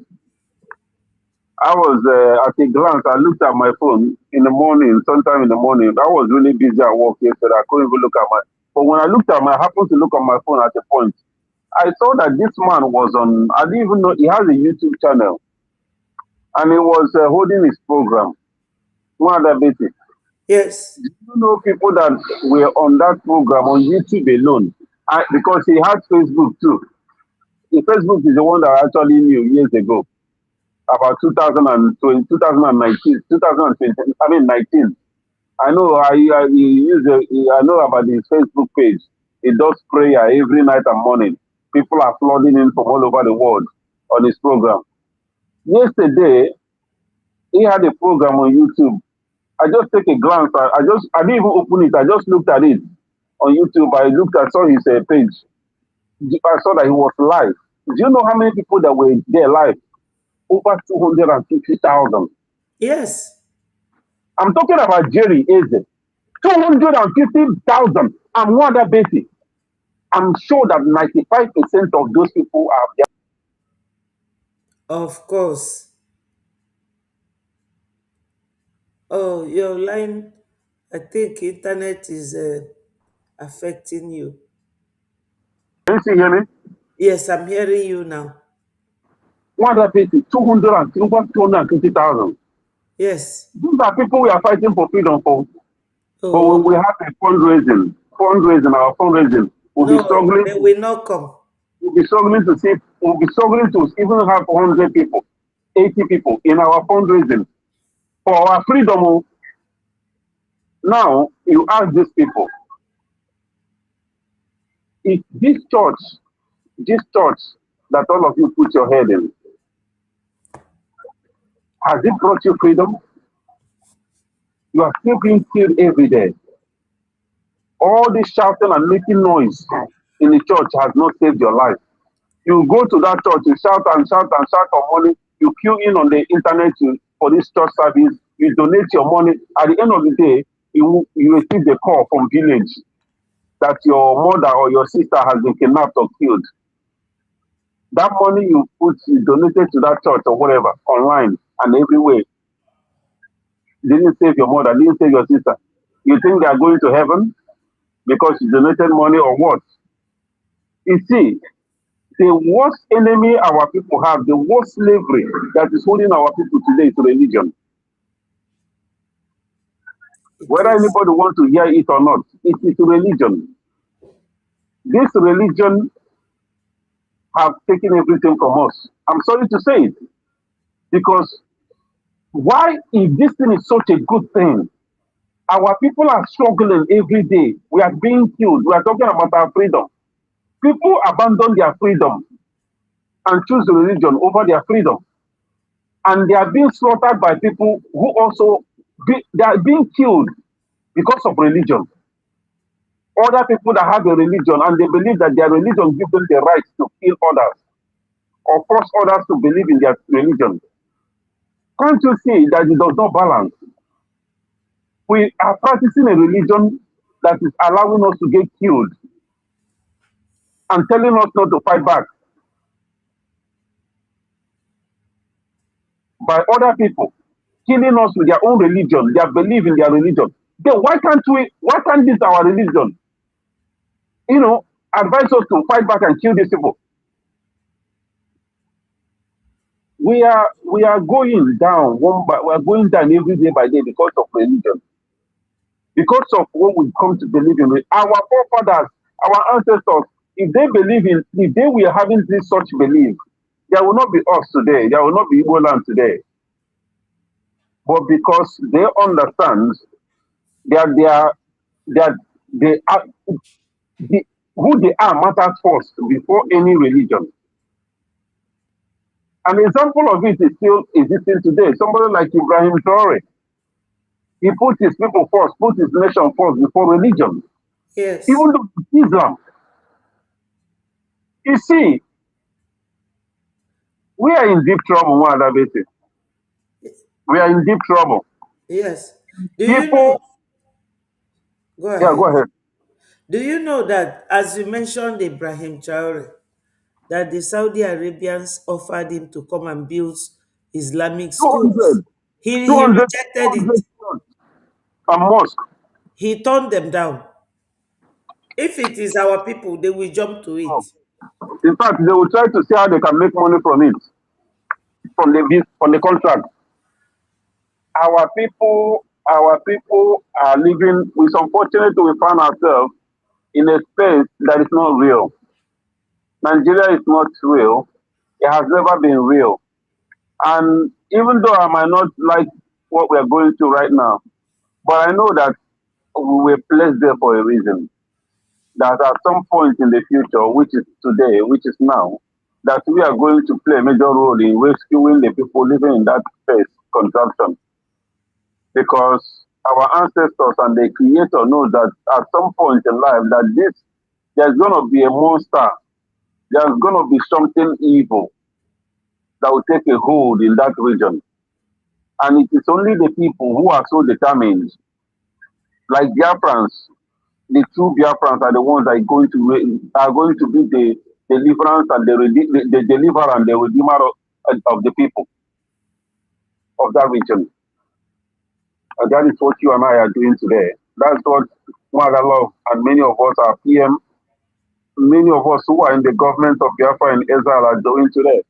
I was at a glance, I looked at my phone in the morning, sometime in the morning. I was really busy at work yesterday. I couldn't even look at but when I happened to look at my phone at a point, I saw that this man was on, I didn't even know, he has a YouTube channel. And he was holding his program. One other bit. Yes. Do you know people that were on that program on YouTube alone? Because he has Facebook too. Facebook is the one that I actually knew years ago, about 2020, 2019, 2020. I mean 19. I know I know about his Facebook page. He does prayer every night and morning. People are flooding in from all over the world on his program. Yesterday, he had a program on YouTube. I just take a glance. I didn't even open it. I just looked at it on YouTube. I saw his page. I saw that he was live. Do you know how many people that were there live? Over 250,000. Yes. I'm talking about Jerry Eze. 250,000 and one other basis. I'm sure that 95% of those people are there. Of course. Oh, your line, I think internet is affecting you. Can you hear me? Yes, I'm hearing you now. One other basis, 250,000. Yes. These are people we are fighting for freedom for. Oh, but when we have a fundraising, our fundraising, we'll be struggling. They will not come. We'll be struggling to even have 100 people, 80 people in our fundraising for our freedom. Now, you ask these people, if this church that all of you put your head in, has it brought you freedom? You are still being killed every day. All this shouting and making noise in the church has not saved your life. You go to that church, you shout and shout and shout for money, you queue in on the internet for this church service, you donate your money. At the end of the day, you receive the call from village that your mother or your sister has been kidnapped or killed. That money you donated to that church or whatever, online and everywhere, didn't save your mother, didn't save your sister. You think they are going to heaven because you donated money or what? You see, the worst enemy our people have, the worst slavery that is holding our people today is religion. Whether anybody wants to hear it or not, it is religion. This religion have taken everything from us. I'm sorry to say it. Because why, if this thing is such a good thing, our people are struggling every day. We are being killed. We are talking about our freedom. People abandon their freedom and choose religion over their freedom. And they are being slaughtered by people who also, they are being killed because of religion. Other people that have a religion and they believe that their religion gives them the right to kill others or force others to believe in their religion. Can't you see that it does not balance? We are practicing a religion that is allowing us to get killed and telling us not to fight back by other people, killing us with their own religion, their belief in their religion. Then why can't this our religion, advise us to fight back and kill these people? We are going down we are going down every day by day because of religion. Because of what we come to believe in. Our forefathers, our ancestors, if they were having this such belief, there will not be us today. There will not be Igbo land today. But because they understand that who they are matters first before any religion. An example of it is still existing today. Somebody like Ibrahim Traore, he put his people first, put his nation first before religion. Yes. Even though Islam. You see, we are in deep trouble, Wadabete. We are in deep trouble. Yes. Do you know? Go ahead. Yeah, go ahead. Do you know that, as you mentioned Ibrahim Traore, that the Saudi Arabians offered him to come and build Islamic schools? 200. He 200 rejected it. A mosque. He turned them down. If it is our people, they will jump to it. In fact, they will try to see how they can make money from it, from the contract. Our people are living. It's unfortunate we find ourselves in a space that is not real. Nigeria is not real. It has never been real. And even though I might not like what we are going through right now, but I know that we were placed there for a reason. That at some point in the future, which is today, which is now, that we are going to play a major role in rescuing the people living in that space contraction. Because our ancestors and the Creator know that at some point in life that there's going to be a monster, there's going to be something evil that will take a hold in that region. And it is only the people who are so determined, like Biafrans, the true Biafrans are the ones that are going to be the deliverance and the deliverer and the redeemer of the people of that region. And that is what you and I are doing today. That's what Mother Love and many of us are PM, many of us who are in the government of Biafra and Israel are doing today.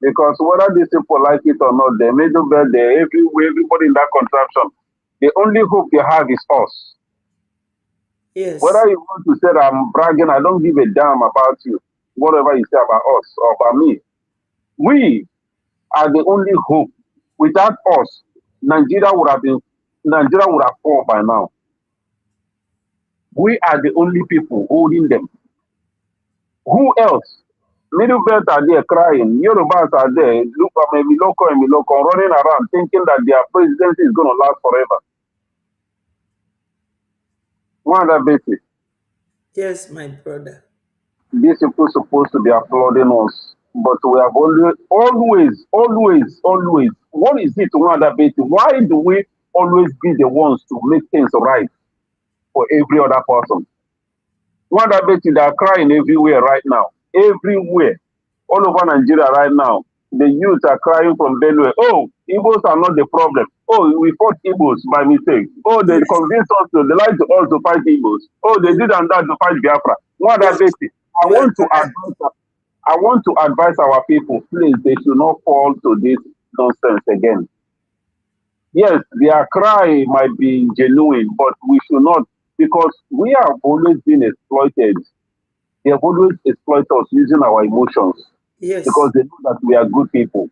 Because whether these people like it or not, they may do better everybody in that contraption. The only hope they have is us. Yes. Whether you want to say that I'm bragging, I don't give a damn about you, whatever you say about us or about me. We are the only hope. Without us, Nigeria would have fallen by now. We are the only people holding them. Who else? Middle belt are there crying. Yorubas are there. Look at Miloko running around thinking that their presidency is going to last forever. One other basis. Yes, my brother. These people supposed to be applauding us, but we have always. What is it, one other basis? Why do we always be the ones to make things right for every other person? One other basis, they are crying everywhere right now. Everywhere. All over Nigeria right now. The youth are crying from Benue. Oh, Igbos are not the problem. Oh, we fought Igbos by mistake. Oh, they convinced us they lied to us to fight Igbos. Oh, they did and that to fight Biafra. What are they? I want to advise our people, please, they should not fall to this nonsense again. Yes, their cry might be genuine, but we should not, because we have always been exploited. They have always exploited us using our emotions Yes. because they know that we are good people.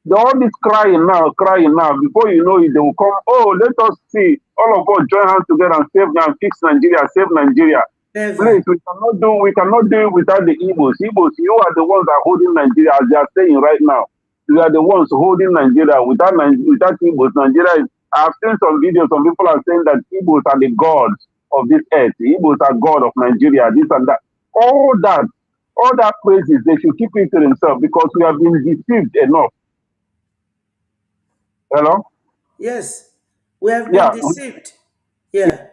They're all this crying now. Before you know it, they will come, oh, let us see, all of us join hands together and fix Nigeria, save Nigeria. Never. Please, we cannot do it without the Igbos. Igbos, you are the ones that are holding Nigeria, as they are saying right now. You are the ones holding Nigeria. Without Igbos, Nigeria is. I've seen some videos. Some people are saying that Igbos are the gods of this earth. The Igbos are God of Nigeria. This and that. All that praises, they should keep it to themselves because we have been deceived enough. Hello? Yes, we have been deceived. Yeah,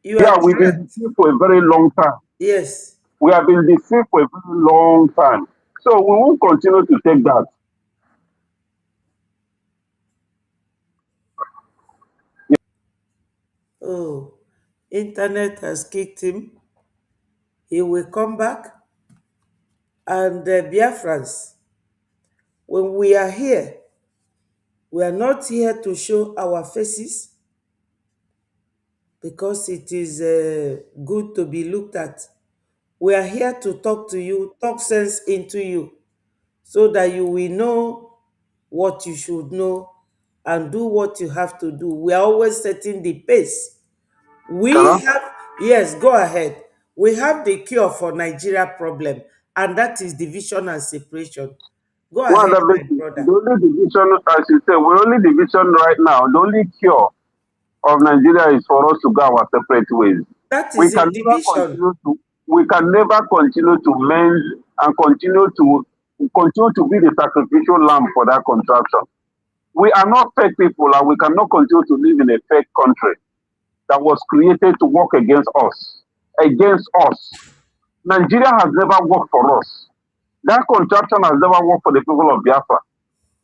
you are we've been correct. deceived for a very long time. Yes. We have been deceived for a very long time. So we will continue to take that. Oh, internet has kicked him. He will come back. And Biafrans, when we are here, we are not here to show our faces because it is good to be looked at. We are here to talk to you, talk sense into you, so that you will know what you should know and do what you have to do. We are always setting the pace. Yes, go ahead. We have the cure for Nigeria problem, and that is division and separation. Go ahead, my brother. The only division, as you say, we're only division right now. The only cure of Nigeria is for us to go our separate ways. That is a division. We can never continue to mend and continue to be the sacrificial lamb for that contraction. We are not fake people, and we cannot continue to live in a fake country that was created to work against us. Nigeria has never worked for us. That contraction has never worked for the people of Biafra.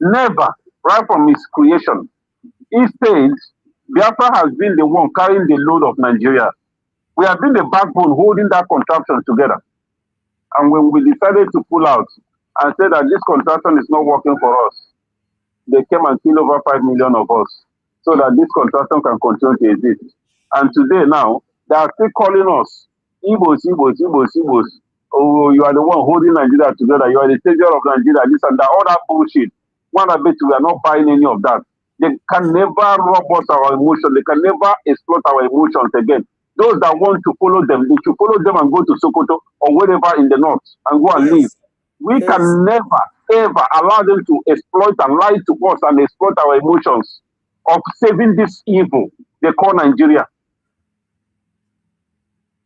Never, right from its creation. Instead, Biafra has been the one carrying the load of Nigeria. We have been the backbone holding that contraction together. And when we decided to pull out and say that this contraction is not working for us, they came and killed over 5 million of us so that this contraction can continue to exist. And today now, they are still calling us Igbos. Oh, you are the one holding Nigeria together. You are the savior of Nigeria, this and that. All that bullshit. One, I bet we are not buying any of that. They can never rob us our emotions. They can never exploit our emotions again. Those that want to follow them, they should follow them and go to Sokoto or wherever in the north and go and live. We can never, ever allow them to exploit and lie to us and exploit our emotions of saving this evil they call Nigeria.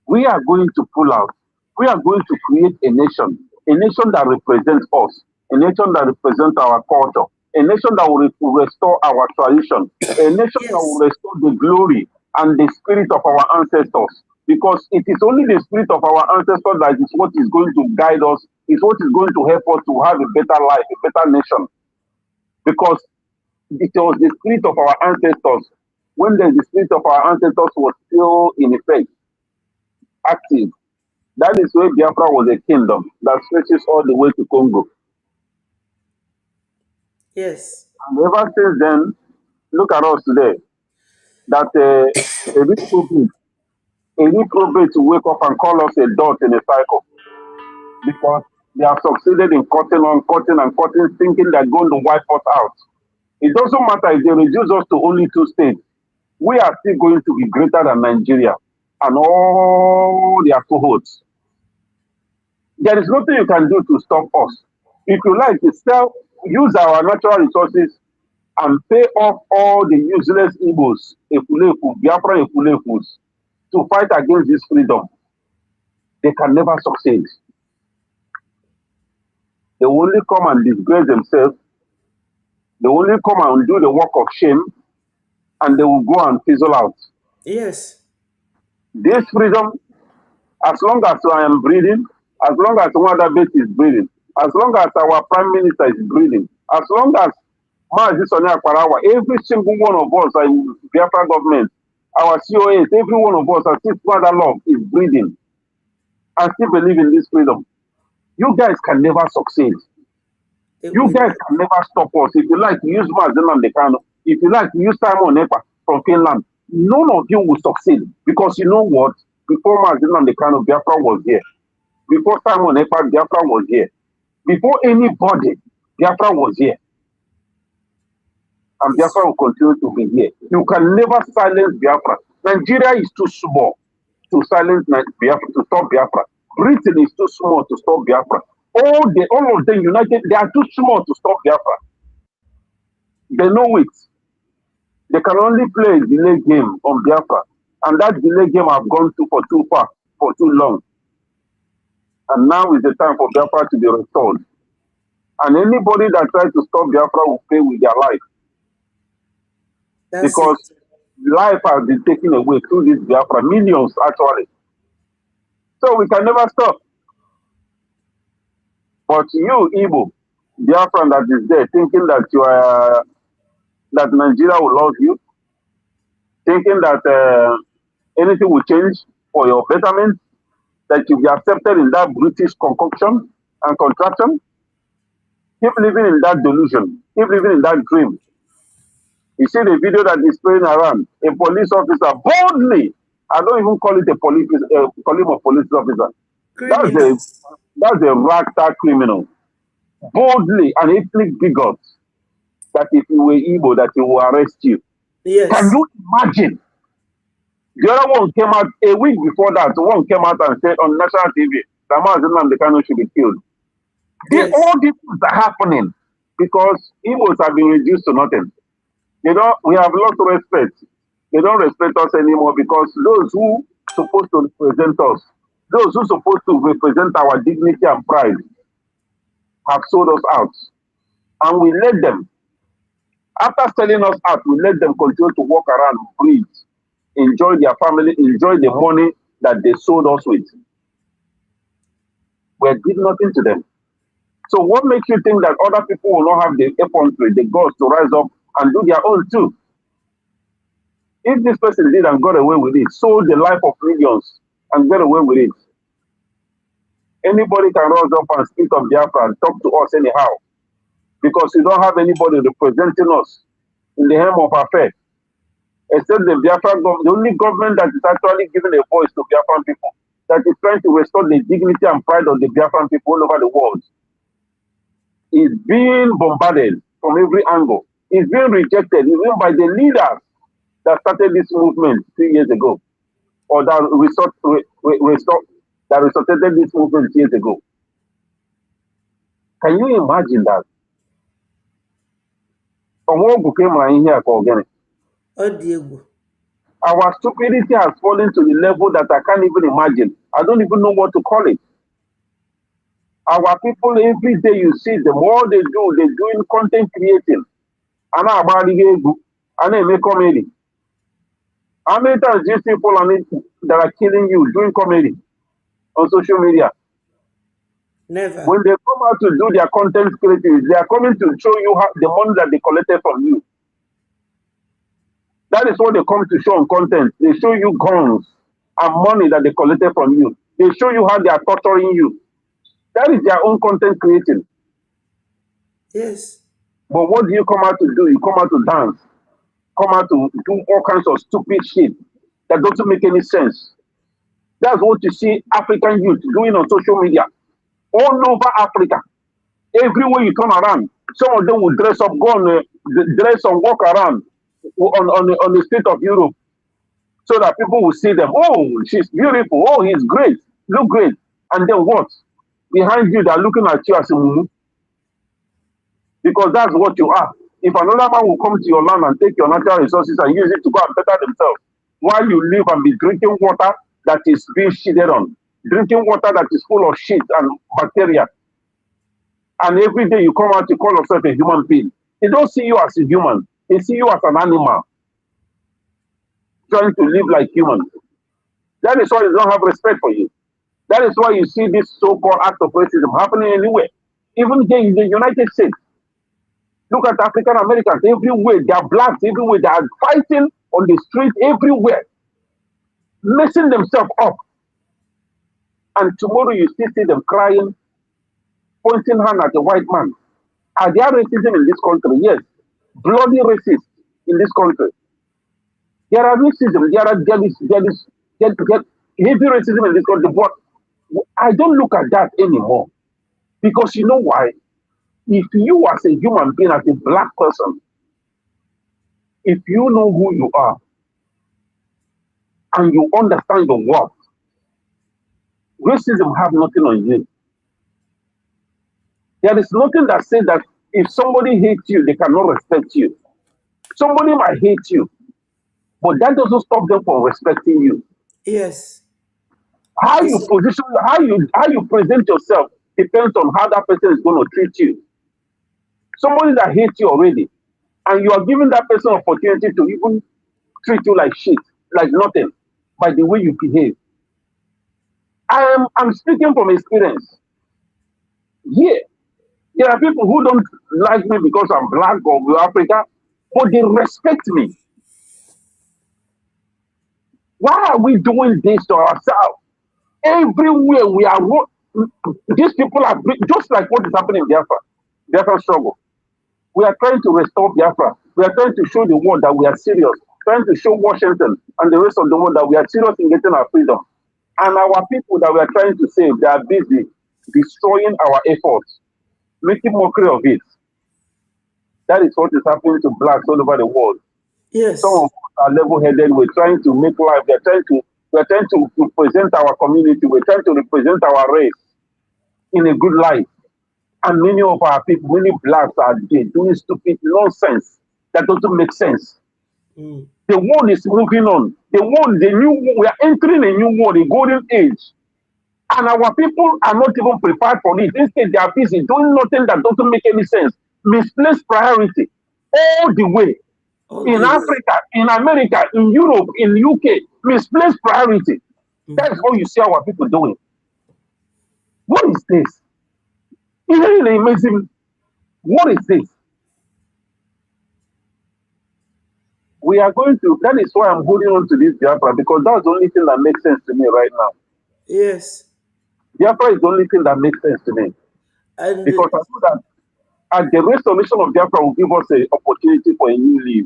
We are going to pull out. We are going to create a nation that represents us, a nation that represents our culture, a nation that will restore our tradition, a nation that will restore the glory and the spirit of our ancestors. Because it is only the spirit of our ancestors that is what is going to guide us, is what is going to help us to have a better life, a better nation. Because it was the spirit of our ancestors, when the spirit of our ancestors was still in effect, active. That is where Biafra was a kingdom that stretches all the way to Congo. Yes. And ever since then, look at us today. That a reprobate to wake up and call us a dot in a cycle. Because they have succeeded in cutting, thinking they're going to wipe us out. It doesn't matter if they reduce us to only 2 states. We are still going to be greater than Nigeria and all their cohorts. There is nothing you can do to stop us. If you like to use our natural resources and pay off all the useless Igbos, Biafra Efulefus, to fight against this freedom, they can never succeed. They will only come and disgrace themselves. They will only come and do the work of shame, and they will go and fizzle out. Yes. This freedom, as long as I am breathing, as long as Wadabet is breathing, as long as our Prime Minister is breathing, as long as every single one of us in Biafra government, our COAs, every one of us, as if Father Love is breathing, and still believe in this freedom. You guys can never succeed. You guys can never stop us. If you like, use Mazen Dekano. If you like, use Simon Epa from Finland. None of you will succeed because you know what? Before Mazen Dekano, Biafra was here. Before Simon Epa, Biafra was here. Before anybody, Biafra was here. And Biafra will continue to be here. You can never silence Biafra. Nigeria is too small to silence Biafra, to stop Biafra. Britain is too small to stop Biafra. All of them united, they are too small to stop Biafra. They know it. They can only play a delay game on Biafra. And that delay game have gone for too far, for too long. And now is the time for Biafra to be restored. And anybody that tries to stop Biafra will pay with their life. Because life has been taken away through this Biafra, millions actually. So we can never stop. But you, Igbo, Biafran that is there, thinking that you are, that Nigeria will love you, thinking that anything will change for your betterment, that you'll be accepted in that British concoction and contraction, keep living in that delusion, keep living in that dream. You see the video that is playing around, a police officer boldly, I don't even call it a police, call him a police officer. That's a ragtag criminal. Boldly and ethnic bigot that if you were Igbo, that he will arrest you. Yes. Can you imagine? The other one came out a week before that. One came out and said on national TV that Mazen Dekano should be killed. Yes. All these things are happening because Igbos have been reduced to nothing. We have lost respect. They don't respect us anymore because those who supposed to represent us, those who supposed to represent our dignity and pride, have sold us out. And we let them, after selling us out, we let them continue to walk around, breathe, enjoy their family, enjoy the money that they sold us with. We did nothing to them. So what makes you think that other people will not have the effrontery, the guts to rise up and do their own too? If this person did and got away with it, sold the life of millions and got away with it, anybody can rise up and speak of Biafra and talk to us anyhow. Because we don't have anybody representing us in the helm of affairs. Except the Biafran government, the only government that is actually giving a voice to Biafran people, that is trying to restore the dignity and pride of the Biafran people all over the world, is being bombarded from every angle. Is being rejected even by the leaders that started this movement 3 years ago, or that resorted this movement years ago. Can you imagine that? Our stupidity has fallen to the level that I can't even imagine. I don't even know what to call it. Our people, every day you see them, all they do, they're doing content creating. And I make comedy. How many times do you see people on it that are killing you doing comedy on social media? Never. When they come out to do their content creating, they are coming to show you how the money that they collected from you. That is what they come to show on content. They show you guns and money that they collected from you. They show you how they are torturing you. That is their own content creating. Yes. But what do you come out to do? You come out to dance. Come out to do all kinds of stupid shit that doesn't make any sense. That's what you see African youth doing on social media. All over Africa. Everywhere you turn around, some of them will dress up, go on, dress and walk around on the street of Europe so that people will see them. Oh, she's beautiful. Oh, he's great. Look great. And then what? Behind you, they're looking at you as a mumu. Because that's what you are. If another man will come to your land and take your natural resources and use it to go and better themselves, while you live and be drinking water that is being shitted on, drinking water that is full of shit and bacteria, and every day you come out to call yourself a human being, they don't see you as a human. They see you as an animal trying to live like humans. That is why they don't have respect for you. That is why you see this so-called act of racism happening anywhere. Even here in the United States. Look at African Americans everywhere. They are blacks everywhere. They are fighting on the street everywhere, messing themselves up. And tomorrow you still see them crying pointing hand at the white man. Are there racism in this country? Yes. Bloody racist in this country. There are racism. There is heavy racism in this country. But I don't look at that anymore. Because you know why? If you as a human being, as a black person, if you know who you are and you understand your worth, racism have nothing on you. There is nothing that says that if somebody hates you, they cannot respect you. Somebody might hate you, but that doesn't stop them from respecting you. Yes. How you position, how you present yourself depends on how that person is going to treat you. Somebody that hates you already, and you are giving that person opportunity to even treat you like shit, like nothing, by the way you behave. I'm speaking from experience. Yeah, there are people who don't like me because I'm black or Africa, but they respect me. Why are we doing this to ourselves? Everywhere we are, these people are just like what is happening in Biafra struggle. We are trying to restore Biafra. We are trying to show the world that we are serious, trying to show Washington and the rest of the world that we are serious in getting our freedom. And our people that we are trying to save, they are busy destroying our efforts, making mockery of it. That is what is happening to blacks all over the world. Yes. Some of us are level-headed. We're trying to make life. We're trying to represent our community. We're trying to represent our race in a good light. And many of our people, many blacks are there doing stupid nonsense that doesn't make sense. Mm. The world is moving on. We are entering a new world, a golden age. And our people are not even prepared for it. Instead, they are busy doing nothing that doesn't make any sense. Misplaced priority all the way. In Africa, in America, in Europe, in the UK, misplaced priority. That is what you see our people doing. What is this? Isn't it amazing? What is this? We are going to, that is why I'm holding on to this Biafra, because that's the only thing that makes sense to me right now. Yes. Biafra is the only thing that makes sense to me. And because I know that at the restoration of Biafra will give us an opportunity for a new life.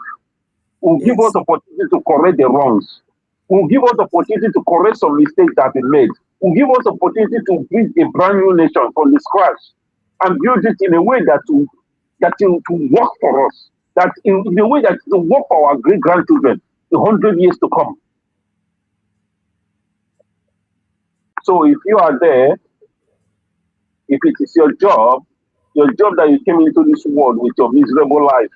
Will give us opportunity to correct the wrongs. Will give us opportunity to correct some mistakes that have been made. Will give us opportunity to build a brand new nation from the scratch and build it in a way that will work for us. That in a way that will work for our great grandchildren 100 years to come. So if you are there, if it is your job that you came into this world with your miserable life,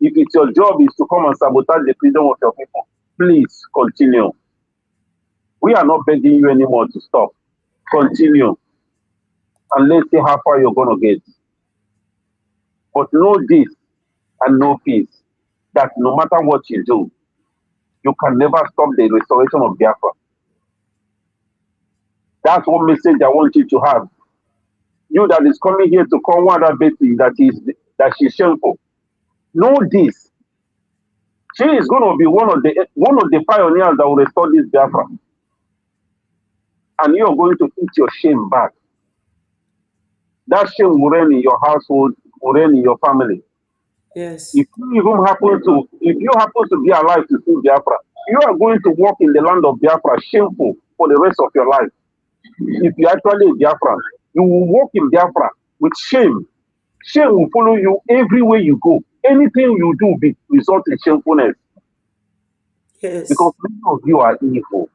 if it's your job is to come and sabotage the freedom of your people, please continue. We are not begging you anymore to stop. Continue. And let's see how far you're going to get. But know this and know peace, that no matter what you do, you can never stop the restoration of Biafra. That's what message I want you to have. You that is coming here to call one other Betty that she's shameful. Know this. She is going to be one of the pioneers that will restore this Biafra. And you are going to eat your shame back. That shame will reign in your household, will reign in your family. Yes. If you happen to be alive to see Biafra, you are going to walk in the land of Biafra shameful for the rest of your life. If you actually a Biafran, you will walk in Biafra with shame. Shame will follow you everywhere you go. Anything you do will result in shamefulness. Yes. Because many of you are evil.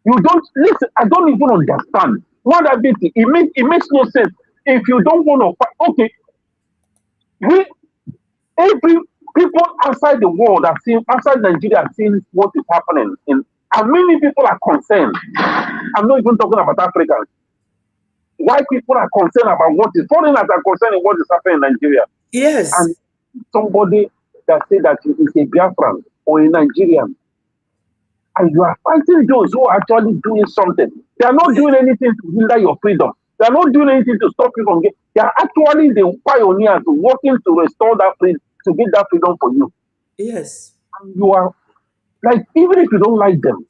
You don't listen. I don't even understand. What that means, it makes no sense. If you don't want to fight, okay. People outside the world are seeing, outside Nigeria are seeing what is happening, and many people are concerned. I'm not even talking about Africans. Why people are concerned about what is foreigners are concerned in what is happening in Nigeria. Yes. And somebody that say that he is a Biafran or a Nigerian, and you are fighting those who are actually doing something. They are not doing anything to hinder your freedom. They are not doing anything to stop you from getting. They are actually the pioneers working to restore that freedom, to get that freedom for you. Yes. And you are like, even if you don't like them,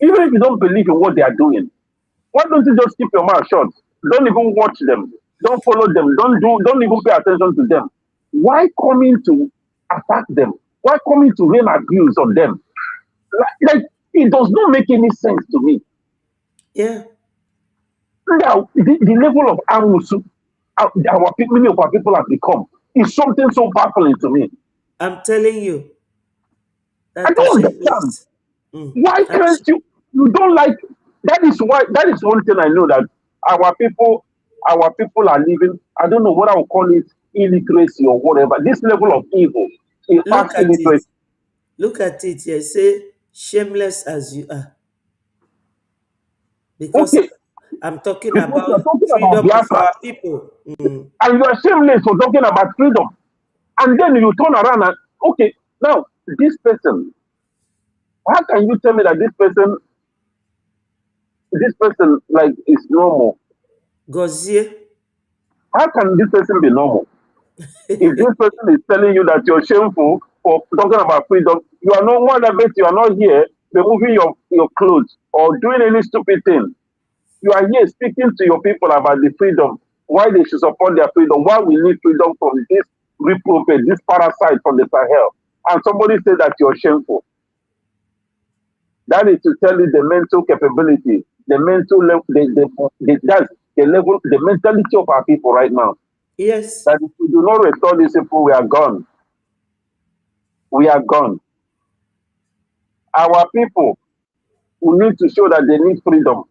even if you don't believe in what they are doing, why don't you just keep your mouth shut? Don't even watch them. Don't follow them. Don't even pay attention to them. Why coming to attack them? Why coming to rain abuse on them? Like it does not make any sense to me. Yeah. Now, the level of amusu many of our people have become is something so baffling to me. I'm telling you. I don't understand. Why can't you don't like that is one thing I know that our people are living, I don't know what I would call it, illiteracy or whatever. This level of evil, in fact, illiteracy. Look at it here. Say shameless as you are. Because I'm talking about freedom of our people. And you are shameless for talking about freedom. And then you turn around and okay, now this person, how can you tell me that this person like is normal? Gozie. How can this person be normal? If this person is telling you that you're shameful for talking about freedom, you are not one of it, you are not here removing your clothes or doing any stupid thing. You are here speaking to your people about the freedom, why they should support their freedom, why we need freedom from this reprobate, this parasite from the Sahel. And somebody said that you're shameful. That is to tell you the mental capability, the mental level, that's the level, the mentality of our people right now. Yes. That if we do not restore these people, we are gone. We are gone. Our people, we need to show that they need freedom.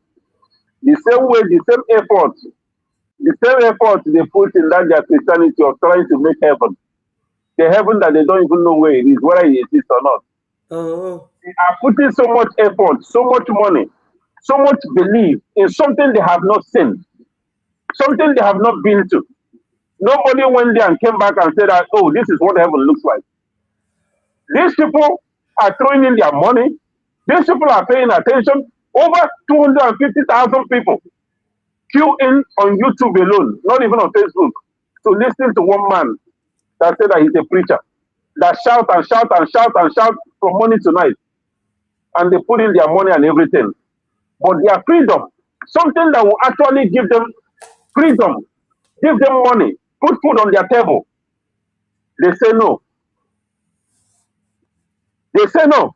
The same way, the same effort they put in that their Christianity of trying to make heaven. The heaven that they don't even know where it is, whether it exists or not. They are putting so much effort, so much money, so much belief in something they have not seen, something they have not been to. Nobody went there and came back and said that, oh, this is what heaven looks like. These people are throwing in their money. These people are paying attention. Over 250,000 people queue in on YouTube alone, not even on Facebook, to listen to one man that said that he's a preacher, that shout and shout and shout and shout from morning to night. And they put in their money and everything. But their freedom, something that will actually give them freedom, give them money, put food on their table, they say no. They say no.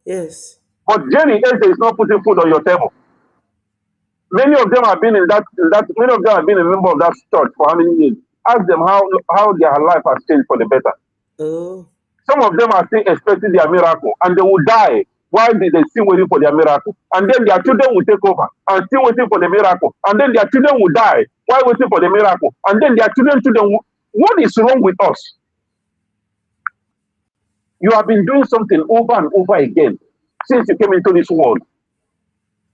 Yes. But Jenny Eze is not putting food on your table. Many of them have been many of them have been a member of that church for how many years? Ask them how their life has changed for the better. Some of them are still expecting their miracle and they will die while they still waiting for their miracle. And then their children will take over and still waiting for the miracle. And then their children will die while waiting for the miracle. And then their children will... What is wrong with us? You have been doing something over and over again since you came into this world.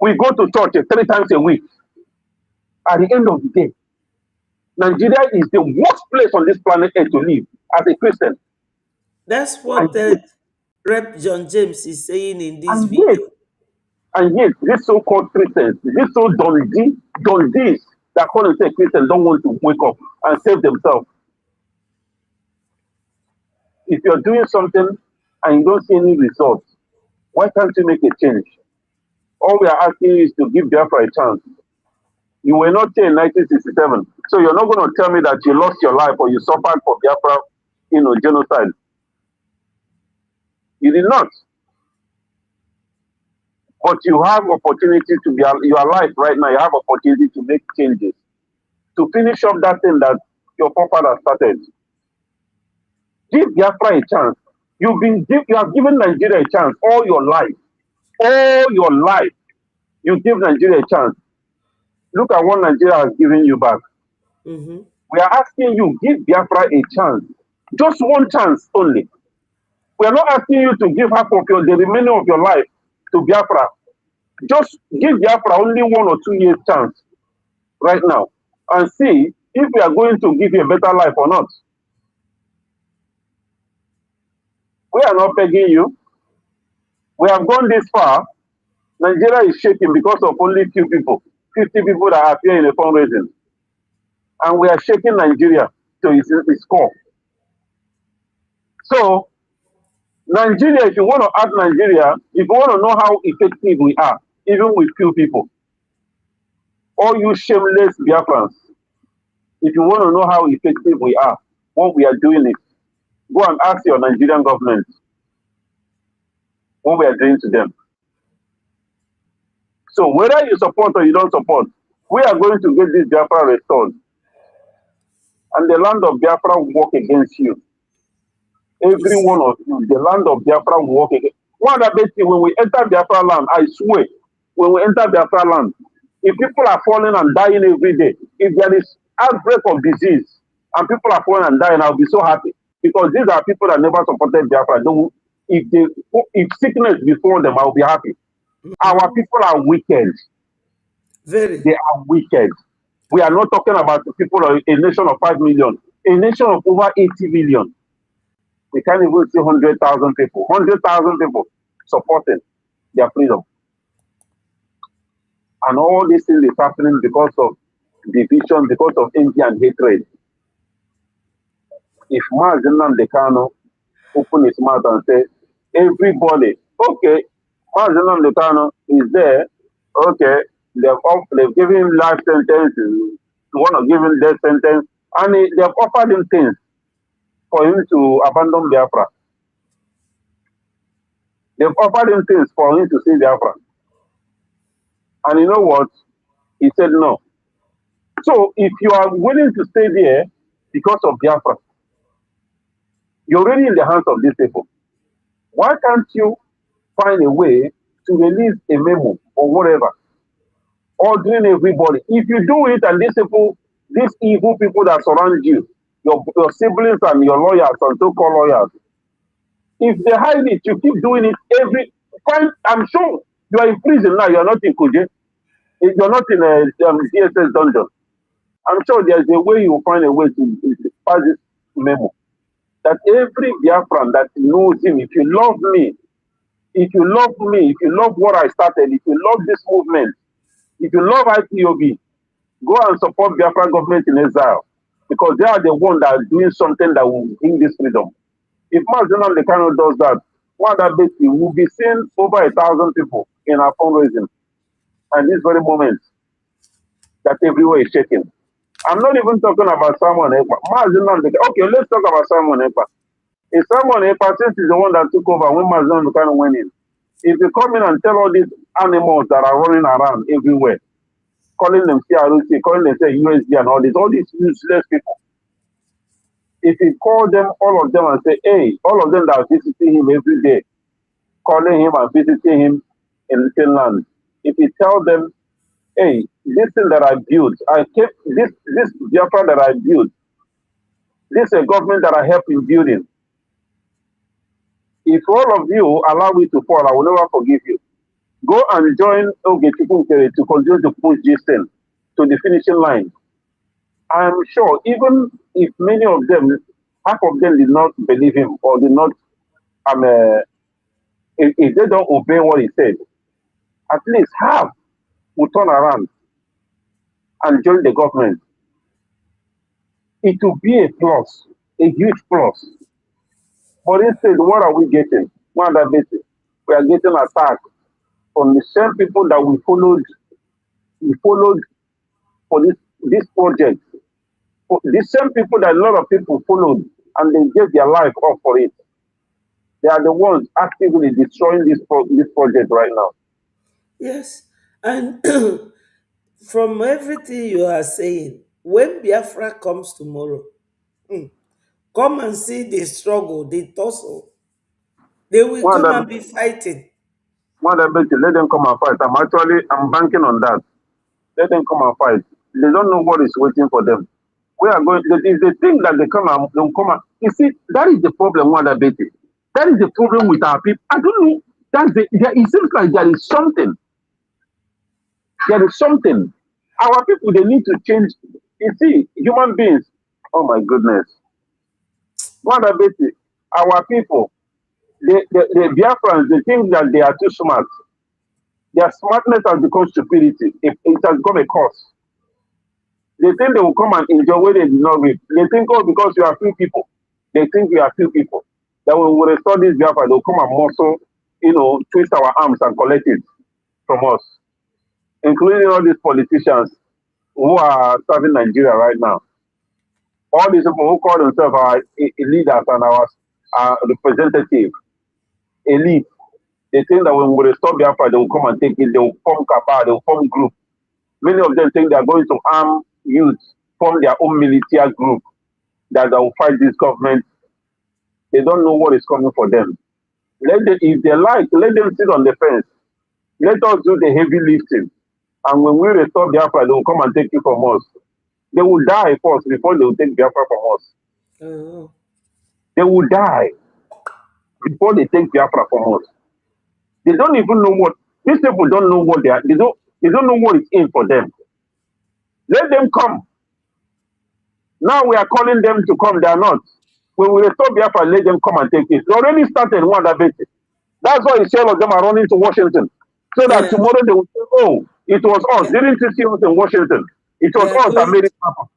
We go to church 3 times a week. At the end of the day, Nigeria is the worst place on this planet Earth to live as a Christian. That's what Rep. John James is saying in this video. And yet, these so-called Christians, these so dundies that call themselves Christians don't want to wake up and save themselves. If you're doing something and you don't see any results, why can't you make a change? All we are asking you is to give Biafra a chance. You were not here in 1967, so you're not going to tell me that you lost your life or you suffered for Biafra, genocide. You did not. But you have opportunity to be, you are alive right now, you have opportunity to make changes, to finish up that thing that your forefather started. Give Biafra a chance. You have given Nigeria a chance all your life. All your life, you give Nigeria a chance. Look at what Nigeria has given you back. We are asking you, give Biafra a chance. Just one chance only. We are not asking you to give half of the remaining of your life to Biafra. Just give Biafra only 1 or 2 years chance right now and see if we are going to give you a better life or not. We are not begging you. We have gone this far. Nigeria is shaking because of only few people, 50 people that appear in the fundraising. And we are shaking Nigeria to its core. So, Nigeria, if you want to add Nigeria, if you want to know how effective we are, even with few people, all you shameless Biafrans, If you want to know how effective we are, what we are doing is go and ask your Nigerian government what we are doing to them. So whether you support or you don't support, we are going to get this Biafra restored. And the land of Biafra will work against you. Every one of you, the land of Biafra will work against. One other thing, when we enter Biafra land, I swear, when we enter Biafra land, if people are falling and dying every day, if there is outbreak of disease and people are falling and dying, I'll be so happy. Because these are people that never supported Biafra. If sickness before them, I'll be happy. Our people are wicked. Very. They are wicked. We are not talking about people of a nation of 5 million, a nation of over 80 million. We can't even see 100,000 people, 100,000 people supporting their freedom. And all this thing is happening because of division, because of envy and hatred. If Mazen Dekano open his mouth and say, everybody, okay, Mazen Dekano is there, okay, they've given him life sentences, one of giving death sentence, and they've offered him things for him to abandon Biafra. They've offered him things for him to see Biafra. And you know what? He said no. So if you are willing to stay there because of Biafra, you're already in the hands of these people. Why can't you find a way to release a memo or whatever, ordering everybody? If you do it and these people, these evil people that surround you, your siblings and your lawyers and so-called lawyers, if they hide it, you keep doing it I'm sure you are in prison now, you're not in Kuje, you're not in a DSS dungeon. I'm sure there's a way you will find a way to pass this memo. That every Biafran that knows him, if you love me, if you love what I started, if you love this movement, if you love IPOB, go and support Biafran government in exile. Because they are the ones that are doing something that will bring this freedom. If Mazen Dekano does that, one that basically will be seeing over 1,000 people in our fundraising. And this very moment, that everywhere is shaking. I'm not even talking about Simon Ekpa. Okay, let's talk about Simon Ekpa. If Simon Ekpa, since he's the one that took over when Mazen Dekano went in, if you come in and tell all these animals that are running around everywhere, calling them CRC, calling them USD and all these useless people, if you call them, all of them, and say, hey, all of them that are visiting him every day, calling him and visiting him in Finland, if you tell them, hey, this thing that I built, this Biafra that I built, this is a government that I helped in building. If all of you allow me to fall, I will never forgive you. Go and join Ogechikunke to continue to push this thing to the finishing line. I'm sure even if many of them, half of them did not believe him or did not, if they don't obey what he said, at least half will turn around and join the government. It will be a plus, a huge plus. But instead, what are we getting? One that basic, we are getting attacked from the same people that we followed for this project. The same people that a lot of people followed and they gave their life up for it. They are the ones actively destroying this project right now. Yes. And from everything you are saying, when Biafra comes tomorrow, come and see the struggle, the tussle. They will come and be fighting. Let them come and fight. I'm banking on that. Let them come and fight. They don't know what is waiting for them. We are going. It's the thing that they come and. You see, that is the problem. That is the problem with our people. I don't know. It seems like there is something. There is something. Our people, they need to change. You see, human beings. Oh my goodness. Our people, the Biafrans, they think that they are too smart. Their smartness has become stupidity. It has become a curse. They think they will come and enjoy where they did not reap. They think, oh, because you are few people. They think we are few people. That when we restore this Biafra, they'll come and muscle, twist our arms and collect it from us. Including all these politicians who are serving Nigeria right now. All these people who call themselves our leaders and our representative, elite, they think that when we restore Biafra, they will come and take it. They will form cabal, they will form group. Many of them think they are going to arm youth, form their own military group that will fight this government. They don't know what is coming for them. Let them, if they like, let them sit on the fence. Let us do the heavy lifting. And when we restore Biafra, they will come and take it from us. They will die first before they will take Biafra from us. Oh. They will die before they take Biafra from us. They don't even know what, these people don't know what they are, they don't know what is in for them. Let them come. Now we are calling them to come, they are not. When we restore Biafra, let them come and take it. They already started one other basis. That's why several of them are running to Washington. So that tomorrow they will say, oh, it was us. Didn't you see us in Washington? It was us that made it happen.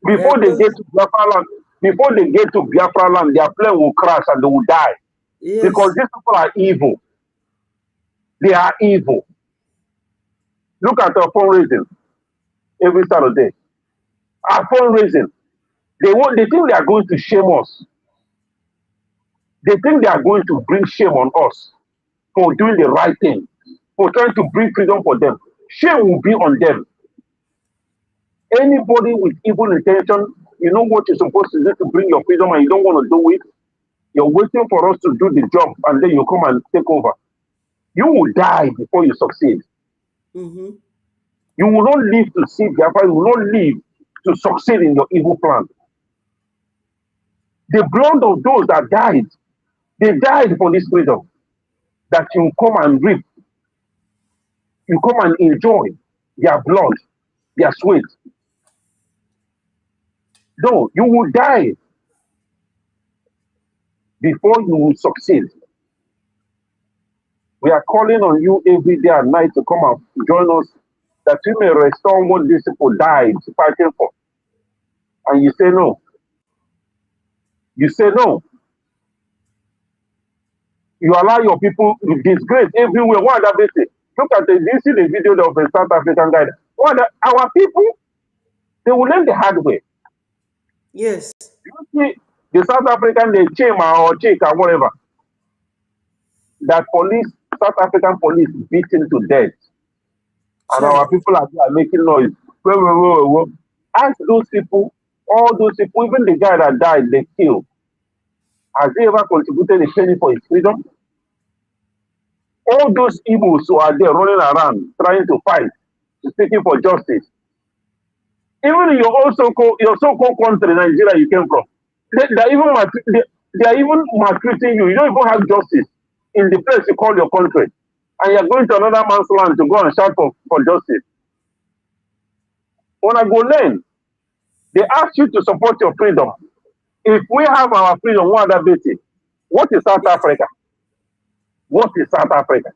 Before they get to Biafra land, before they get to Biafra land, their plane will crash and they will die. Yes. Because these people are evil. They are evil. Look at our fundraising every Saturday. Our fundraising. They think they are going to shame us. They think they are going to bring shame on us for doing the right thing, for trying to bring freedom for them. Shame will be on them. Anybody with evil intention, you know what you're supposed to do to bring your freedom and you don't want to do it. You're waiting for us to do the job and then you come and take over. You will die before you succeed. Mm-hmm. You will not live to see Biafra. You will not live to succeed in your evil plan. The blood of those that died, they died for this freedom. That you come and reap. You come and enjoy their blood, their sweat. No, you will die before you will succeed. We are calling on you every day and night to come and join us that we may restore what these people died fighting for. And you say no. You say no. You allow your people to disgrace everywhere. What are they saying? Look at this. You see the video of the South African guy. Our people, they will learn the hard way. Yes. You see the South African, they chema or check or whatever. That police, South African police beat him to death. And our people are making noise. Ask those people, all those people, even the guy that died, they killed. Has he ever contributed a penny for his freedom? All those Igbos who are there running around trying to fight, seeking for justice. Even in your so-called country, Nigeria, you came from, they are even maltreating you. You don't even have justice in the place you call your country. And you're going to another man's land to go and shout for justice. When I go learn, they ask you to support your freedom. If we have our freedom, what other basis? What is South Africa? What is South Africa?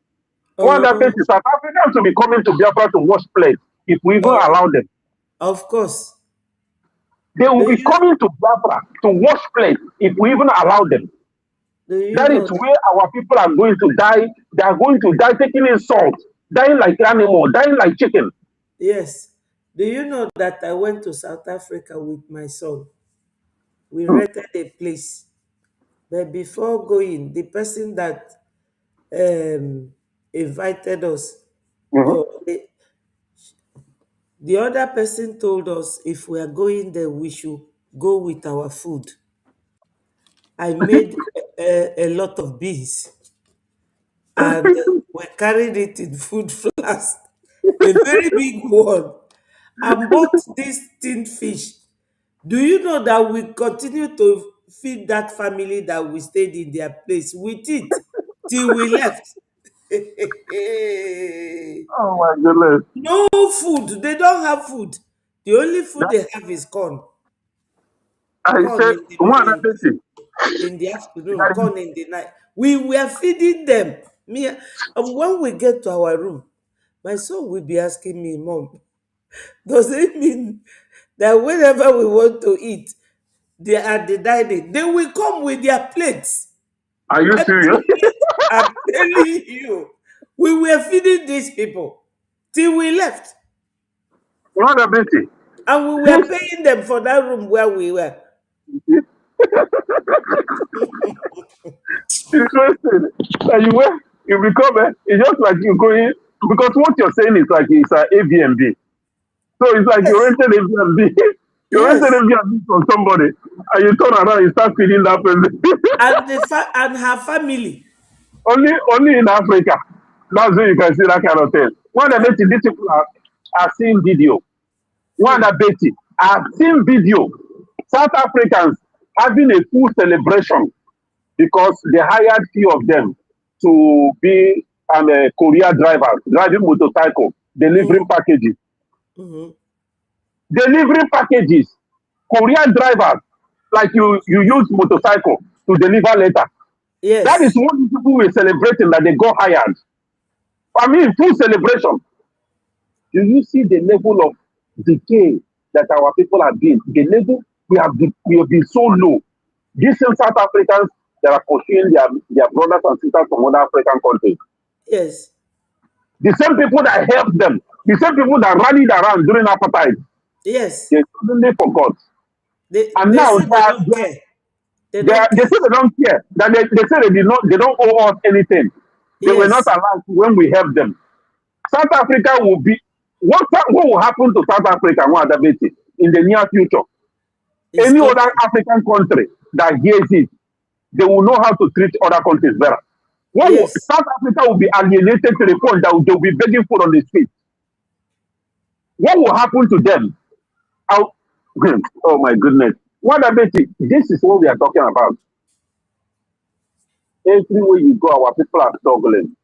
What other basis? South Africans will be coming to Biafra to wash plates if we even allow them. Of course. They will be coming to Biafra to wash plates if we even allow them. That is where our people are going to die. They are going to die taking in salt, dying like animal, dying like chicken. Yes. Do you know that I went to South Africa with my son? We rented a place. But before going, the person that invited us, the other person told us if we are going there, we should go with our food. I made a lot of beans and we carried it in food flask, a very big one, and bought this tin fish. Do you know that we continue to feed that family that we stayed in their place with it till we left? Oh my goodness. No food. They don't have food. The only food they have is corn. I Corn said, in the afternoon, corn in the night. We were feeding them. And when we get to our room, my son will be asking me, Mom, does it mean that whenever we want to eat, they are the dining, they will come with their plates? Are you serious? I'm telling you, we were feeding these people till we left. What a pity. And we were paying them for that room where we were. Interesting. That you become, it's just like you going, because what you're saying is like it's an Airbnb. So it's like you Yes. rented Airbnb. You rented Yes. Airbnb from somebody, and you turn around and start feeding that person. And her family. only in Africa. That's where you can see that kind of thing. One of the these people are seeing video. One of Betty, I've seen video. South Africans having a full celebration because they hired few of them to be courier drivers, driving motorcycle, delivering packages. Mm-hmm. Delivering packages, courier drivers, like you use motorcycle to deliver letter. Yes. That is what people were celebrating that they got hired. I mean, full celebration. Do you see the level of decay that our people have been? The level we have been so low. These same South Africans that are pursuing their brothers and sisters from other African countries. Yes. The same people that helped them, the same people that rallied around during apartheid. Yes. They suddenly forgot. And they now say they don't care. They they say they don't care. That they say they don't owe us anything. They were not alive when we helped them. South Africa will be what will happen to South Africa in the near future? Any other African country that hears it, they will know how to treat other countries better. South Africa will be alienated to the point that they will be begging food on the street. What will happen to them? Oh my goodness. This is what we are talking about. Everywhere you go, our people are struggling.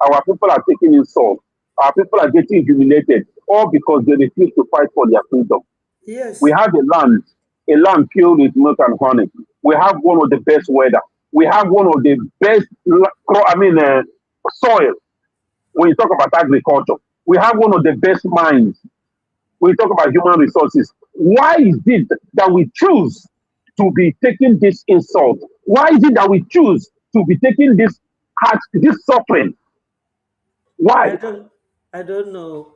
Our people are taking insult. Our people are getting humiliated, all because they refuse to fight for their freedom. Yes. We have a land filled with milk and honey. We have one of the best weather. We have one of the best, soil. When you talk about agriculture, we have one of the best mines. When you talk about human resources, why is it that we choose to be taking this insult? Why is it that we choose to be taking this suffering? Why? I don't know.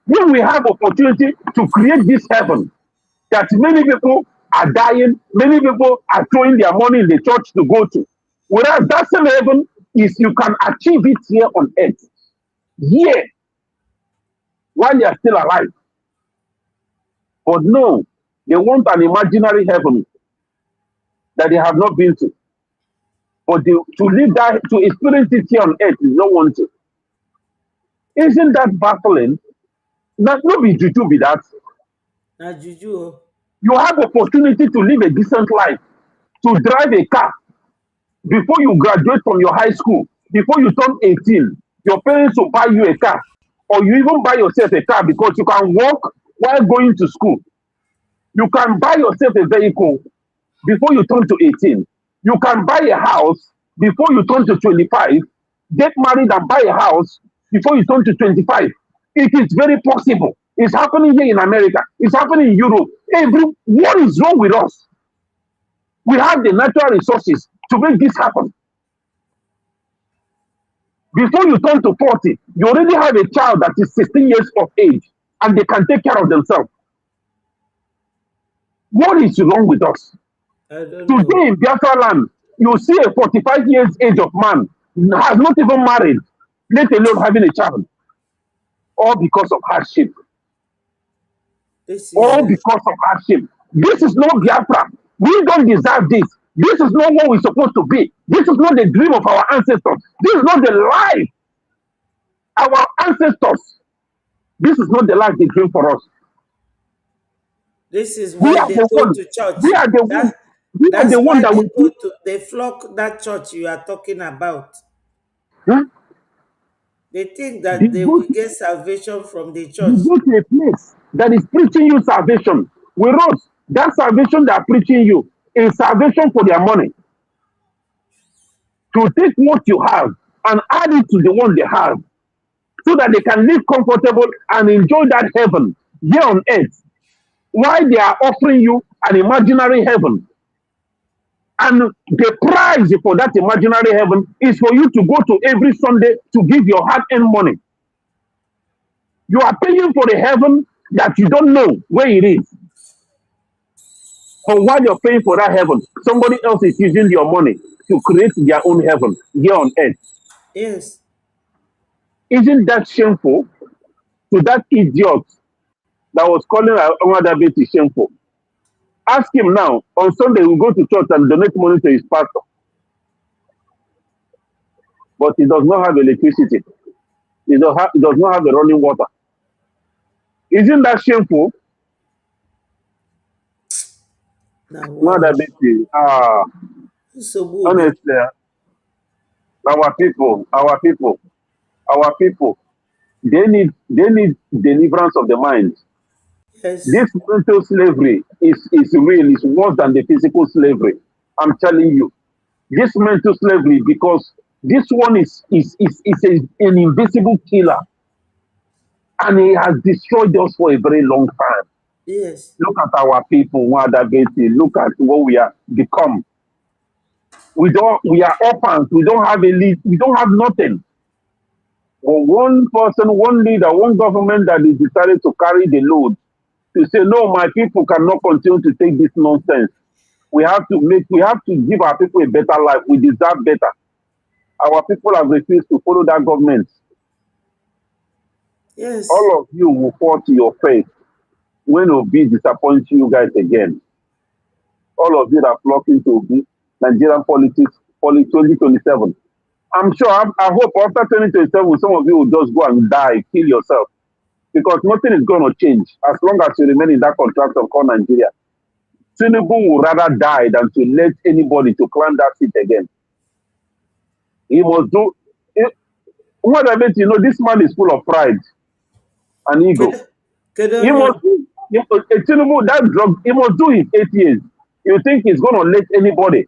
When we have opportunity to create this heaven, that many people are dying, many people are throwing their money in the church to go to. Whereas that same heaven is you can achieve it here on earth. Here, while you are still alive. But no, they want an imaginary heaven that they have not been to. But to live that, to experience it here on earth is not want to. Isn't that baffling? Not be juju be that. Not juju. You have opportunity to live a decent life, to drive a car before you graduate from your high school, before you turn 18. Your parents will buy you a car, or you even buy yourself a car because you can walk while going to school. You can buy yourself a vehicle before you turn to 18. You can buy a house before you turn to 25. Get married and buy a house before you turn to 25. It is very possible. It's happening here in America. It's happening in Europe. What is wrong with us? We have the natural resources to make this happen. Before you turn to 40, you already have a child that is 16 years of age and they can take care of themselves. What is wrong with us? Today in Biafra land, you see a 45 years age of man has not even married, let alone having a child. All because of hardship. All because of hardship. This is not Biafra. We don't deserve this. This is not what we're supposed to be. This is not the dream of our ancestors. This is not the life. Our ancestors. This is not the life they dream for us. This is why they go to church. We are the one. We are the one that will. They flock that church you are talking about. Huh? They think that they will get salvation from the church. You go to a place that is preaching you salvation. Whereas that salvation they are preaching you is salvation for their money. To take what you have and add it to the one they have, so that they can live comfortable and enjoy that heaven here on earth. Why they are offering you an imaginary heaven. And the price for that imaginary heaven is for you to go to every Sunday to give your hard-earned money. You are paying for the heaven that you don't know where it is. But while you're paying for that heaven, somebody else is using your money to create their own heaven here on earth. Yes. Isn't that shameful to that idiot that was calling another baby shameful? Ask him now. On Sunday, we go to church and donate money to his pastor. But he does not have electricity. He does not have the running water. Isn't that shameful? Another baby. Honestly, our people, they need deliverance of the mind. Yes. This mental slavery is real. It's worse than the physical slavery. I'm telling you. This mental slavery, because this one is an invisible killer, and he has destroyed us for a very long time. Yes. Look at our people, look at what we are become. We are orphans, we don't have we don't have nothing. But one person, one leader, one government that is decided to carry the load, to say, no, my people cannot continue to take this nonsense. We have to give our people a better life. We deserve better. Our people have refused to follow that government. Yes. All of you will fall to your face when Obi disappoints you guys again. All of you that flock into Obi, Nigerian politics, 2027. I'm sure, I hope after 2027, some of you will just go and die, kill yourself. Because nothing is going to change as long as you remain in that contract of called Nigeria. Tinubu would rather die than to let anybody to climb that seat again. He must do it. What I mean, this man is full of pride and ego. He must do Tinubu, that drug, he must do it 8 years. You think he's going to let anybody?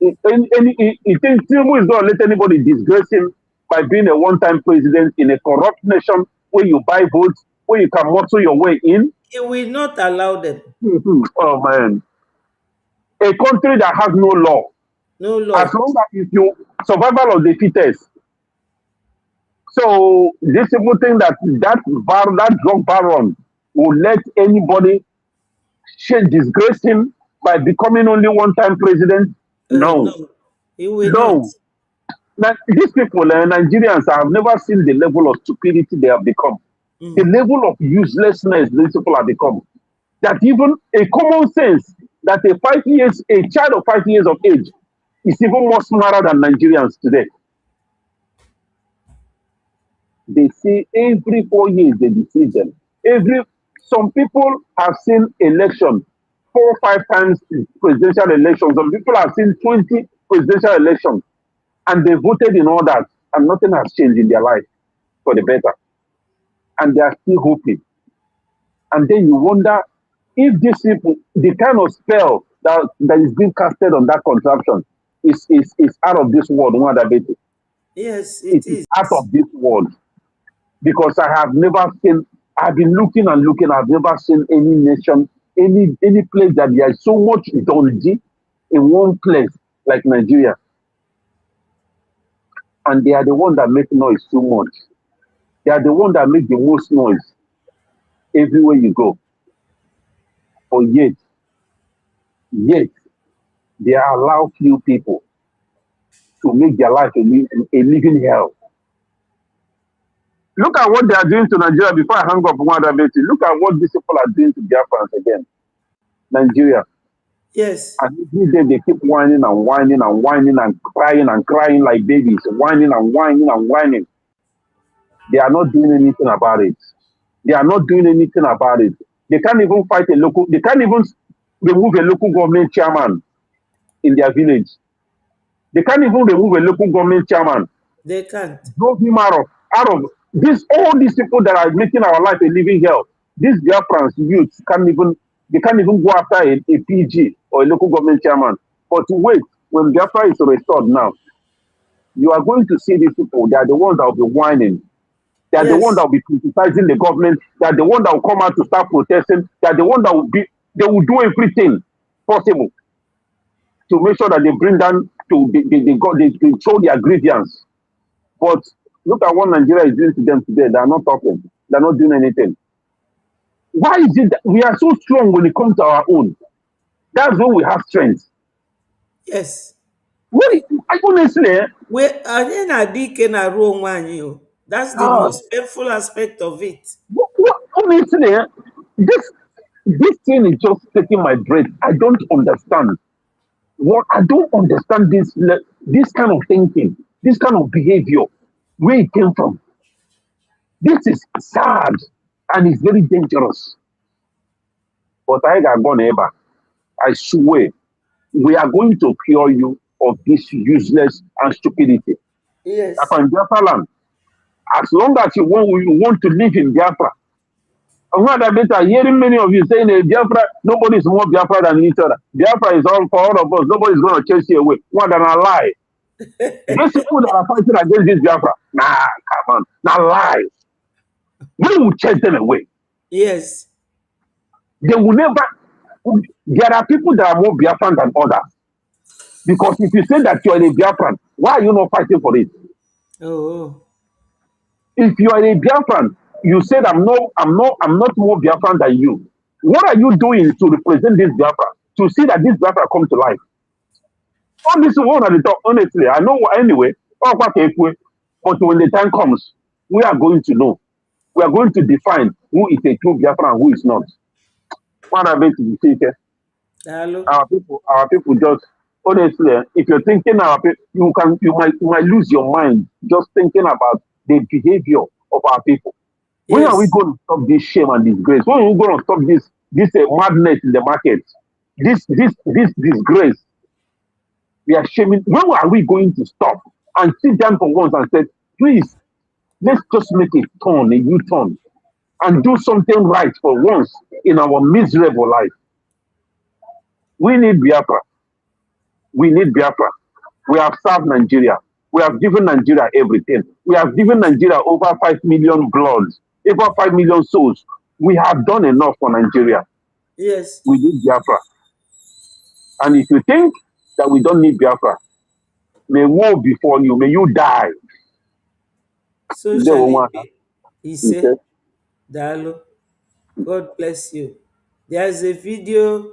You think Tinubu is going to let anybody disgrace him by being a one-time president in a corrupt nation where you buy votes, where you can muscle your way in? He will not allow them. Oh man. A country that has no law. No law. As long as it's you survival of the fittest. So this people think that drug baron will let anybody disgrace him by becoming only one-time president? No. No. He will not. Now, these people, Nigerians, I have never seen the level of stupidity they have become. The level of uselessness these people have become. That even a common sense that a child of 5 years of age is even more smarter than Nigerians today. They say every 4 years they deceive them. Some people have seen election 4 or 5 times presidential elections. Some people have seen 20 presidential elections, and they voted in all that, and nothing has changed in their life for the better. And they are still hoping. And then you wonder if these people, the kind of spell that is being casted on that contraption is out of this world. Yes, it is out of this world. Because I have never seen, I've been looking and looking, I've never seen any nation, any place that there is so much dodgy in one place like Nigeria. And they are the ones that make noise too much. They are the ones that make the most noise everywhere you go. But yet, they allow few people to make their life a living hell. Look at what they are doing to Nigeria before I hang up one other bit. Look at what these people are doing to Biafrans again. Nigeria. Yes. And every day they keep whining and whining and whining and crying like babies. Whining and whining and whining. They are not doing anything about it. They are not doing anything about it. They can't even they can't even remove a local government chairman in their village. They can't even remove a local government chairman. They can't. Drove him out of all these people that are making our life a living hell. These Biafrans youths can't even go after a PG or a local government chairman. But wait, when Biafra is restored now, you are going to see these people. They are the ones that will be whining. They are the ones that will be criticizing the government. They are the ones that will come out to start protesting. They are the ones that they will do everything possible to make sure that they bring down they control their grievance. But look at what Nigeria is doing to them today. They are not talking. They are not doing anything. Why is it that we are so strong when it comes to our own? That's when we have strength. Yes. What, honestly, Anyị na-adị ike na-arụ onwe anyị o. That's the ah, most painful aspect of it. honestly, this thing is just taking my breath. I don't understand. I don't understand this kind of thinking, this kind of behavior, where it came from. This is sad and it's very dangerous. But I got gone ever. I swear, we are going to cure you of this useless and stupidity. Yes. Upon Biafra land, as long as you want to live in Biafra, and what I bet hearing many of you saying Biafra, nobody is more Biafra than each other. Biafra is all for all of us. Nobody is going to chase you away. What than a lie. These people that are fighting against this Biafra, nah, come on, not lie. We will chase them away. Yes. They will never. There are people that are more Biafran than others. Because if you say that you are a Biafran, why are you not fighting for it? Oh. If you are a Biafran, you said I'm not more Biafran than you. What are you doing to represent this Biafra? To see that this Biafra come to life? All this one at the top, honestly, I know anyway. But when the time comes, we are going to know. We are going to define who is a true Biafran and who is not. What are we to say? Hello. Our people just honestly, if you're thinking our people, you might lose your mind just thinking about the behavior of our people. When are we going to stop this shame and disgrace? When are we going to stop this madness in the market? This disgrace. We are shaming. When are we going to stop and sit down for once and say, please, let's just make a U-turn, and do something right for once in our miserable life? We need Biafra. We need Biafra. We have served Nigeria. We have given Nigeria everything. We have given Nigeria over 5 million bloods, over 5 million souls. We have done enough for Nigeria. Yes. We need Biafra. And if you think that we don't need Biafra, may woe befall you. May you die. So shall it be. He said, Dalo, God bless you. There's a video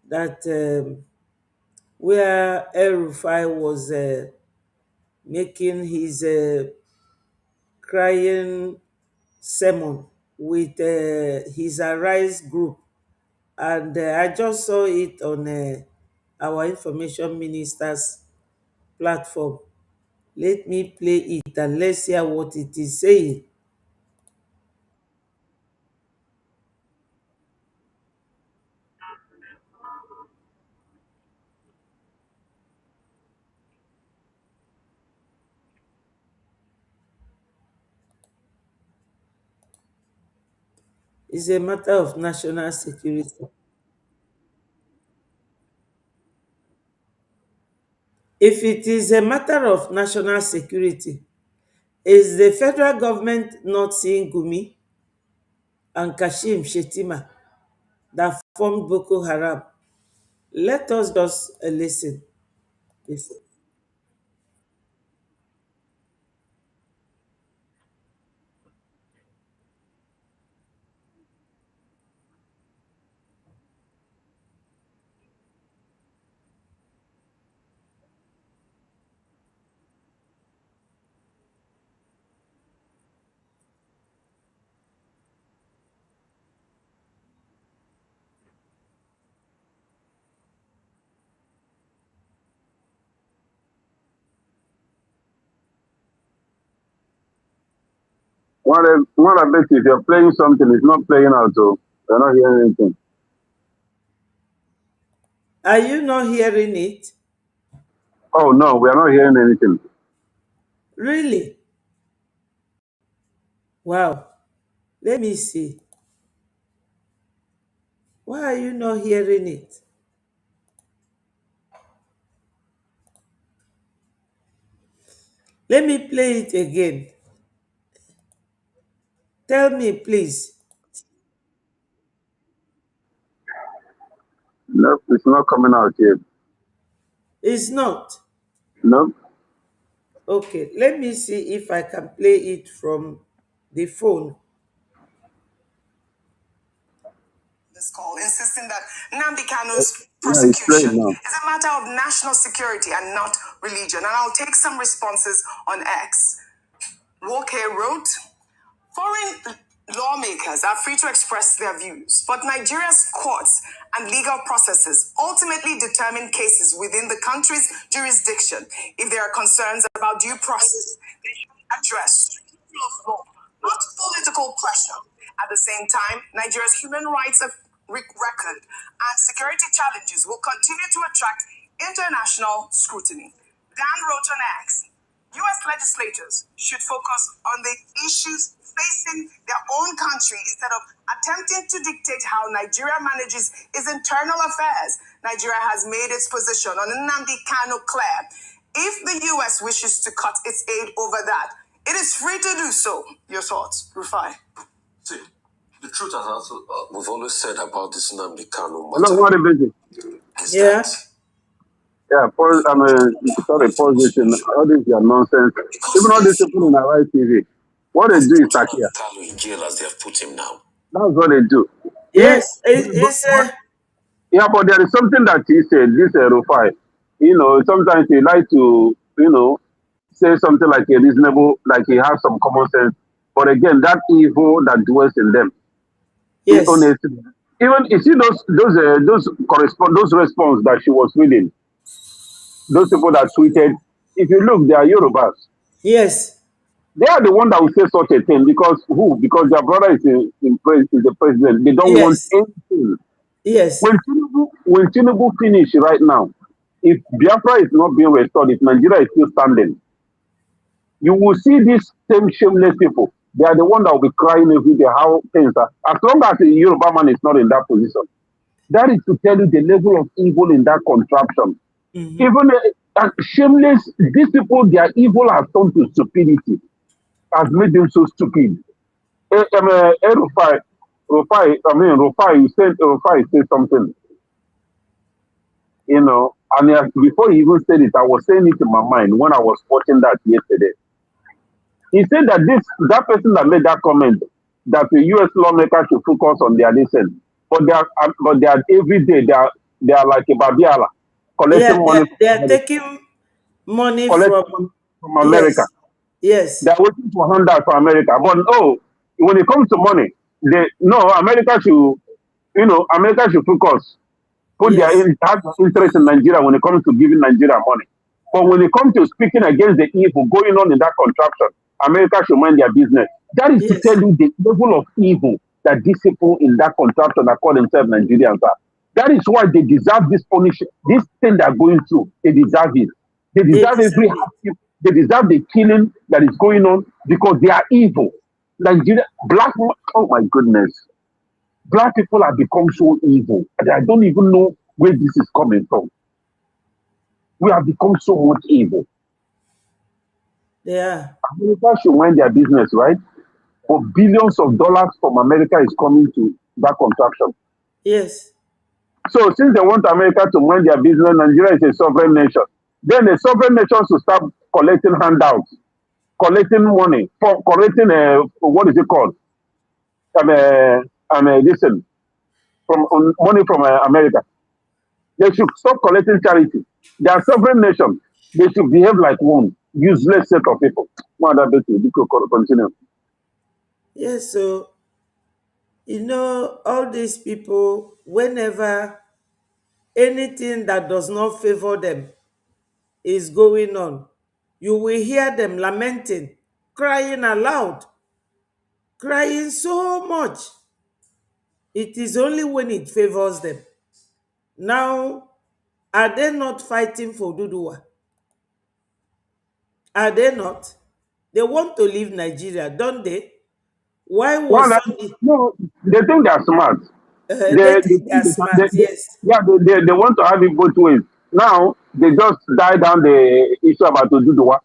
that where El-Rufai was making his crying sermon with his Arise group. And I just saw it on our information minister's platform. Let me play it and let's hear what it is saying. It's a matter of national security. If it is a matter of national security, is the federal government not seeing Gumi and Kashim Shetima that formed Boko Haram? Let us just listen. One I bet if you're playing something, it's not playing out, so you're not hearing anything. Are you not hearing it? Oh no, we are not hearing anything. Really? Wow. Let me see. Why are you not hearing it? Let me play it again. Tell me, please. No, it's not coming out yet. It's not. No. Okay, let me see if I can play it from the phone. this call, insisting that Nnamdi Kanu's Yeah, it's prosecution playing now. is a matter of national security and not religion. And I'll take some responses on X. Woke wrote, foreign lawmakers are free to express their views, but Nigeria's courts and legal processes ultimately determine cases within the country's jurisdiction. If there are concerns about due process, they should address rule of law, not political pressure. At the same time, Nigeria's human rights record and security challenges will continue to attract international scrutiny. Dan wrote on X, U.S. legislators should focus on the issues facing their own country instead of attempting to dictate how Nigeria manages its internal affairs. Nigeria has made its position on Nnamdi Kanu clear. If the U.S. wishes to cut its aid over that, it is free to do so. Your thoughts, Rufai? See, the truth has also, we've always said about this Nnamdi Kanu Hello, what matter is it? is Yeah. that Yeah, sorry, pause this in. All this your nonsense. Even all these people in our TV, what they do is put Takia. Nnamdi Kanu in jail as they have put him now. That's what they do. Yes, it's Yeah, but there is something that he said, this Rufai. You know, sometimes he like to, say something like a reasonable, like he has some common sense. But again, that evil that dwells in them. Yes. Even you see those response that she was reading, those people that tweeted, if you look, they are Yorubas. Yes. They are the one that will say such a thing because who? Because their brother is the president. They don't want anything. Yes. When Tinubu finish right now, if Biafra is not being restored, if Nigeria is still standing, you will see these same shameless people. They are the one that will be crying every day how things are. As long as the Yoruba man is not in that position, that is to tell you the level of evil in that contraption. Mm-hmm. Even shameless, these people, their evil has turned to stupidity, has made them so stupid. Rufai said something, and before he even said it, I was saying it in my mind when I was watching that yesterday. He said that that person that made that comment, that the U.S. lawmakers should focus on their listen, but they are every day they are like a babiala, collecting money. They are taking money from America. Yes. They are waiting for handouts from America. But when it comes to money, America should focus, put their interest in Nigeria when it comes to giving Nigeria money. But when it comes to speaking against the evil going on in that contraption, America should mind their business. That is to tell you the level of evil that these people in that contraption that call themselves Nigerians are. That is why they deserve this punishment, this thing they're going through. They deserve it. They deserve they deserve the killing that is going on because they are evil. Nigeria, oh my goodness. Black people have become so evil. I don't even know where this is coming from. We have become so much evil. Yeah. America should mind their business, right? But billions of dollars from America is coming to that contraption. Yes. So since they want America to mind their business, Nigeria is a sovereign nation. Then the sovereign nation should start collecting handouts, collecting money, collecting what is it called? Listen, from money from America. They should stop collecting charity. They are sovereign nation. They should behave like one useless set of people. Continue. Yes, so all these people, whenever anything that does not favor them is going on, you will hear them lamenting, crying aloud, crying so much. It is only when it favors them. Now, are they not fighting for Duduwa? Are they not? They want to leave Nigeria, don't they? Why was no, they think they are smart. They think they are smart, yes. They want to have it both ways. Now, they just die down the issue about Duduwa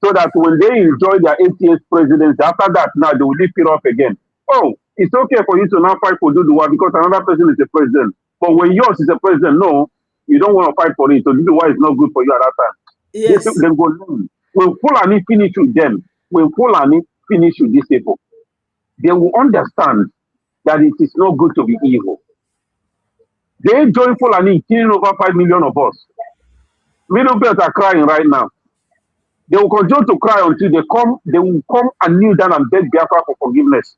so that when they enjoy their 8 years presidency, after that, now they will lift it up again. Oh, it's okay for you to now fight for Duduwa because another person is a president. But when yours is a president, no, you don't want to fight for it. So Duduwa is not good for you at that time. Yes. They go down. When Fulani finish with them, when Fulani finish with these people, they will understand that it is not good to be evil. They join Fulani killing over 5 million of us. Middle belt are crying right now. They will continue to cry until they will come and kneel down and beg Biafra for forgiveness.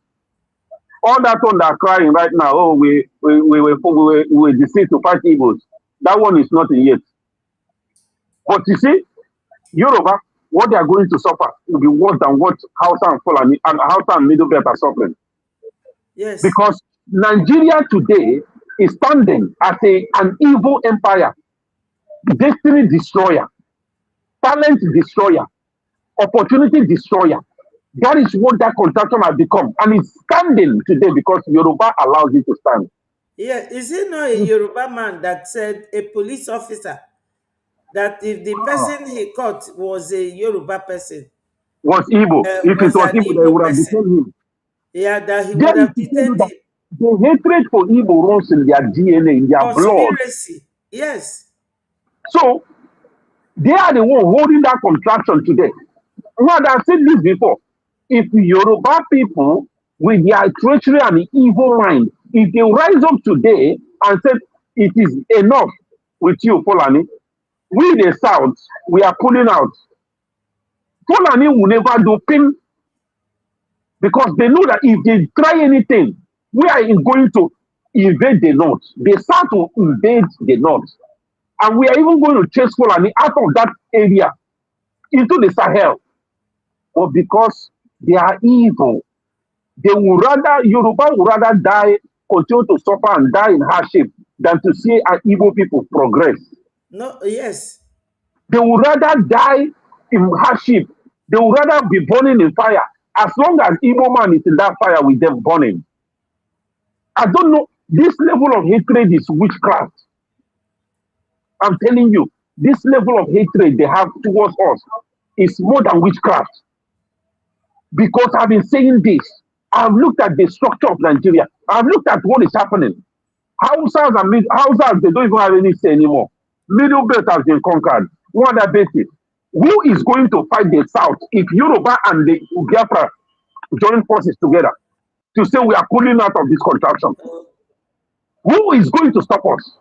All that one that are crying right now, oh, we decide to fight Igbos. That one is not yet. But you see, Yoruba, what they are going to suffer will be worse than what Hausa and Fulani and Hausa and Middle Belt are suffering. Yes. Because Nigeria today is standing as an evil empire, destiny destroyer, talent destroyer, opportunity destroyer. That is what that contraction has become. And it's standing today because Yoruba allows it to stand. Yeah, is it not a Yoruba man that said, a police officer, that if the person he caught was a Yoruba person, Was Igbo. If it was an Igbo, they Igbo would have person, detained him. yeah, that he There would is have to tell you detained that him. the hatred for Igbo runs in their DNA, in their blood. Conspiracy, yes. So they are the one holding that contraction today. Now, I've said this before. If Yoruba people with their treachery and evil mind, if they rise up today and say it is enough with you, Fulani, we the South, we are pulling out. Fulani will never do ping because they know that if they try anything, we are going to invade the North. The South will invade the North. And we are even going to chase Fulani out of that area into the Sahel. But because they are evil, they would rather, Yoruba would rather die, continue to suffer and die in hardship than to see our evil people progress. No, yes. They would rather die in hardship. They would rather be burning in fire. As long as evil man is in that fire with them burning. I don't know. This level of hatred is witchcraft. I'm telling you, this level of hatred they have towards us is more than witchcraft. Because I've been saying this. I've looked at the structure of Nigeria. I've looked at what is happening. Hausas, they don't even have any say anymore. Middle Belt has been conquered. One other basis. Who is going to fight the South if Yoruba and the Biafra join forces together to say we are pulling out of this contraction? Who is going to stop us?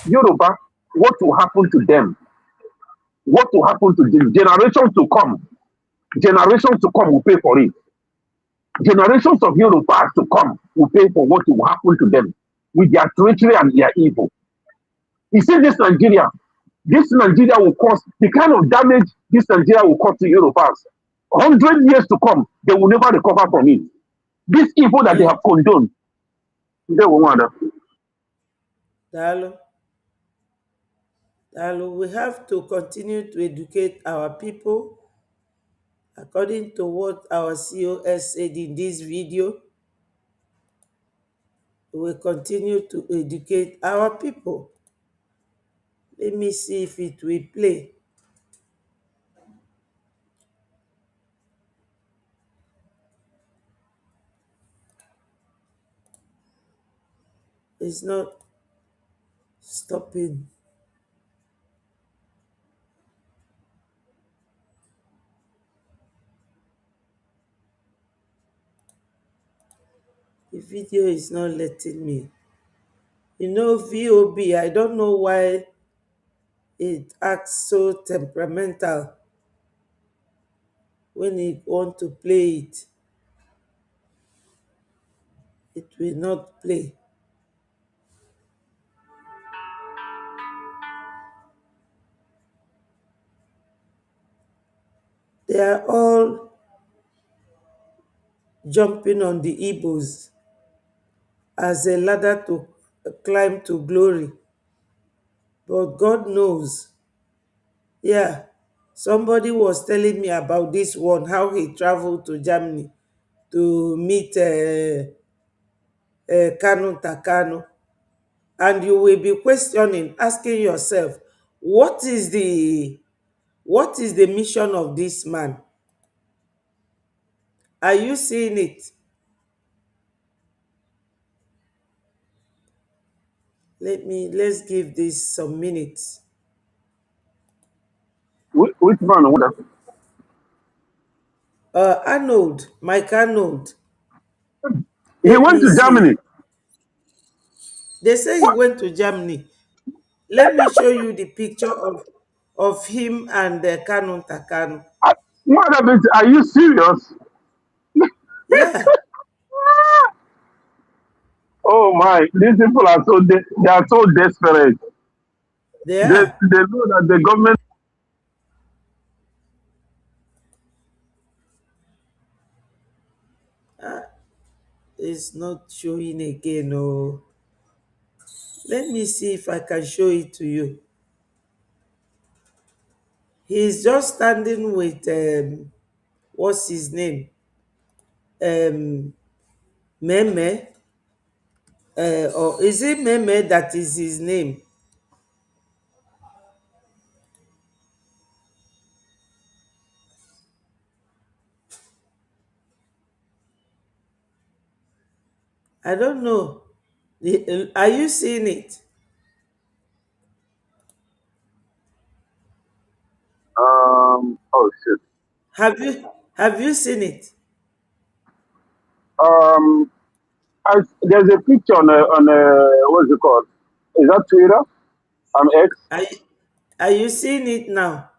Yoruba, what will happen to them? What will happen to the generations to come? Generations to come will pay for it. Generations of Yorubas to come will pay for what will happen to them with their treachery and their evil. You see, this Nigeria will cause the kind of damage this Nigeria will cause to Yorubas. 100 years to come, they will never recover from it. This evil that they have condoned, they will wonder. Dalo, we have to continue to educate our people according to what our COS said in this video. We will continue to educate our people. Let me see if it will play. It's not stopping. The video is not letting me. You know, VOB, I don't know why it acts so temperamental when it want to play it. It will not play. They are all jumping on the Igbos as a ladder to climb to glory. But God knows. Yeah, somebody was telling me about this one, how he traveled to Germany to meet Kanu Takano. And you will be questioning, asking yourself, what is the mission of this man? Are you seeing it? Let's give this some minutes. Which man? Arnold, Mike Arnold. He went to Germany. They say he went to Germany. Let me show you the picture of him and Kanu Takano. What happened? Are you serious? Yeah, Oh my, these people are they are so desperate. they are. They know that the government. It's not showing again. Oh, let me see if I can show it to you. He's just standing with what's his name? Meme. Or is it Meme that is his name? I don't know. Are you seeing it? Oh shit. Have you seen it? Um, there's a picture on what's it called? Is that Twitter? X. Are you seeing it now?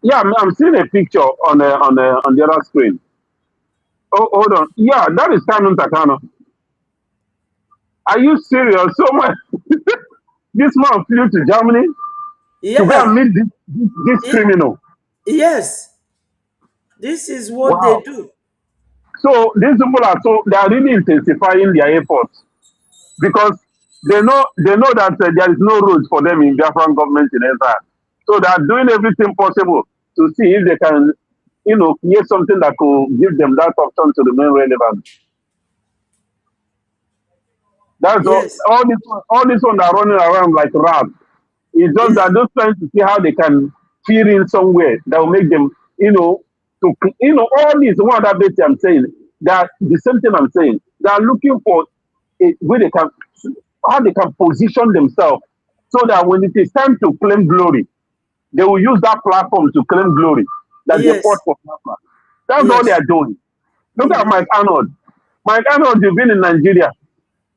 Yeah, I'm seeing a picture on the other screen. Oh, hold on. Yeah, that is Kanu Takano. Are you serious? So much. This man flew to Germany to go and Yeah. meet this criminal. Yes. This is what they Wow. do. So these people they are really intensifying their efforts because they know that there is no road for them in Biafran government in Ezra. So they are doing everything possible to see if they can, create something that could give them that option to remain relevant. That's Yes. all this one are running around like rats. It's just that they're trying to see how they can fit in somewhere that will make them, all this one that bit I'm saying, that the same thing I'm saying. They are looking for a way they can how they can position themselves so that when it is time to claim glory, they will use that platform to claim glory that they fought Yes. for Biafra. That's all they Yes. are doing. Look at Mike Arnold. Mike Arnold, you've been in Nigeria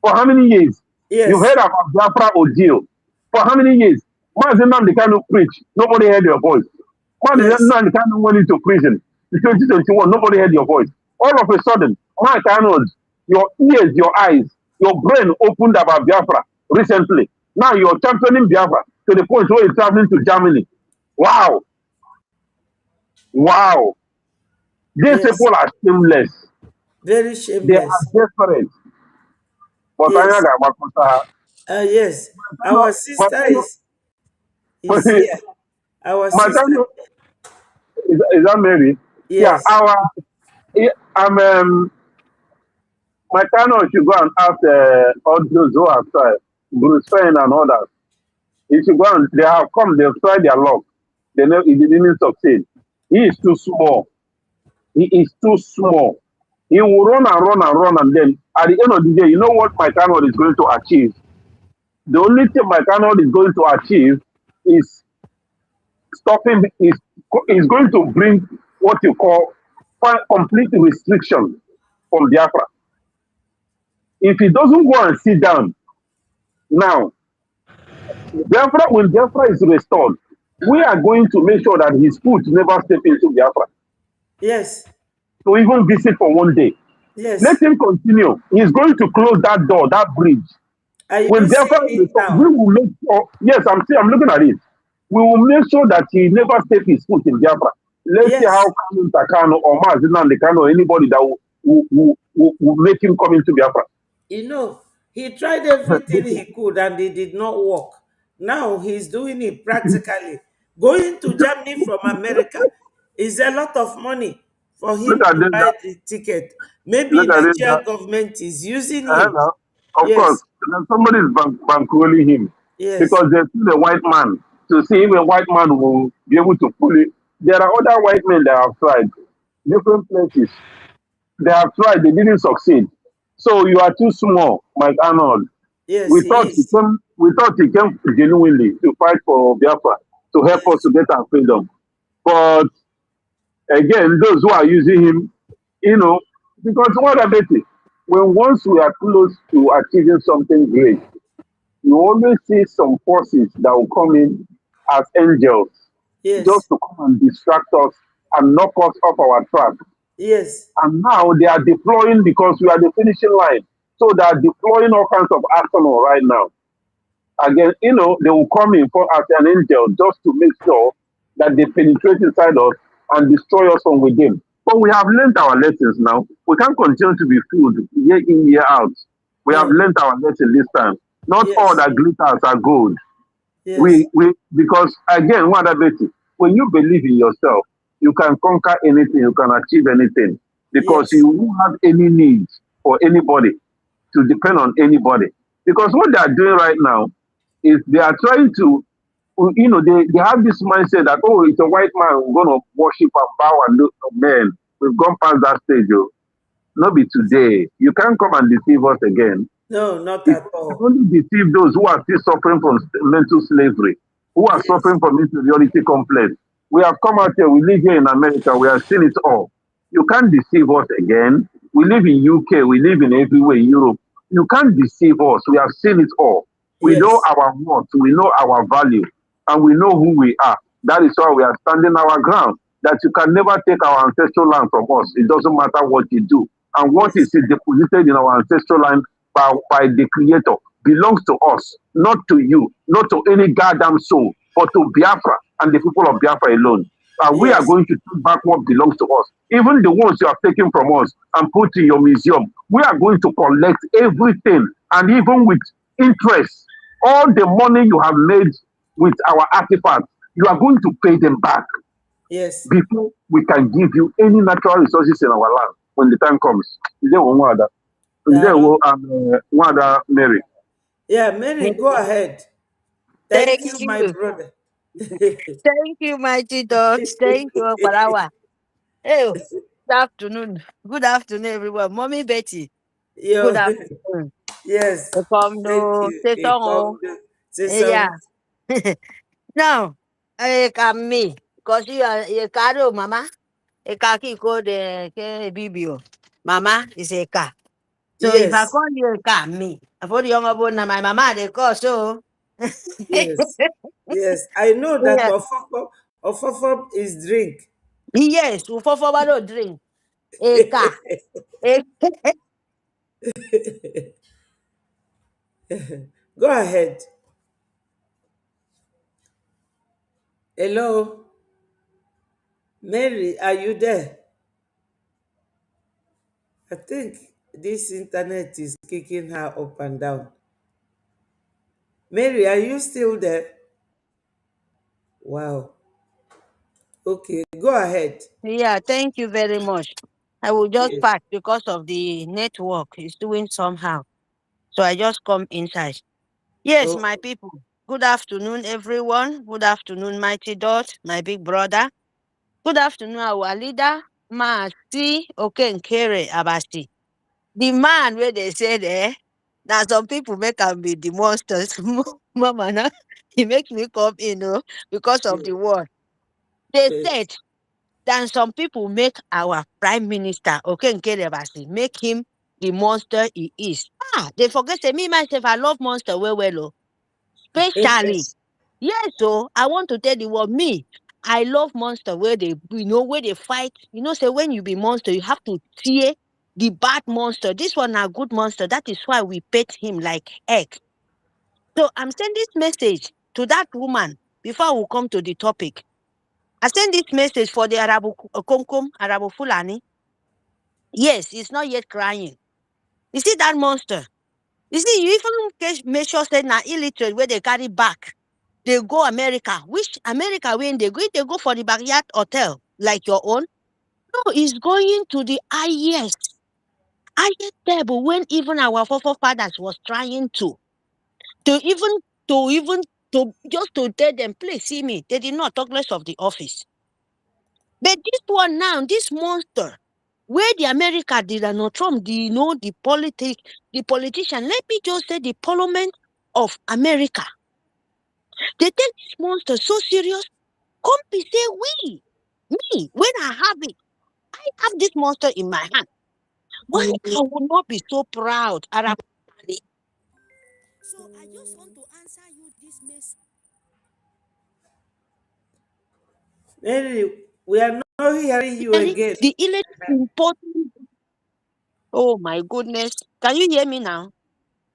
for how many years? You've Yes. heard about Biafra Ordeal. For how many years? Mazin Namdekanu preach. Nobody heard your voice. Mazin Yes. Namdekanu went into prison in 2021. Nobody heard your voice. All of a sudden, Mike Arnold, your ears, your eyes, your brain opened about Biafra recently. Now you're championing Biafra to the point where you're traveling to Germany. Wow. Wow. These Yes. people are shameless. Very They are shameless. desperate. But Yes. I Yes. Our sister is here. Our sister. Matano, is that Mary? Yeah, Yes. Matano should go and ask all those who have tried, Bruce Payne and others. He should go and they have come, they've tried their luck. They know he didn't succeed. He is too small. He is too small. He will run and run and run, and then at the end of the day, you know what Matano is going to achieve? The only thing Matano is going to achieve is stopping is going to bring what you call complete restriction from Biafra. If he doesn't go and sit down now, when Biafra is restored, we are going to make sure that his foot never step into Biafra Yes. to even visit for one day. Yes. Let him continue. He's going to close that door, that bridge. Are you When Biafra seeing is it restored, we now? will make sure. Yes, I'm looking at it. We will make sure that he never step his foot in Biafra. Let's see how Yes. Kanu Takano or Mazinan Dekano or anybody that will make him come into Biafra. He tried everything he could and it did not work. Now he's doing it practically. Going to Germany from America is a lot of money for Look him at to this. buy the ticket. Maybe Look at this. Nigeria government is using him. Now, of course, Yes, somebody is bankrolling him yes, because they see a white man to see if a white man will be able to pull it. There are other white men that have tried different places. They have tried, they didn't succeed. So you are too small, Mike Arnold. yes, We he thought he is. came. We thought he came genuinely to fight for Biafra to help us Yes, to get our freedom. But again, those who are using him, because what about it? when once we are close to achieving something great, you always see some forces that will come in as angels just Yes. to come and distract us and knock us off our track. Yes. And now they are deploying because we are the finishing line. So they are deploying all kinds of arsenal right now. Again, they will come in for as an angel just to make sure that they penetrate inside us and destroy us from within. But we have learned our lessons now. We can't continue to be fooled year in, year out. We have No. learned our lesson this time. Not all Yes. that glitters are gold. Yes. Because again, what about it? When you believe in yourself, you can conquer anything, you can achieve anything, because Yes. you won't have any need for anybody to depend on anybody. Because what they are doing right now is they are trying to, they have this mindset that, oh, it's a white man, we're going to worship and bow and look. Man, we've gone past that stage. Not be today. You can't come and deceive us again. No, not It at can all. only deceive those who are still suffering from mental slavery, who are Yes. suffering from inferiority complex. We have come out here, we live here in America, we have seen it all. You can't deceive us again. We live in UK, we live in everywhere in Europe. You can't deceive us. We have seen it all. We know Yes. our worth, we know our value, and we know who we are. That is why we are standing our ground. That you can never take our ancestral land from us. It doesn't matter what you do. And what is it deposited in our ancestral land by the Creator belongs to us, not to you, not to any goddamn soul, but to Biafra and the people of Biafra alone. And we are Yes. going to take back what belongs to us. Even the ones you have taken from us and put in your museum, we are going to collect everything, and even with interest, all the money you have made with our artifacts, you are going to pay them back Yes. before we can give you any natural resources in our land when the time comes. Is there one other? Is there one other Mary? Yeah, Mary, go ahead. Thank Thank you, my you. brother. Thank you, mighty dogs. Thank you, Okparawa. Hey, good afternoon. Good afternoon, everyone. Mommy Betty, good Yo, afternoon. yes, Welcome thank to you. Hey, Sesong. say Yeah. some. Now, I come me, because you are a caro, mama. A kaki called the Bibio. Mama is a car. So if I Yes, call you a car, me, I put young about my mama, they call so. yes, yes. I know that Yeah. ofofo is drink. Yes, we for forward drink. A car. Go ahead. Hello, Mary, are you there? I think this internet is kicking her up and down. Mary, are you still there? Wow. Okay, go ahead. Yeah, thank you very much. I will just Yes. pack because of the network. It's doing somehow. So I just come inside. Yes, Oh, my people. Good afternoon, everyone. Good afternoon, Mighty Dot, my big brother. Good afternoon, our leader, Mati Okenkere Abasi. The man where they say there, now some people make him be the monsters. Mama, nah, he makes me come because of the war. They yes. said then some people make our prime minister, okay, Nkelebasi, make him the monster he is. They forget say me myself, I love monster well. Especially, yes, so I want to tell the world, me, I love monster where they, where they fight. Say when you be monster, you have to tear the bad monster. This one a good monster. That is why we pet him like egg. So I'm sending this message to that woman before we come to the topic. I send this message for the Arabu Komkom, Arabu Fulani. Yes, he's not yet crying. You see that monster? You see, you even make sure say na illiterate where they carry back. They go America. Which America when they go for the backyard hotel like your own? No, he's going to the highest table when even our forefathers was trying to even to just to tell them, please see me. They did not talk less of the office. But this one now, this monster, where the America did not Trump, the politician, let me just say the parliament of America. They take this monster so serious. Come be say me, when I have it, I have this monster in my hand. Why I will not be so proud, Arab? So I just want to answer you this message. Mary, we are not hearing you again. The important. Oh my goodness. Can you hear me now?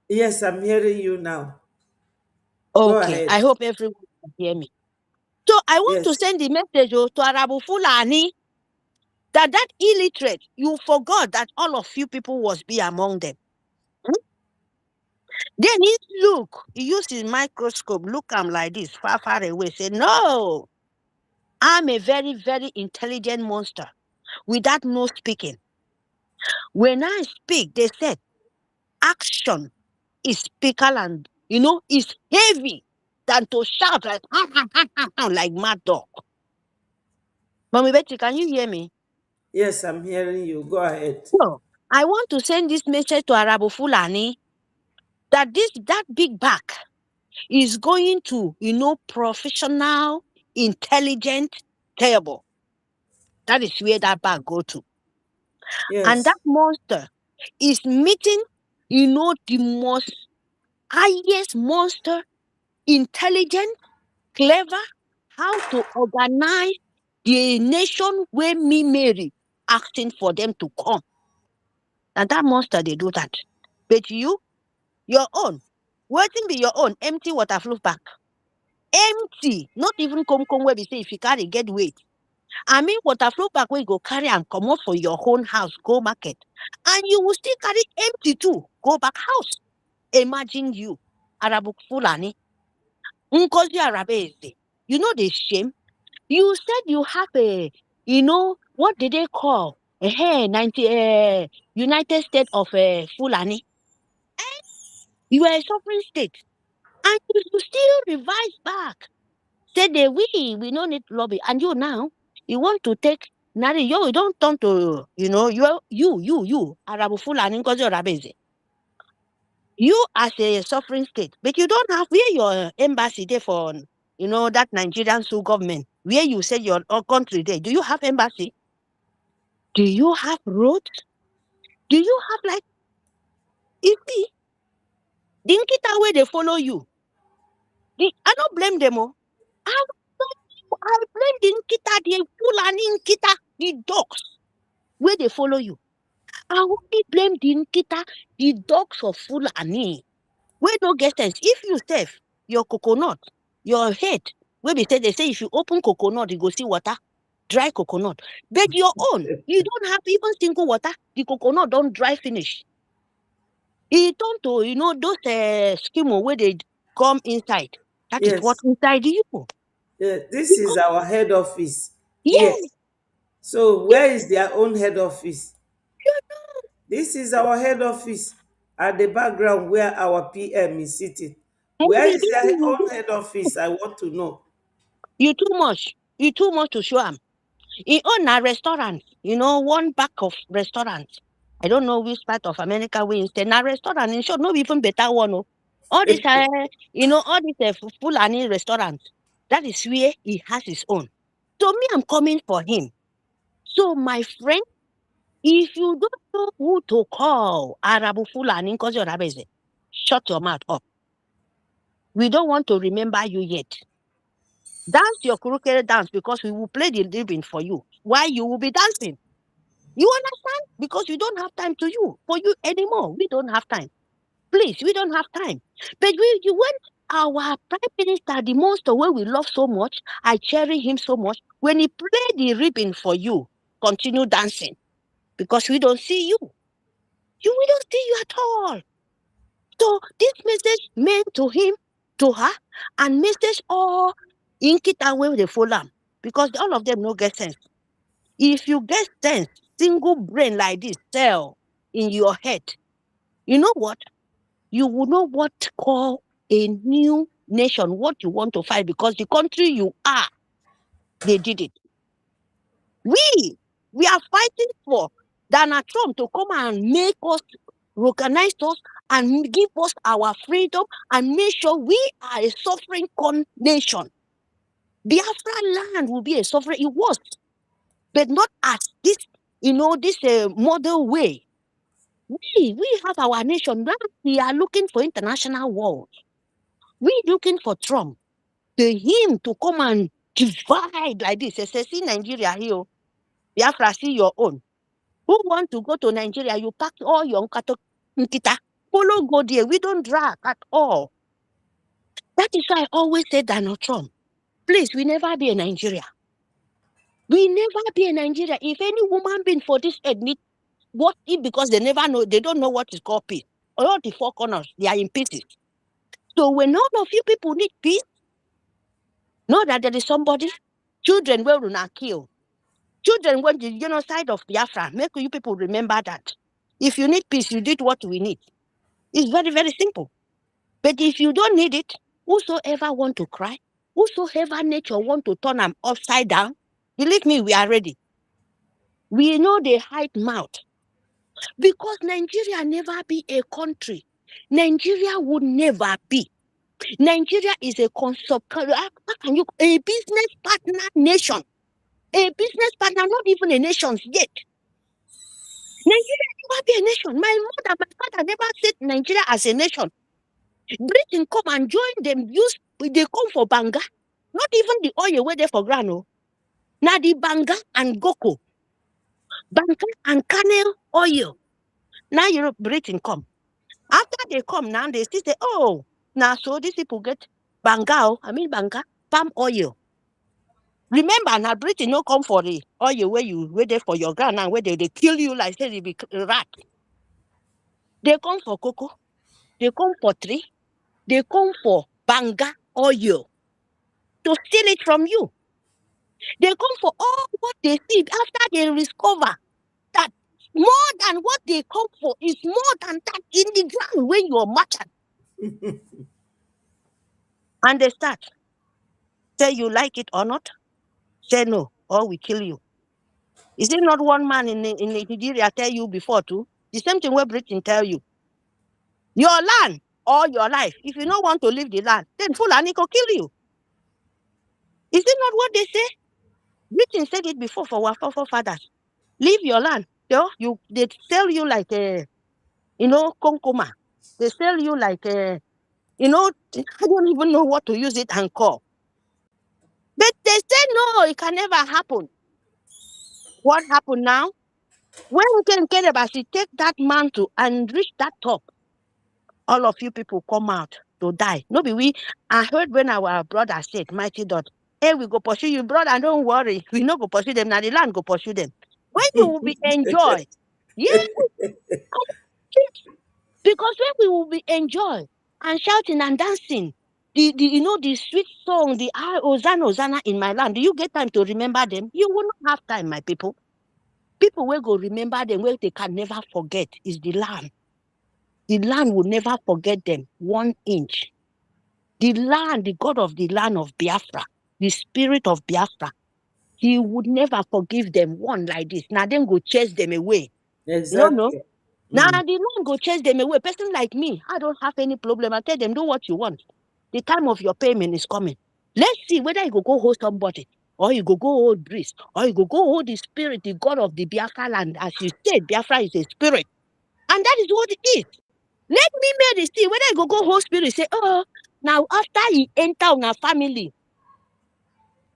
Yes, I'm hearing you now. Go Okay. ahead. I hope everyone can hear me. So I want to Yes. send the message to Arabu Fulani that illiterate, you forgot that all of you people was be among them. Then he look, he used his microscope, look am like this, far, far away, say, no, I'm a very, very intelligent monster without no speaking. When I speak, they said, action is speaker and, is heavy than to shout like, like mad dog. Mommy Betty, can you hear me? Yes, I'm hearing you. Go ahead. So, I want to send this message to Arabu Fulani that that big back is going to, professional, intelligent table. That is where that bag go to. Yes. And that monster is meeting, the most highest monster, intelligent, clever, how to organize the nation where me Mary asking for them to come. And that monster, they do that. But you, your own, waiting be your own, empty water flow back. Empty, not even come where we say if you carry get weight. I mean water flow back where you go carry and come out for your own house, go market. And you will still carry empty too, go back house. Imagine you, Arabu Fulani, Nkozi Arabese. You know the shame? You said you have what did they call? United States of Fulani. You are a sovereign state. And you still revise back. Say we don't need lobby. And you now, you want to take you don't turn to, you, Arabu Fulani Nkozi Arabese. You as a sovereign state, but you don't have where your embassy there for, that Nigerian Sioux government, where you said your country there. Do you have embassy? Do you have roads? Do you have if the Nkita where they follow you? I don't blame them all. I blame the Nkita, the Fulani Nkita, the dogs where they follow you. I only blame the Nkita, the dogs of Fulani. Where no get sense. If you save your coconut, your head, where they say if you open coconut, you go see water, dry coconut. But your own, you don't have even single water. The coconut don't dry finish. It turn to those skimo where they come inside. That is what inside you. Yeah, this is our head office. Yes. Here. So where is their own head office? This is our head office at the background where our PM is sitting. Where is their own head office? I want to know. You too much. You too much to show them. He own a restaurant, one back of restaurant. I don't know which part of America we instead. A restaurant in short, no even better one. Oh. All this, all these Fulani restaurants. That is where he has his own. So me, I'm coming for him. So my friend, if you don't know who to call, Arabu Fulani, Nkozi Arabese, shut your mouth up. We don't want to remember you yet. Dance your crooked dance because we will play the ribbon for you. Why you will be dancing? You understand? Because we don't have time for you anymore. We don't have time. Please, we don't have time. But when our Prime Minister, the monster where we love so much, I cherish him so much, when he play the ribbon for you, continue dancing. Because we don't see you. We don't see you at all. So this message meant to him, to her, and message all in Kita where they follow them. Because all of them no get sense. If you get sense, single brain like this cell in your head, you know what? You will know what to call a new nation, what you want to fight, because the country you are, they did it. We are fighting for Donald Trump to come and make us, recognize us, and give us our freedom, and make sure we are a sovereign nation. Biafra land will be a sovereign, it was, but not as this, this model way. We have our nation. Now we are looking for international wars. We looking for Trump, him to come and divide like this. Say, see Nigeria here, Biafra, see your own. Who want to go to Nigeria? You pack all your nkita. Follow go there. We don't drag at all. That is why I always say Donald Trump, please, we never be in Nigeria. We never be in Nigeria. If any woman been for this ethnic, what if because they never know, they don't know what is called peace. All the four corners, they are in pieces. So when none of you people need peace, know that there is somebody, children will not kill. Children went the genocide of Biafra. Make you people remember that. If you need peace, you did what we need. It's very, very simple. But if you don't need it, whosoever want to cry, whosoever nature want to turn them upside down, believe me, we are ready. We know they hide mouth. Because Nigeria never be a country. Nigeria would never be. Nigeria is a a business partner nation. A business partner, not even a nation yet. Nigeria never be a nation. My mother, my father never said Nigeria as a nation. Britain come and join them. They come for banga. Not even the oil where they for grano. Now the banga and goko. Banga and Cannever oil. Now Europe, Britain come. After they come now, they still say, oh, now so these people get banga, palm oil. Remember, now Britain no come for the oil where you wait there for your ground and where they kill you like say they be rat. They come for cocoa, they come for tree, they come for banga oil to steal it from you. They come for all what they see after they discover that more than what they come for is more than that in the ground when you are merchant. And they start. Say you like it or not, say no, or we kill you. Is it not one man in Nigeria tell you before too? The same thing where Britain tell you. Your land or your life. If you don't want to leave the land, then Fulani will kill you. Is it not what they say? Britain said it before for our forefathers. Leave your land. They sell you like konkoma. They sell you like I don't even know what to use it and call. But they say no, it can never happen. What happened now? When Cannever take that mantle and reach that top, all of you people come out to die. No be we. I heard when our brother said, Mighty Dot, hey, we go pursue you, brother, don't worry. We no go pursue them. Now the land go pursue them. When you will be enjoy. Yes. Because when we will be enjoy and shouting and dancing, the sweet song, the Hosanna, Hosanna in my land, do you get time to remember them? You will not have time, my people. People will go remember them where they can never forget is the land. The land will never forget them 1 inch. The land, the God of the land of Biafra, the spirit of Biafra, he would never forgive them one like this. Now them go chase them away. Exactly. No. Now the land go chase them away. Person like me, I don't have any problem. I tell them, do what you want. The time of your payment is coming. Let's see whether you go hold somebody, or you go hold Breeze, or you go hold the spirit, the God of the Biafra land. As you said, Biafra is a spirit. And that is what it is. Let me make the see whether you go hold spirit, say, oh, now after he enter on a family,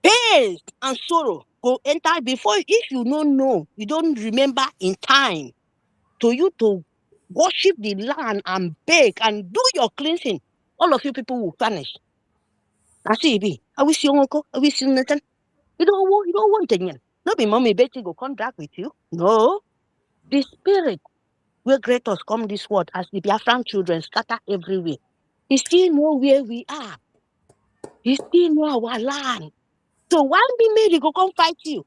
pain and sorrow go enter before. If you don't know, you don't remember in time to you to worship the land and beg and do your cleansing, all of you people will vanish. I see it be. I wish you uncle, I wish you Nathan. You don't want it. No be mommy Betty go contact with you. No. The spirit where greaters come this world as the Biafran children scatter everywhere. He still know where we are. He still know our land. So why be made go come fight you?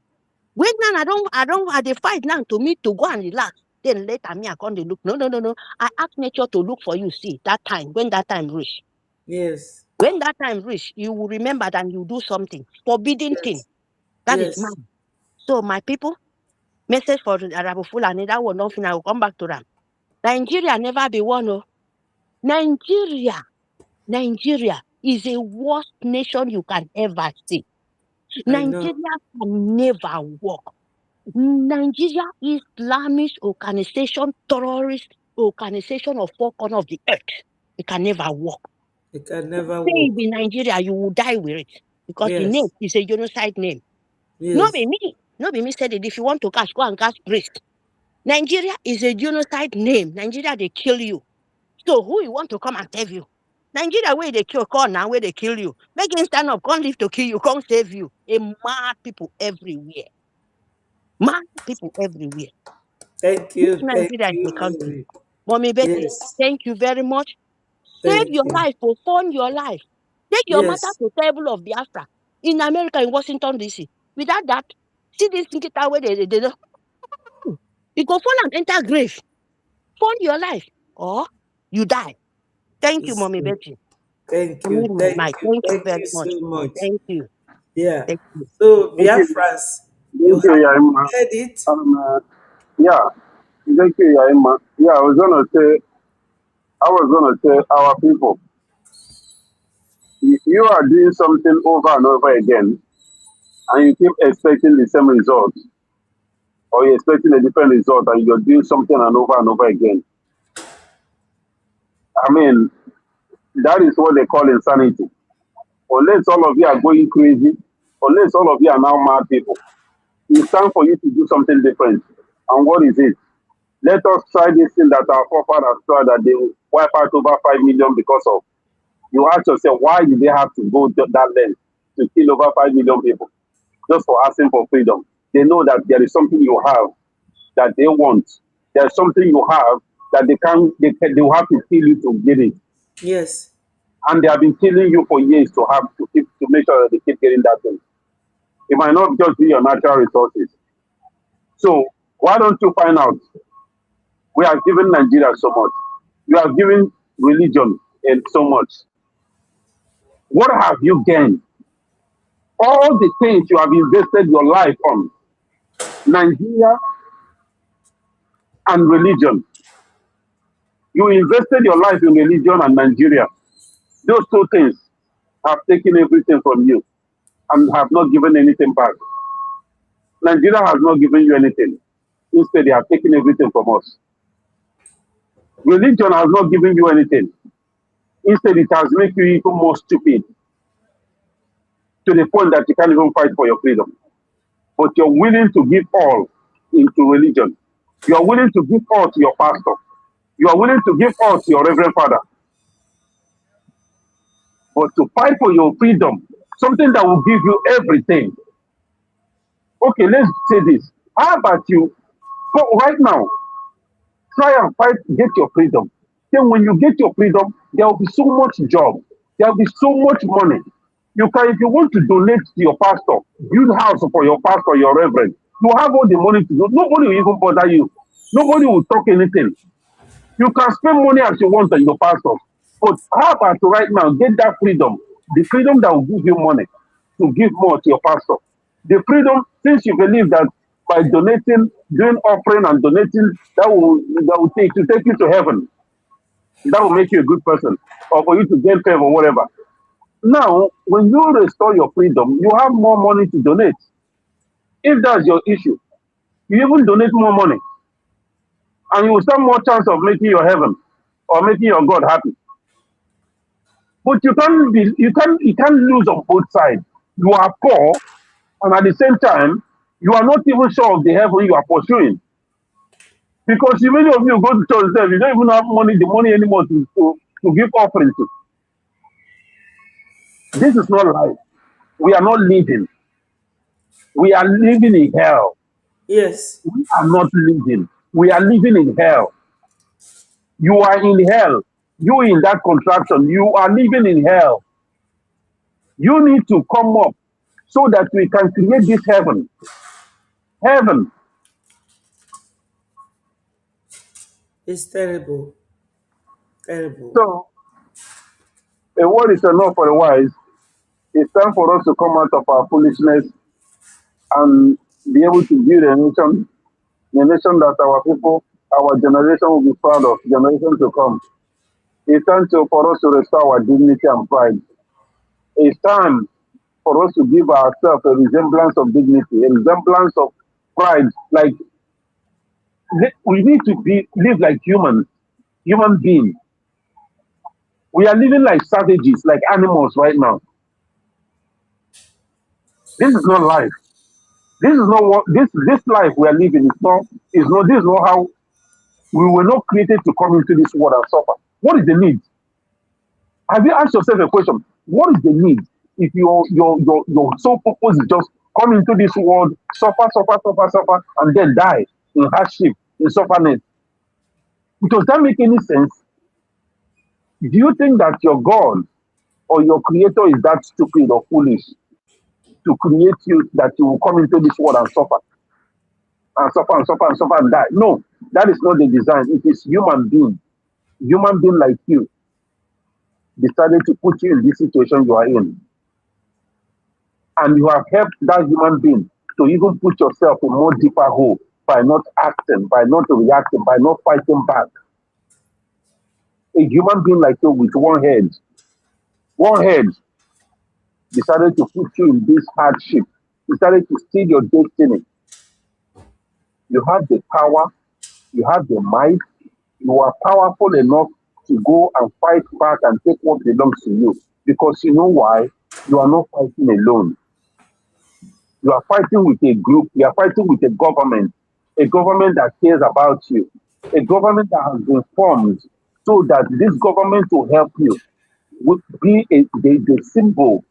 When now I they fight now to me to go and relax. Then later me I come to look. No. I ask nature to look for you. See that time when that time reach. Yes. When that time reach, you will remember that you do something forbidden thing. That is mine. So my people, message for the Arab Fulani that will nothing. I will come back to them. Nigeria never be one. Oh. Nigeria is a worst nation you can ever see. Nigeria can never work. Nigeria Islamic organization, terrorist organization of four corners of the earth. It can never work. It can never Say work. it in Nigeria, you will die with it because the Yes. name is a genocide name. Yes. No be me. No be me said it. If you want to catch, go and catch priest. Nigeria is a genocide name. Nigeria, they kill you. So who you want to come and save you? Nigeria, where they kill, call now, where they kill you. Make him stand up, can't live to kill you, can't save you. A mad people everywhere. Mad people everywhere. Thank This you. Thank Nigeria is you, the country. Mary. Mommy Betty, Yes. thank you very much. Save Thank your you. life, fund your life. Take your matter Yes. to table of Biafra in America, in Washington, D.C. Without that, see this thing where they don't. You go fall and enter grave. Fund your life or you die. Thank you, It's Mommy true. Betty. Thank I you. need my Thank mic. you. Thank you Thank very you much. so much. Thank you. Yeah. Thank you. So Thank you. Biafrans, you Thank you, have Yaima. heard it. Yeah, thank you, Yaima. Yeah, I was gonna say, our people, you are doing something over and over again, and you keep expecting the same result, or you're expecting a different result, and you're doing something and over again. I mean, that is what they call insanity. Unless all of you are going crazy, unless all of you are now mad people, it's time for you to do something different. And what is it? Let us try this thing that our forefathers tried, that they wipe out over 5 million because of. You ask yourself, why did they have to go to that length to kill over 5 million people just for asking for freedom? They know that there is something you have that they want. There's something you have that they will have to kill you to get it. Yes. And they have been killing you for years to make sure that they keep getting that thing. It might not just be your natural resources. So why don't you find out? We have given Nigeria so much. You have given religion and so much. What have you gained? All the things you have invested your life on, Nigeria and religion. You invested your life in religion and Nigeria. Those two things have taken everything from you and have not given anything back. Nigeria has not given you anything. Instead, they have taken everything from us. Religion has not given you anything. Instead, it has made you even more stupid to the point that you can't even fight for your freedom. But you're willing to give all into religion. You're willing to give all to your pastor. You are willing to give all to your reverend father. But to fight for your freedom, something that will give you everything. Okay, let's say this. How about you, right now, try and fight, get your freedom. Then when you get your freedom, there will be so much job. There will be so much money. You can, if you want to donate to your pastor, build house for your pastor, your reverend, you have all the money to do. Nobody will even bother you. Nobody will talk anything. You can spend money as you want on your pastor. But how about right now, get that freedom, the freedom that will give you money to give more to your pastor. The freedom, since you believe that by donating, doing offering and donating, that will take you to heaven. That will make you a good person, or for you to gain favor, whatever. Now, when you restore your freedom, you have more money to donate. If that's your issue, you even donate more money, and you will stand more chance of making your heaven or making your God happy. But you can't lose on both sides. You are poor, and at the same time, you are not even sure of the heaven you are pursuing. Because many of you go to church there, you don't even have the money anymore to give offering to. This is not life. We are not living. We are living in hell. Yes. We are not living. We are living in hell. You are in hell. You in that contraction. You are living in hell. You need to come up so that we can create this heaven. Heaven. It's terrible. Terrible. So, a word is enough for the wise. It's time for us to come out of our foolishness and be able to build a nation that our people, our generation will be proud of, generations to come. It's time for us to restore our dignity and pride. It's time for us to give ourselves a resemblance of dignity, a resemblance of pride. Like we need to live like human beings. We are living like savages, like animals right now. This is not life. This is not what this life we are living is not this is not how we were not created to come into this world and suffer. What is the need? Have you asked yourself a question? What is the need if your sole purpose is just come into this world, suffer, and then die in hardship, in suffering? Does that make any sense? Do you think that your God or your creator is that stupid or foolish to create you that you will come into this world and suffer and die? No, that is not the design. It is human being like you decided to put you in this situation you are in. And you have helped that human being to even put yourself in more deeper hole by not acting, by not reacting, by not fighting back. A human being like you with one head decided to put you in this hardship, decided to steal your destiny. You have the power, you have the might, you are powerful enough to go and fight back and take what belongs to you. Because you know why? You are not fighting alone. You are fighting with a group, you are fighting with a government that cares about you, a government that has been formed so that this government will help you, would be the symbol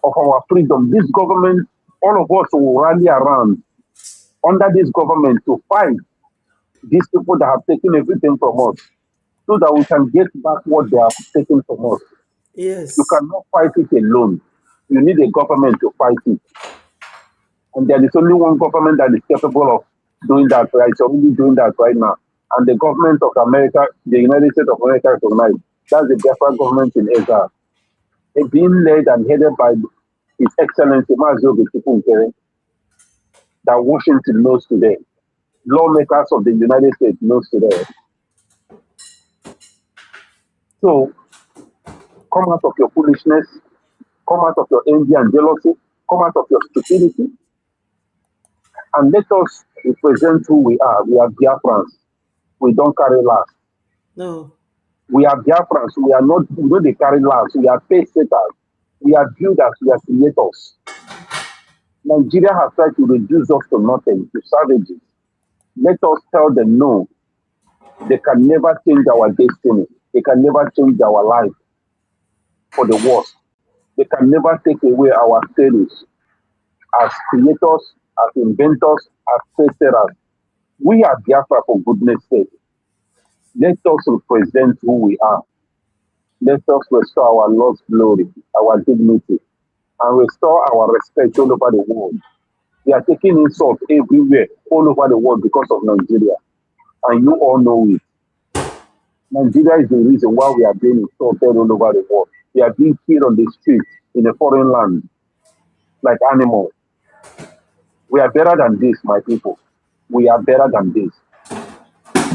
of our freedom. This government, all of us will rally around under this government to fight these people that have taken everything from us so that we can get back what they have taken from us. Yes. You cannot fight it alone. You need a government to fight it. And there is only one government that is capable of doing that, right? It's already doing that right now. And the government of America, the United States of America, recognized that's the Biafra government in Israel. It's being led and headed by His Excellency Mazobe Tupunkere, that Washington knows today. Lawmakers of the United States knows today. So come out of your foolishness, come out of your envy and jealousy, come out of your stupidity, and let us represent who we are. We are Biafrans. We don't carry last. No. We are Biafrans. We are not, we don't carry last. We are pace setters. We are builders. We are creators. Nigeria has tried to reduce us to nothing, to savages. Let us tell them no. They can never change our destiny. They can never change our life for the worse. They can never take away our status as creators, as inventors, as pace-setters. We are Biafra, for goodness sake. Let us represent who we are. Let us restore our lost glory, our dignity, and restore our respect all over the world. We are taking insult everywhere, all over the world because of Nigeria. And you all know it. Nigeria is the reason why we are being insulted all over the world. We are being killed on the streets in a foreign land like animals. We are better than this, my people. We are better than this.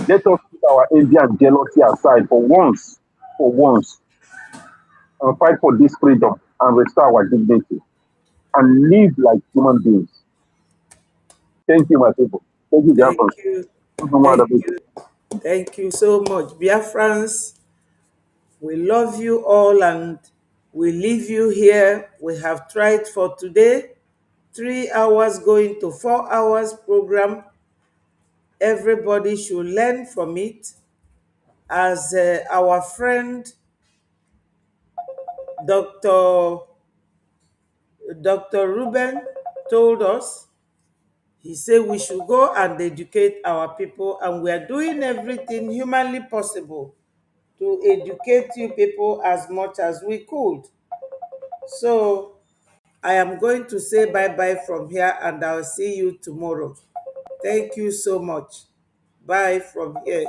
Let us put our envy and jealousy aside for once, and fight for this freedom and restore our dignity and live like human beings. Thank you, my people. Thank you, Thank Biafrans. you. Thank you. Thank you so much. Biafrans, we love you all and we leave you here. We have tried for today, 3 hours going to 4 hours program. Everybody should learn from it. As our friend Dr. Ruben told us, he said we should go and educate our people, and we are doing everything humanly possible to educate you people as much as we could. So I am going to say bye-bye from here, and I'll see you tomorrow. Thank you so much. Bye from here.